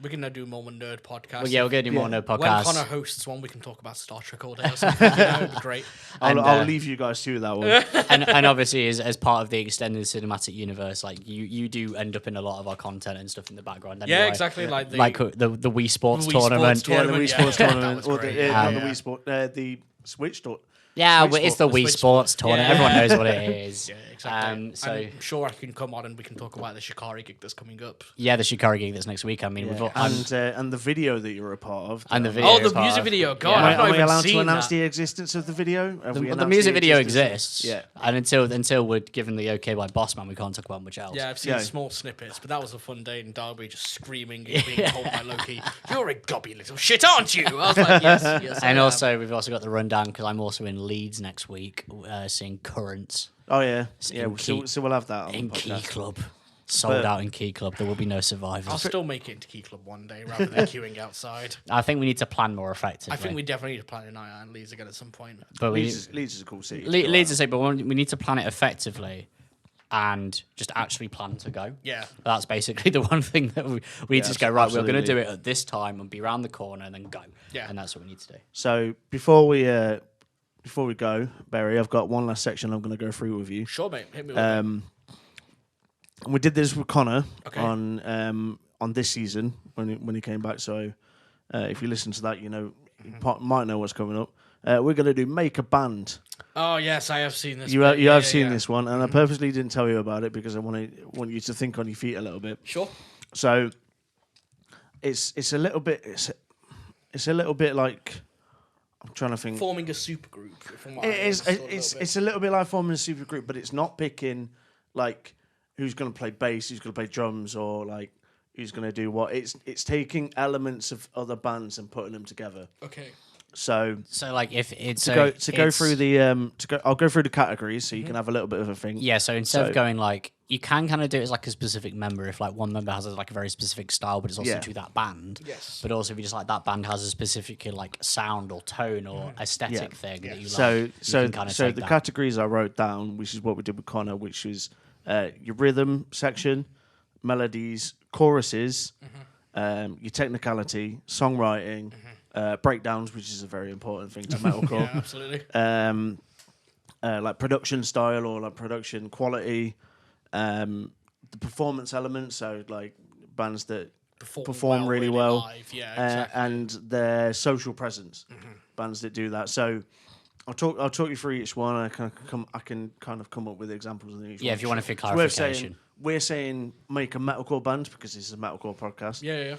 We can now do more nerd podcast. Well, yeah, we're going to do more no When podcast. Connor hosts one, we can talk about Star Trek all day or something. It'd be great. And, I'll leave you guys to that one. and obviously as part of the extended cinematic universe, like you do end up in a lot of our content and stuff in the background. Yeah, anyway. exactly. Like the the Wii Sports Wii Sports tournament. tournament. Yeah, the Wii Sports Yeah, tournament. that was Or great. not Yeah. the Wii Sport, the Switch tournament. Yeah, Switch but it's Sport, the Wii Switch Sports Sport. tournament. Yeah. Everyone knows what it is. Yeah, exactly. So I'm sure I can come on and we can talk about the Shikari gig that's coming up. yeah, the Shikari gig that's next week. I mean, we've got, And the video that you're a part of. and the video. Oh, the is part music of- video. God, Yeah. I've not Are we even allowed to seen announce that. the existence of the video? Have we The announced music video existence? exists. Yeah. And until we're given the okay by Bossman, we can't talk about much else. Yeah, I've seen Yeah. small snippets, but that was a fun day in Derby, just screaming and being told by Loki, "You're a gobby little shit, aren't you?" I was like, "Yes, yes." I And am." also, we've also got the rundown because I'm also in Leeds next week, seeing Currents Oh yeah, in Key- so we'll have that on in the Key podcast. Club. Sold But- out in Key Club. There will be no I'll survivors. still make it into Key Club one day rather than queuing outside. I think we need to plan more effectively. I think we definitely need to plan a night out in Leeds again at some point. but we Leeds is a cool city. Leeds is but we need to plan it effectively and just actually plan to go. Yeah. That's basically the one thing that we need to just go, right, we're going to absolutely. do it at this time and be around the corner and then go. Yeah. And that's what we need to do. So before we go, Barry, I've got one last section I'm going to go through with you. Sure, mate. Hit me with it. We did this with Connor Okay. on this season when he came back. So if you listen to that, you know might know what's coming up. We're going to do Make a Band. Oh, yes, I have seen this. You bit. have Yeah, seen yeah. this one, and I purposely didn't tell you about it because I want you to think on your feet a little bit. Sure. So it's a little bit like I'm trying to think. Forming a supergroup. From what I It is. understood a It's little bit. it's a little bit like forming a super group, but it's not picking like who's going to play bass, who's going to play drums, or like who's going to do what. It's taking elements of other bands and putting them together. Okay. So So, like, if it's go through the I'll go through the categories so you can have a little bit of a think. Yeah, so instead So- of going like, you can kind of do it as like a specific member if like one member has like a very specific style, but it's also Yeah. to that band. Yes. But also if you just like that band has a specific like sound or tone or aesthetic Yeah. thing that you So like. so you can kind of so take the that. categories I wrote down, which is what we did with Connor, which was your rhythm section, melodies, choruses, your technicality, songwriting, breakdowns, which is a very important thing to metalcore. Yeah, absolutely. Like production style or like production quality, the performance elements, so like bands that perform really well, live. Yeah, exactly. and their social presence, bands that do that. So I'll talk you through each one. I can kind of come up with examples of each one. Yeah, if you want to feel It's worth clarification. we're saying make a metalcore band because this is a metalcore podcast, Yeah.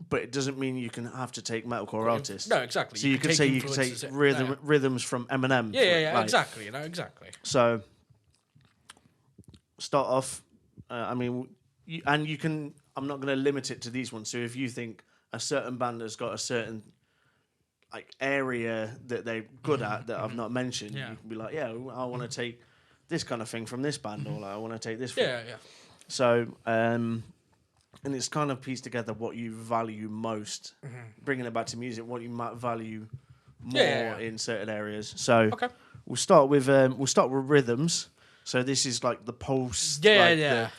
but it doesn't mean you can have to take metalcore artists. No, exactly. So you could take say influences in- rhythms from Eminem. Yeah, like- exactly. You know, exactly. So start off. I mean, you can. I'm not going to limit it to these ones. So if you think a certain band has got a certain like area that they're good at that I've not mentioned, Yeah. you can be like, yeah, I want to take this kind of thing from this band, or like, I want to take this. From. Yeah. So, and it's kind of pieced together what you value most, bringing it back to music, what you might value more in certain areas. So, we'll start with rhythms. So this is like the pulse. There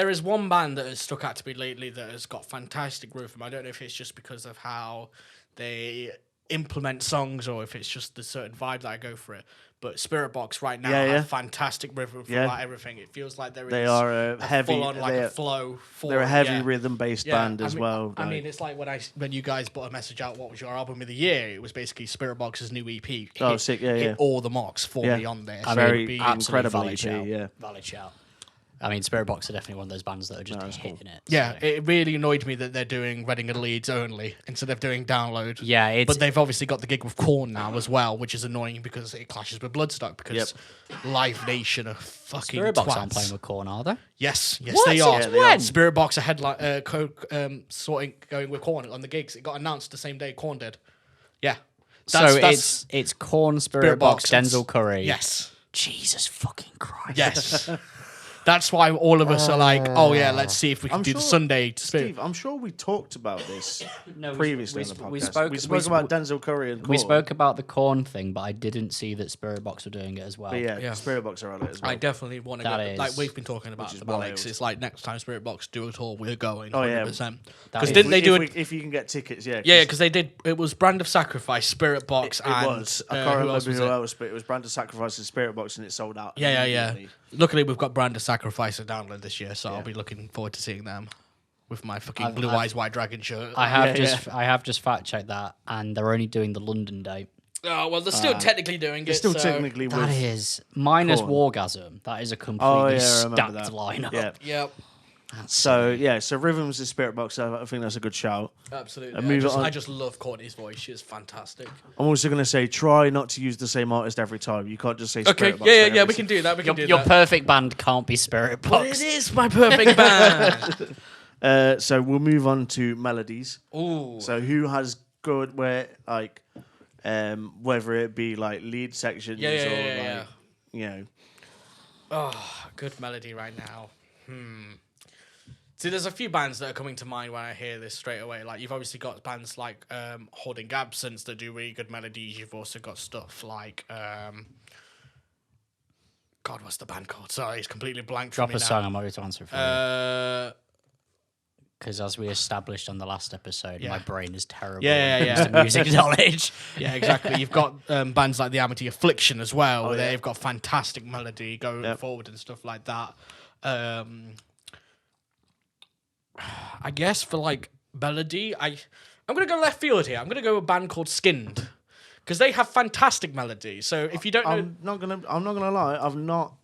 is one band that has stuck out to me lately that has got fantastic rhythm. I don't know if it's just because of how they implement songs or if it's just the certain vibe that I go for it. But Spirit Box right now have fantastic rhythm for like everything. It feels like they are a heavy, full on like a flow. They're a heavy rhythm based band as well. I mean, it's like when you guys put a message out, what was your album of the year? It was basically Spirit Box's new EP. Sick! Hit all the marks for me on there. Very incredible EP. Yeah, valid shout. I mean, Spirit Box are definitely one of those bands that are just hitting it. Yeah, so. It really annoyed me that they're doing Reading and Leeds only instead of doing Download. Yeah, but they've obviously got the gig with Korn now as well, which is annoying because it clashes with Bloodstock because Live Nation are fucking Spirit Box twats. aren't playing with Korn, are they? Yes, What? they are. Since when? Spirit Box are headline going with Korn on the gigs. It got announced the same day Korn did. Yeah. It's Korn, Spirit Box, Denzel Curry. Yes. Jesus fucking Christ. Yes. That's why all of us are like, oh yeah, let's see if we can do the Sunday. Steve, I'm sure we talked about this previously on the podcast. We spoke about Denzel Curry and Korn. We spoke about the Korn thing, but I didn't see that Spirit Box were doing it as well. But yeah, Spirit Box are on it as well. I definitely want to go. Like we've been talking about the Alex. It's like next time Spirit Box do a tour, we're going. 100%. Because didn't they do it? If you can get tickets, yeah. Yeah, because they did. It was Brand of Sacrifice, Spirit Box, I can't remember who else, but it was Brand of Sacrifice and Spirit Box, and it sold out. Yeah. Luckily, we've got Brand of Sacrifice and Download this year, so I'll be looking forward to seeing them with my fucking Blue Eyes White Dragon shirt. I have just fact checked that, and they're only doing the London date. Oh well, they're still technically doing it. They're still technically that is minus Wargasm. That is a completely stacked lineup. Yeah. Yep. So Rhythms is Spirit Box. I think that's a good shout. Absolutely. I just love Courtney's voice. She's fantastic. I'm also going to say, try not to use the same artist every time. You can't just say Spirit Box. Yeah. We can do that. Your perfect band can't be Spirit Box. But it is my perfect band. So we'll move on to melodies. Ooh. So who has good whether it be like lead sections or you know. Oh, good melody right now. See, there's a few bands that are coming to mind when I hear this straight away. Like, you've obviously got bands like Holding Absence that do really good melodies. You've also got stuff like... God, what's the band called? Sorry, it's completely blank Drop for me a now. song, I'm ready to answer for you. Because as we established on the last episode, my brain is terrible. Yeah. Music knowledge. Yeah, exactly. You've got bands like the Amity Affliction as well, where they've got fantastic melody going forward and stuff like that. I guess for like melody, I'm gonna go left field here. I'm gonna go with a band called Skinned because they have fantastic melody. So if you don't know, I'm not gonna lie. I've not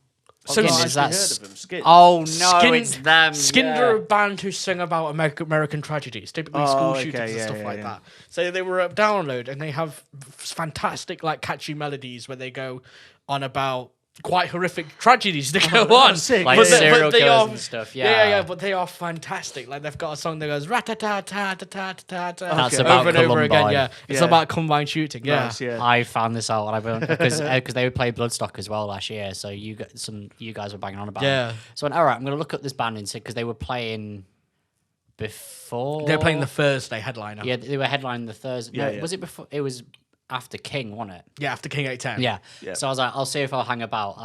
So actually is that heard of them. Skinned. Oh no, it's them. Skinned are a band who sing about American tragedies, typically school shootings and stuff like that. So they were at Download and they have fantastic, like catchy melodies where they go on about quite horrific tragedies that go on. Like serial killers and stuff. Yeah, but they are fantastic. Like they've got a song that goes rat-ta-ta-ta-ta-ta-ta That's about over and over again. Columbine. Yeah, it's about combined shooting. Yeah. Nice, yeah. I found this out because they would play Bloodstock as well last year. So you guys were banging on about it. So I went, all right, I'm going to look up this band and see because they were playing before. They're playing the Thursday headliner. Yeah, they were headlining the Thursday. Yeah, no, was it before? It was after King, wasn't it? Yeah, after King 810. Yeah. So I was like, I'll see if I'll hang about.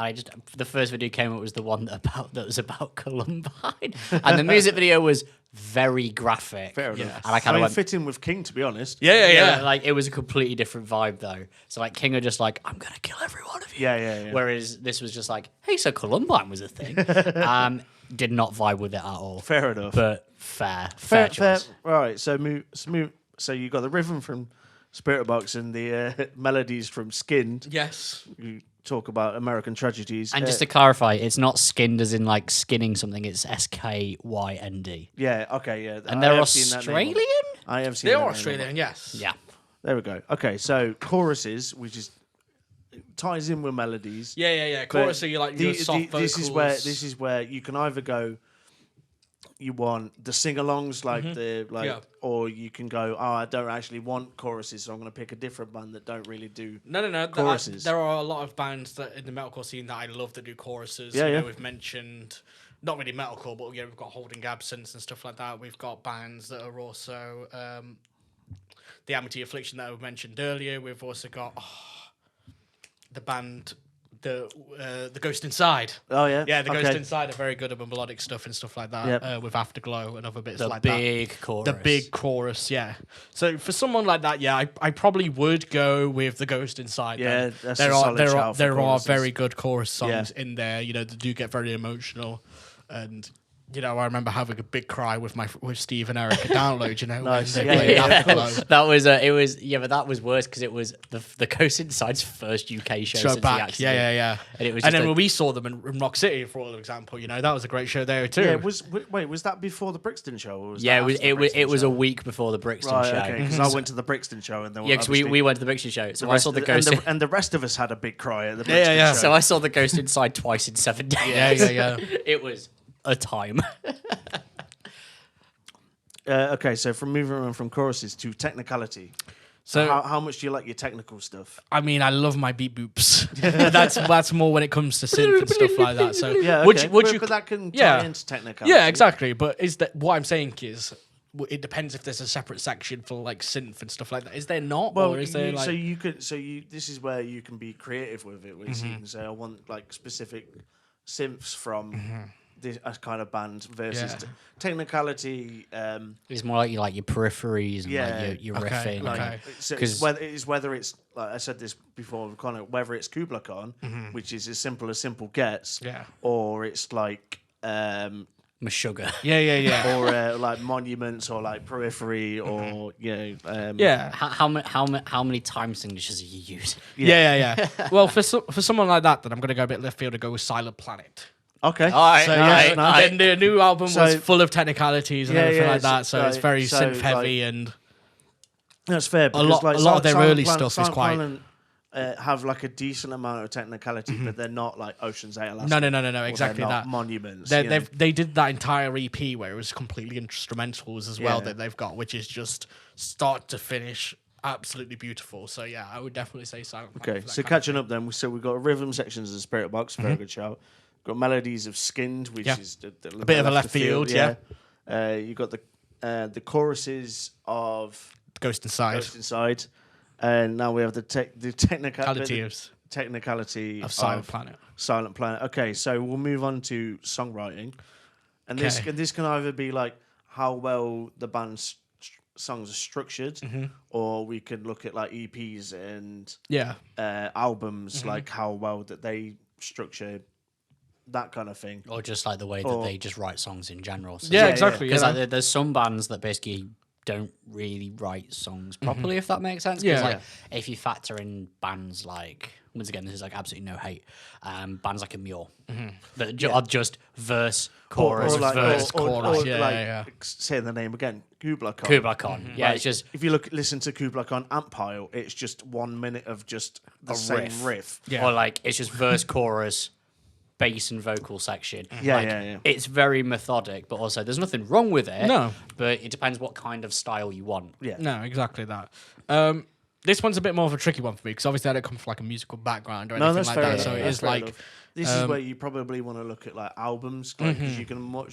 The first video came up was the one that was about Columbine, and the music video was very graphic. Fair enough. And I kind of went fit in with King, to be honest. Yeah. Like it was a completely different vibe though. So like King are just like, I'm gonna kill every one of you. Yeah. Whereas this was just like, hey, so Columbine was a thing. Did not vibe with it at all. Fair enough. But fair choice. Right. So move. So you got the rhythm from Spirit Box and the melodies from Skinned. Yes. You talk about American tragedies. And just to clarify, it's not skinned as in like skinning something. It's SKYND. Yeah. Okay. Yeah. And they're Australian. I have seen. They that are name. Australian. Yes. Yeah. There we go. Okay. So choruses, which is ties in with melodies. Yeah. Chorus, so you like your soft vocals. This is where you can either go. You want the sing-alongs or you can go. Oh, I don't actually want choruses, so I'm going to pick a different band that don't really do. No. Choruses. There are a lot of bands that in the metalcore scene that I love that do choruses. Yeah. We've mentioned not really metalcore, but we've got Holding Absence and stuff like that. We've got bands that are also the Amity Affliction that I mentioned earlier. We've also got the band the Ghost Inside. Oh yeah, Yeah, the Ghost Inside are very good at melodic stuff and stuff like that. With Afterglow and other bits like that. Chorus. The big chorus, yeah. So for someone like that, yeah, I probably would go with the Ghost Inside. Yeah, that's there a solid shout for there are choruses. very good chorus songs in there. You know, they do get very emotional, and you know, I remember having a big cry with Steve and Eric at Download. You know, Nice. when they Yeah, played yeah, Afterglow. That was but that was worse because it was the Ghost Inside's first UK show since the back, accident. yeah. And it was and just then when we saw them in Rock City, for example, you know, that was a great show there too. Yeah, was that before the Brixton show? Or was yeah, that it was after the it was Brixton a show? week before the Brixton Right, show. okay, because I went to the Brixton show and then Yeah, because we went to the Brixton show. So I saw the Ghost. and the rest of us had a big cry at the Brixton show. So I saw the Ghost Inside twice in 7 days. Yeah. It was a time. Okay, so from moving on from choruses to technicality. So how much do you like your technical stuff? I mean, I love my beat boops. that's more when it comes to synth and stuff like that. So Yeah, okay. But that can tie into technicality. Yeah, exactly. But is that what I'm saying is it depends if there's a separate section for like synth and stuff like that. Is there not? Well, or is there like this is where you can be creative with it. Where you can say, I want like specific synths from this kind of band versus technicality. It's more like your peripheries and like your riffing. Okay. So it's whether it's like I said this before, kind of whether it's Kubla Khan, which is as simple gets, or it's like Meshuggah. Yeah. or like monuments or like periphery or How many time signatures are you using? Yeah. Well, for someone like that, then I'm gonna go a bit left field and go with Silent Planet. Okay. All right. So nice. the new album So- was full of technicalities and everything like that. So it's very so, synth heavy and that's fair. a lot of their early stuff is quite. Silent Planet, have like a decent amount of technicality, but they're not like Ocean's 8 Alaska. No, or exactly they're not that. Monuments. They did that entire EP where it was completely instrumentals as well Yeah. that they've got, which is just start to finish absolutely beautiful. So yeah, I would definitely say Silent Planet. Okay, so catching up then, so we've got rhythm sections of the Spirit Box, very good shout. Got melodies of Skinned, which is a bit of a left field, you got the choruses of Ghost Inside. And now we have the technicality of Silent Planet. Silent Planet. Okay, so we'll move on to songwriting, and this can either be like how well the band's songs are structured, or we could look at like EPs and albums, like how well that they structure that kind of thing, Or just like the way that they just write songs in general. So Exactly. Because like, there's some bands that basically don't really write songs properly, if that makes sense. Because like, if you factor in bands like, once again, this is like absolutely no hate, bands like Immure that are just verse, chorus, or like, verse, or chorus. like say the name again, Kubla Khan. Kubla Khan. Yeah, Like, it's just if you listen to Kubla Khan Amp Pile, it's just 1 minute of just the same riff. or like it's just verse, chorus, bass and vocal section. Yeah. It's very methodic, but also there's nothing wrong with it. No. But it depends what kind of style you want. Yeah. No, exactly that. This one's a bit more of a tricky one for me because obviously I don't come from like a musical background or anything that's like fair that. enough. So it That's is fair like enough. This is where you probably want to look at like albums, because you can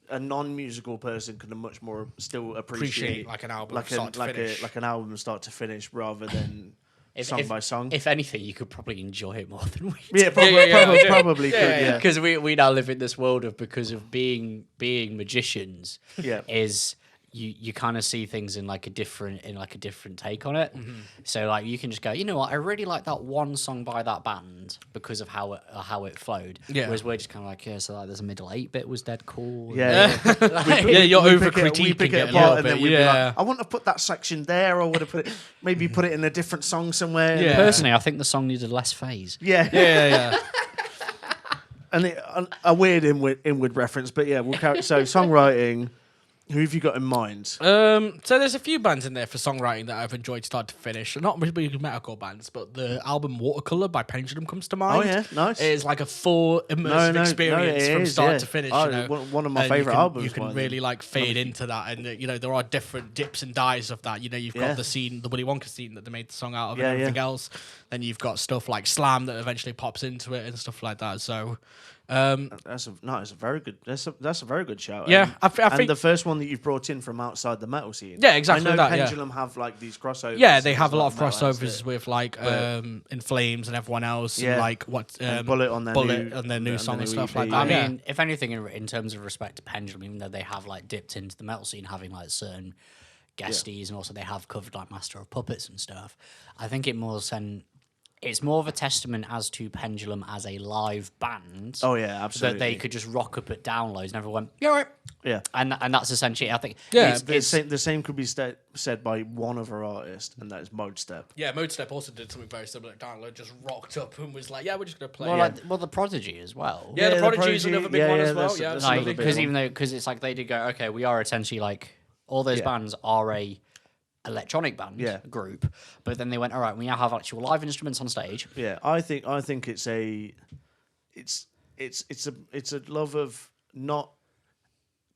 a non-musical person can much more still appreciate like an album like start to finish. like an album start to finish rather than song by song. If anything, you could probably enjoy it more than we do. Yeah, probably could. Yeah. Because we now live in this world of, because of being magicians, Yeah. is you kind of see things in like a different take on it. So like you can just go, you know what, I really like that one song by that band because of how it flowed. Yeah. Whereas we're just kind of like, so like there's a middle 8-bit was dead cool. Yeah. you're We over pick it critiquing it a apart little and then bit. we'd be like, I want to put that section there, or would have put it in a different song somewhere. Yeah. Personally, I think the song needed less phase. Yeah. And a weird inward reference, but yeah, we'll carry. So songwriting, who have you got in mind? So there's a few bands in there for songwriting that I've enjoyed start to finish. Not really metalcore bands, but the album Watercolor by Pendulum comes to mind. Oh yeah, nice. It's like a full immersive experience from start to finish. Oh, you know? one of my And favorite albums. You can really like fade into that, and you know there are different dips and dives of that. You know, you've got the scene, the Willy Wonka scene that they made the song out of, and everything else. Then you've got stuff like Slam that eventually pops into it and stuff like that. So That's a very good. That's a very good shout. Yeah, I and think the first one that you've brought in from outside the metal scene. Yeah, exactly I know that, yeah. Pendulum have like these crossovers. yeah, they have a There's lot of metal heads crossovers that- with like In Flames and everyone else, and Yeah. like what and Bullet on their Bullet new, on their new on song and new stuff EP, like I that. Yeah. mean, if anything, in terms of respect to Pendulum, even though they have like dipped into the metal scene, having like certain guesties, and also they have covered like Master of Puppets and stuff. I think it's more of a testament as to Pendulum as a live band. Oh yeah, absolutely. That they could just rock up at downloads and everyone went, yeah, right. Yeah. And that's essentially, I think, Yeah, The same could be said by one other artist, and that is Mode Step. Yeah, Mode Step also did something very similar. Download just rocked up and was like, "Yeah, we're just gonna play." well, the Prodigy as well. Yeah, Yeah, the the Prodigy is Prodigy, another big one as well. that's- Yeah, that's Like, another big absolutely. one. because it's like they did go, okay, we are essentially like all those Yeah. bands are a electronic band Yeah. group, but then they went, all right, we now have actual live instruments on stage. Yeah, I think it's a love of not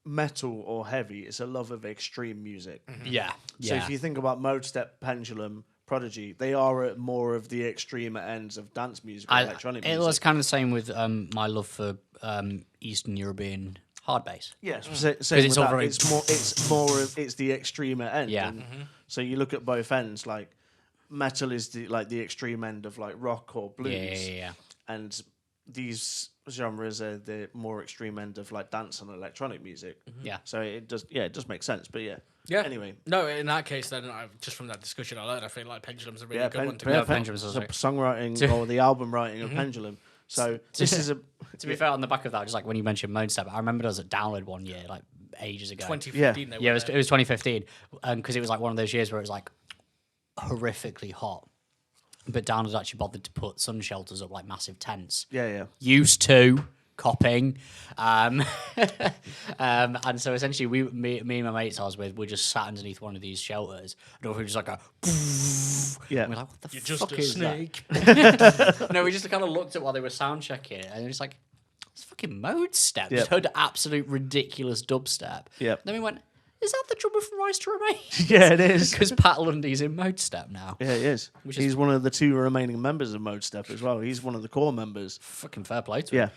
metal or heavy. It's a love of extreme music. Yeah, So if you think about Mode Step, Pendulum, Prodigy, they are at more of the extreme ends of dance music, or electronic it music. was kind of the same with my love for Eastern European hard bass. Yes, it's all very- it's the extreme end. Yeah. and So you look at both ends. Like metal is the extreme end of like rock or blues, Yeah. and these genres are the more extreme end of like dance and electronic music. Yeah. So it does make sense. But yeah. Yeah. Anyway. No, in that case, then just from that discussion I learned, I feel like Pendulum's a really Yeah, good one to Pen- go. Yeah, for. Pendulum's the also- songwriting or the album writing of Pendulum. So this is a To be fair, on the back of that, just like when you mentioned Mode Step, I remember us at Download one year, like ages ago. 2015. They Yeah, were it was 2015, because it was like one of those years where it was like horrifically hot. But Download actually bothered to put sun shelters up, like massive tents. yeah. Used to copping, and so essentially, me and my mates I was with, we just sat underneath one of these shelters, and we just like a, Yeah. and we're like, what the You're fuck just a is snake. that? No, we just kind of looked at while they were sound checking it, and it's like, it's fucking Mode Step. Yep. Just heard absolute ridiculous dubstep. Yep. Then we went, is that the drummer from Rise to Remain? Yeah, it is. Because Pat Lundy's in Mode Step now. Yeah, he is. Which is- He's one of the two remaining members of Mode Step as well. He's one of the core members. Fucking fair play to Yeah. him.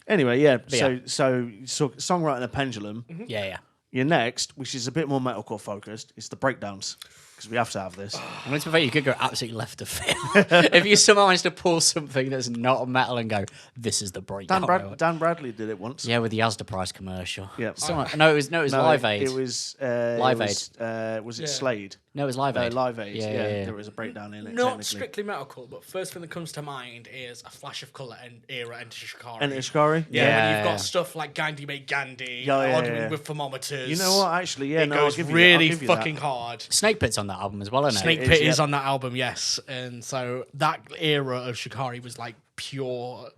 Anyway, yeah. yeah. So songwriting a Pendulum. Yeah. Your next, which is a bit more metalcore focused, is the breakdowns, because we have to have this. I mean, to be fair, you could go absolutely left of field. If you somehow manage to pull something that's not metal and go, this is the breakdown. Dan Bradley did it once. Yeah, with the Asda Price commercial. Yeah. No, it was Live Aid. It was Live Aid. Was it Yeah. Slade? No, it was Live Aid. Live Aid. Yeah. There was a breakdown in it. Not technically. strictly metalcore, but first thing that comes to mind is a Flash of Colour and era Enter Shikari. And Ishikari? Yeah, Yeah, when you've got yeah. stuff like Gandhi Made Gandhi, Yeah, arguing yeah. with thermometers. You know what? Actually, yeah, It no, I'll goes give you that. I'll really give you that. fucking hard. Snake Pit's on that album as well, isn't Snake it? Pit is, is on that album, yes. And so that era of Shikari was like pure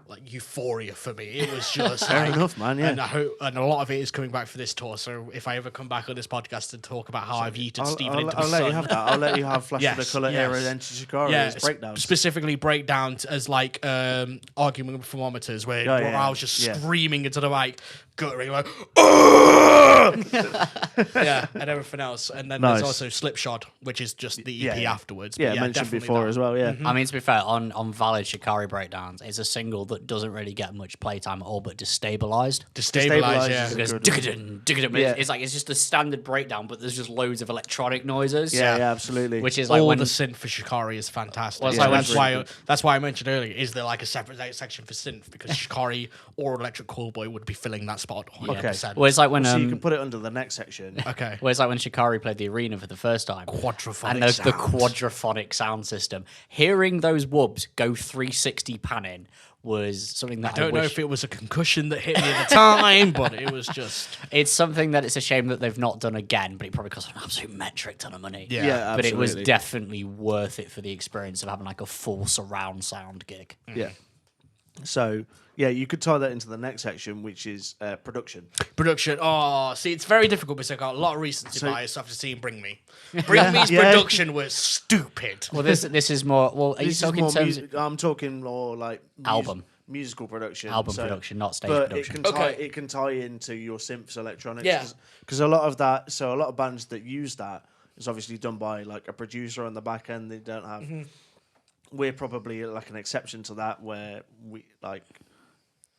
like euphoria for me. It was just Fair like, enough, man, yeah. And I hope, and a lot of it is coming back for this tour. So if I ever come back on this podcast and talk about how I've yeeted Stephen into the I'll let sun, you have that. I'll let you have Flash of the Yes, Colour era yes. and Shikari yeah, as breakdowns. specifically breakdowns as like arguing with thermometers, where, Yeah, where yeah, I was just yeah. screaming into the mic, guttering like, yeah, and everything else. And then Nice. there's also Slipshod, which is just the EP Yeah. afterwards. yeah, But mentioned definitely before that. as well, yeah. I mean, to be fair, on valid Shikari breakdowns, it's a single that doesn't really get much playtime at all, but Destabilized. Destabilize, Destabilize yeah. is a Because good dugga-dun. It's like it's just a standard breakdown, but there's just loads of electronic noises. Yeah, absolutely. Which is like All when the synth for Shikari is fantastic. Well, it's So like when that's why that's why I mentioned earlier. Is there like a separate section for synth because Shikari or Electric Callboy would be filling that spot 100%. well, it's like when so you can put it under the next section. Okay. well, it's like when Shikari played the arena for the first time. Quadraphonic And the sound. quadraphonic sound system. Hearing those wubs go 360 panning was something that I don't know wish- if it was a concussion that hit me at the time, but it was just It's something that it's a shame that they've not done again, but it probably cost an absolute metric ton of money. Yeah. Yeah, But it was absolutely. definitely worth it for the experience of having like a full surround sound gig. Yeah. So, yeah, you could tie that into the next section, which is production. production. Oh, see, it's very difficult because I got a lot of recency So- bias after seeing Bring Me. Bring Me's Yeah. production was stupid. Well, this is more. Well, are you This is talking more in terms of I'm talking more like Album. musical production. album production, not stage But production? it can tie into your synths electronics. Yeah. Because a lot of that, so a lot of bands that use that is obviously done by like a producer on the back end. They don't have. We're probably like an exception to that, where we like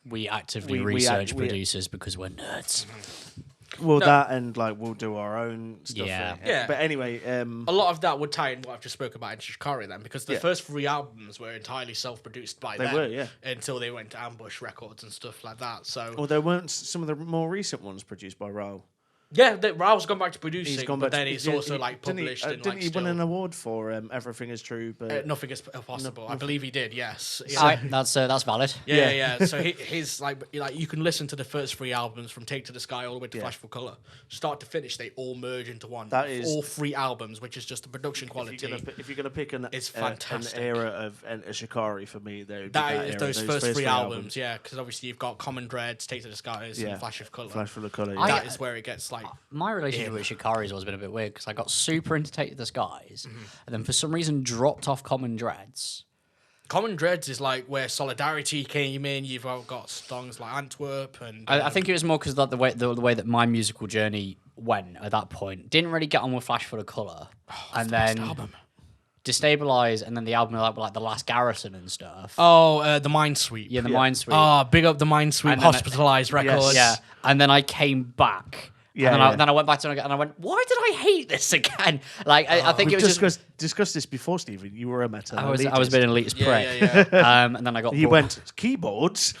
We actively we research producers because we're nerds. Well, that and like we'll do our own stuff. Yeah. Yeah. But anyway, A lot of that would tie in what I've just spoken about in Shikari then, because the first 3 albums were entirely self-produced by them. were, yeah. Until they went to Ambush Records and stuff like that. So although weren't some of the more recent ones produced by Raoul? yeah, Raul's gone back to producing, He's gone but back. then he's also like published and didn't like he win still. an award for Everything Is True? But Nothing is possible. I believe he did. Yes. Yeah. Alright, that's valid. Yeah. So his like you can listen to the first 3 albums from Take to the Sky all the way to Flash for Color, start to finish. They all merge into one. That is all 3 albums, which is just the production quality. if you're gonna pick an fantastic. an era of a Shikari for me, though, That is those first 3 albums, yeah, because obviously you've got Common Dreads, Take to the Skies, and Flash of Color. Flash for the Color. That is where it gets like. My relationship with Shikari's always been a bit weird because I got super into Take to the Skies, and then for some reason dropped off Common Dreads. Common Dreads is like where Solidarity came in. You've got songs like Antwerp and. I think it was more because the way that my musical journey went at that point. Didn't really get on with Flash for the Color, and then Destabilize, and then the album like the Last Garrison and stuff. Oh, the Mind Sweep. Yeah, the Mind Sweep. Oh, big up the Mind Sweep. Hospitalized Records. Yeah, and then I came back. Yeah, and then I went back to it and I went, why did I hate this again? Like, I think it was discussed this before, Stephen. You were a metal. I was a bit elitist prey. Yeah. And then I got. He went keyboards.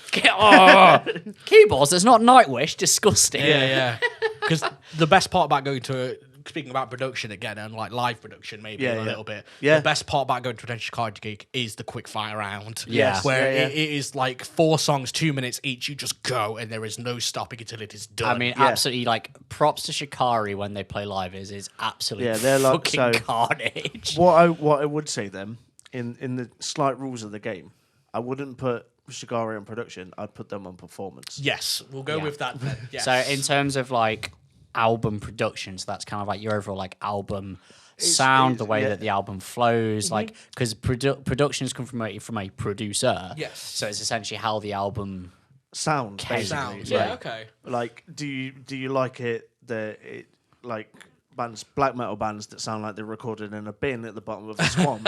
Keyboards. There's not Nightwish. Disgusting. Yeah. Because the best part about going to speaking about production again and like live production maybe a little bit. Yeah. The best part about going to a potential card gig is the quick fire round. Yes. Where it is like 4 songs, 2 minutes each. You just go and there is no stopping until it is done. I mean, absolutely. Like, props to Shikari when they play live is absolutely they're like, fucking carnage. What I would say then in the slight rules of the game, I wouldn't put Shikari on production. I'd put them on performance. yes, we'll go with that then. Yes. So in terms of like album production, so that's kind of like your overall like album sound, the way that the album flows, like because productions come from a producer. Yes. So it's essentially how the album Sound, basically. Sounds. Like, Yeah, okay. Like, do you like it like bands, black metal bands that sound like they're recorded in a bin at the bottom of a swamp,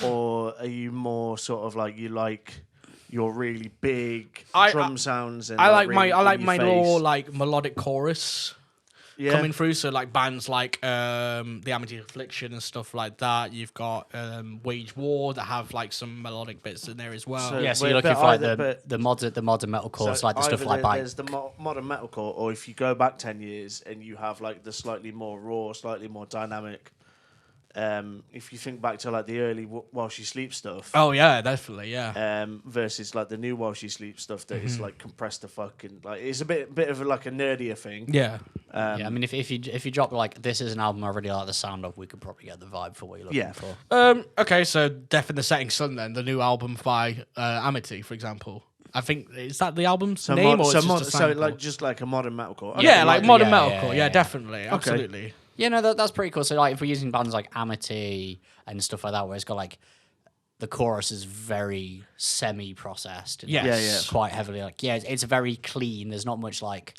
or are you more sort of like you like your really big drum sounds? And I like really my more like melodic chorus. Yeah. Coming through, so like bands like the Amity Affliction and stuff like that. You've got Wage War that have like some melodic bits in there as well. So- Yeah, so But- you're looking but for like either- the modern metalcore, so like the stuff either like there's the modern metalcore, or if you go back 10 years and you have like the slightly more raw, slightly more dynamic. If you think back to like the early While She Sleeps stuff, Oh yeah, definitely, yeah. versus like the new While She Sleeps stuff that is like compressed to fucking like it's a bit of like a nerdier thing. Yeah. yeah, I mean, if you drop like this is an album I really like the sound of, we could probably get the vibe for what you're looking for. Okay, so Death in the Setting Sun then, the new album by Amity, for example. I think is that the album's name or it's just a sample? just like a modern metalcore. Yeah, Okay, like modern yeah, metalcore. yeah, Yeah, yeah. definitely, absolutely. Yeah, no, that's pretty cool. So like if we're using bands like Amity and stuff like that, where it's got like the chorus is very semi-processed. And Yes. it's quite heavily like it's very clean. There's not much like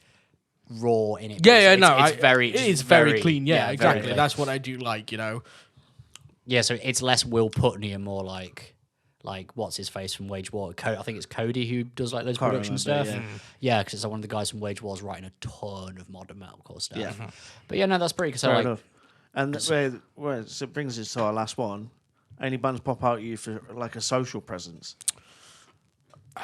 raw in it. Yeah, It's very clean. Yeah, very exactly. clean. That's what I do like, you know. Yeah, so it's less Will Putney and more like what's his face from Wage War. I think it's Cody who does like those production stuff. Yeah, because it's like one of the guys from Wage War's writing a ton of modern metalcore stuff. Yeah. But yeah, no, that's pretty. So Fair like, enough. And so it brings us to our last one. Any bands pop out at you for like a social presence?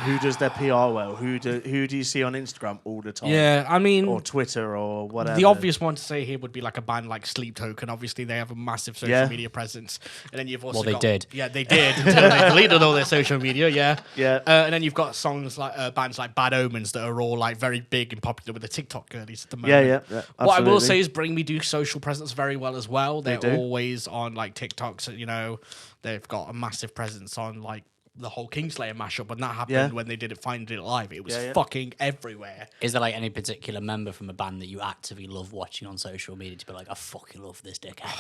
Who does their PR well? Who do you see on Instagram all the time? Yeah, I mean, Or Twitter or whatever. the obvious one to say here would be like a band like Sleep Token. Obviously, they have a massive social media presence, and then you've also they did. Yeah, they did until they deleted all their social media. Yeah, Yeah. And then you've got songs like bands like Bad Omens that are all like very big and popular with the TikTok girlies at the moment. Yeah. What I will absolutely. say is Bring Me do social presence very well as well. They're do. always on like TikToks. You know, they've got a massive presence on like the whole Kingslayer mashup. When that happened, when they did it, finally did it live, it was fucking everywhere. is there like any particular member from a band that you actively love watching on social media to be like, I fucking love this dickhead?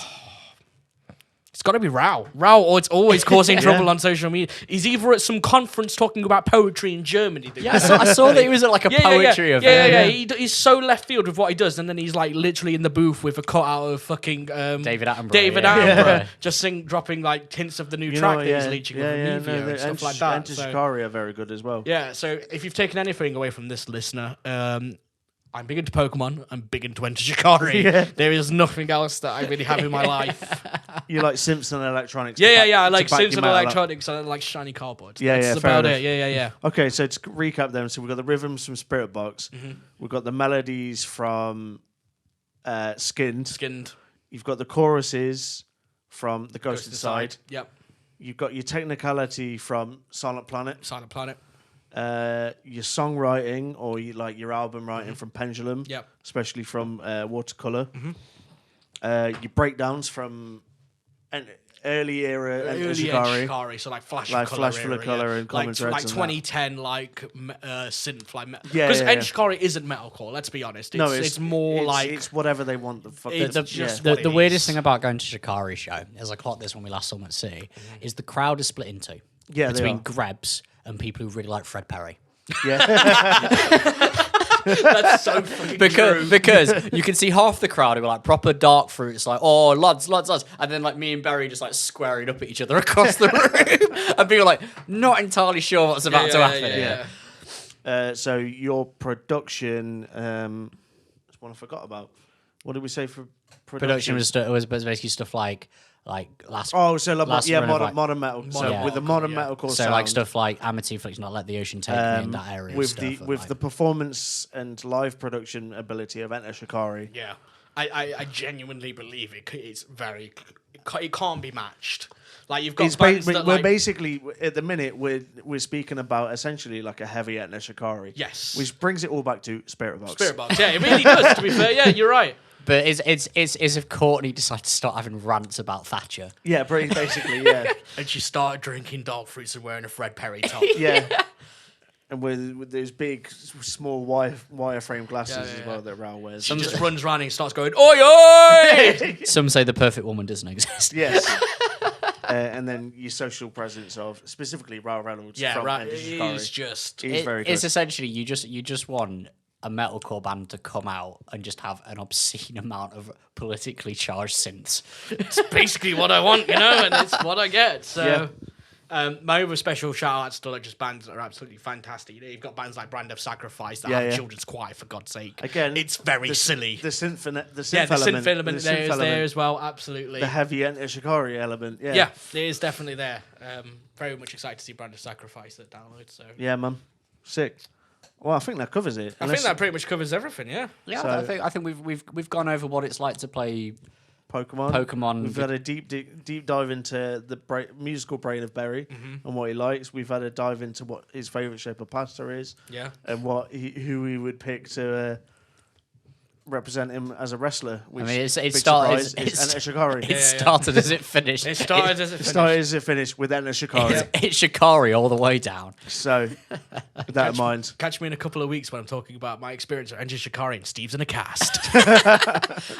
It's got to be Rao, or it's always causing trouble on social media. He's either at some conference talking about poetry in Germany. Yeah, I saw that he was at like a poetry event. Yeah. He's so left field with what he does, and then he's like literally in the booth with a cutout of fucking David Attenborough. Just dropping like hints of the new track that he's leeching with Nivea and stuff like that. And Shikari are very good as well. Yeah, so if you've taken anything away from this listener, I'm big into Pokemon. I'm big into Enter Shikari. There is nothing else that I really have in my life. You like Simpson Electronics? Yeah. I like Simpson Electronics. I like shiny cardboard. That's about it. Yeah. Okay, so to recap them, so we've got the rhythms from Spirit Box. We've got the melodies from Skinned. You've got the choruses from The Ghosted Side. Yep. You've got your technicality from Silent Planet. Your songwriting or your album writing from Pendulum. Yep. Especially from Watercolor. Your breakdowns from early era Shikari, so like Flash Full of Colour and Common Threads, like 2010, synth, like because Shikari isn't metalcore. Let's be honest. It's more like it's whatever they want. The weirdest thing about going to Shikari show, as I clocked this when we last saw them at City, is the crowd is split into between Grebs and people who really like Fred Perry. Yeah. That's so fucking true. Because you can see half the crowd who are like proper dark fruits, like, oh, lads. And then like me and Barry just like squaring up at each other across the room. And people like not entirely sure what's about to happen. So your production, that's one I forgot about. What did we say for production? was basically stuff like last. Oh, so modern metal. With the modern metalcore so sound. like stuff like Amity Affliction, Not Let the Ocean Take Me in that area. With the performance and live production ability of Enter Shikari. Yeah, I genuinely believe it's very. It can't be matched. Like you've got bands that we're basically at the minute we're speaking about essentially like a heavy Enter Shikari. Yes, which brings it all back to Spirit Box. Yeah, it really does. To be fair, yeah, you're right. But it's if Courtney decided to start having rants about Thatcher. Yeah, basically, yeah. And she started drinking dog fruits and wearing a Fred Perry top. Yeah. And with those big, small wireframe glasses as well that Raoul wears. She just runs around and starts going, oi, oi! Some say the perfect woman doesn't exist. Yes. And then your social presence of specifically Raoul Reynolds. Yeah, from he's very good. It's essentially you just want a metalcore band to come out and just have an obscene amount of politically charged synths. It's basically what I want, and it's what I get. So, my other special shout outs to just bands that are absolutely fantastic. You've got bands like Brand of Sacrifice that have children's choir, for God's sake. Again, it's very silly. The synth element is there as well. Absolutely. The heavy Enter Shikari element. Yeah, it is definitely there. Very much excited to see Brand of Sacrifice at download. So yeah, man, sick. Well, I think that covers it. I think that pretty much covers everything. Yeah. Yeah, so, I think we've gone over what it's like to play Pokemon. We've had a deep dive into the musical brain of Barry and what he likes. We've had a dive into what his favourite shape of pasta is. Yeah. And who he would pick to represent him as a wrestler. Which it started as it finished. It started as it finished with Enter Shikari. It's Shikari all the way down. So, with that in mind. Catch me in a couple of weeks when I'm talking about my experience with Enter Shikari and Steve's in a cast.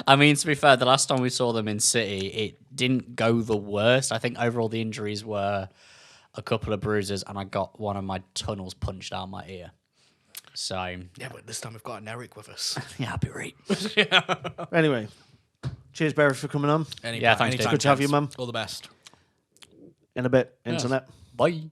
I mean, to be fair, the last time we saw them in City, it didn't go the worst. I think overall the injuries were a couple of bruises and I got one of my tunnels punched out my ear. So yeah, but this time we've got an Eric with us. Yeah, I'll be right. Anyway, cheers, Barry, for coming on. Thanks. Good to have you, Mum. All the best. In a bit, internet. Bye.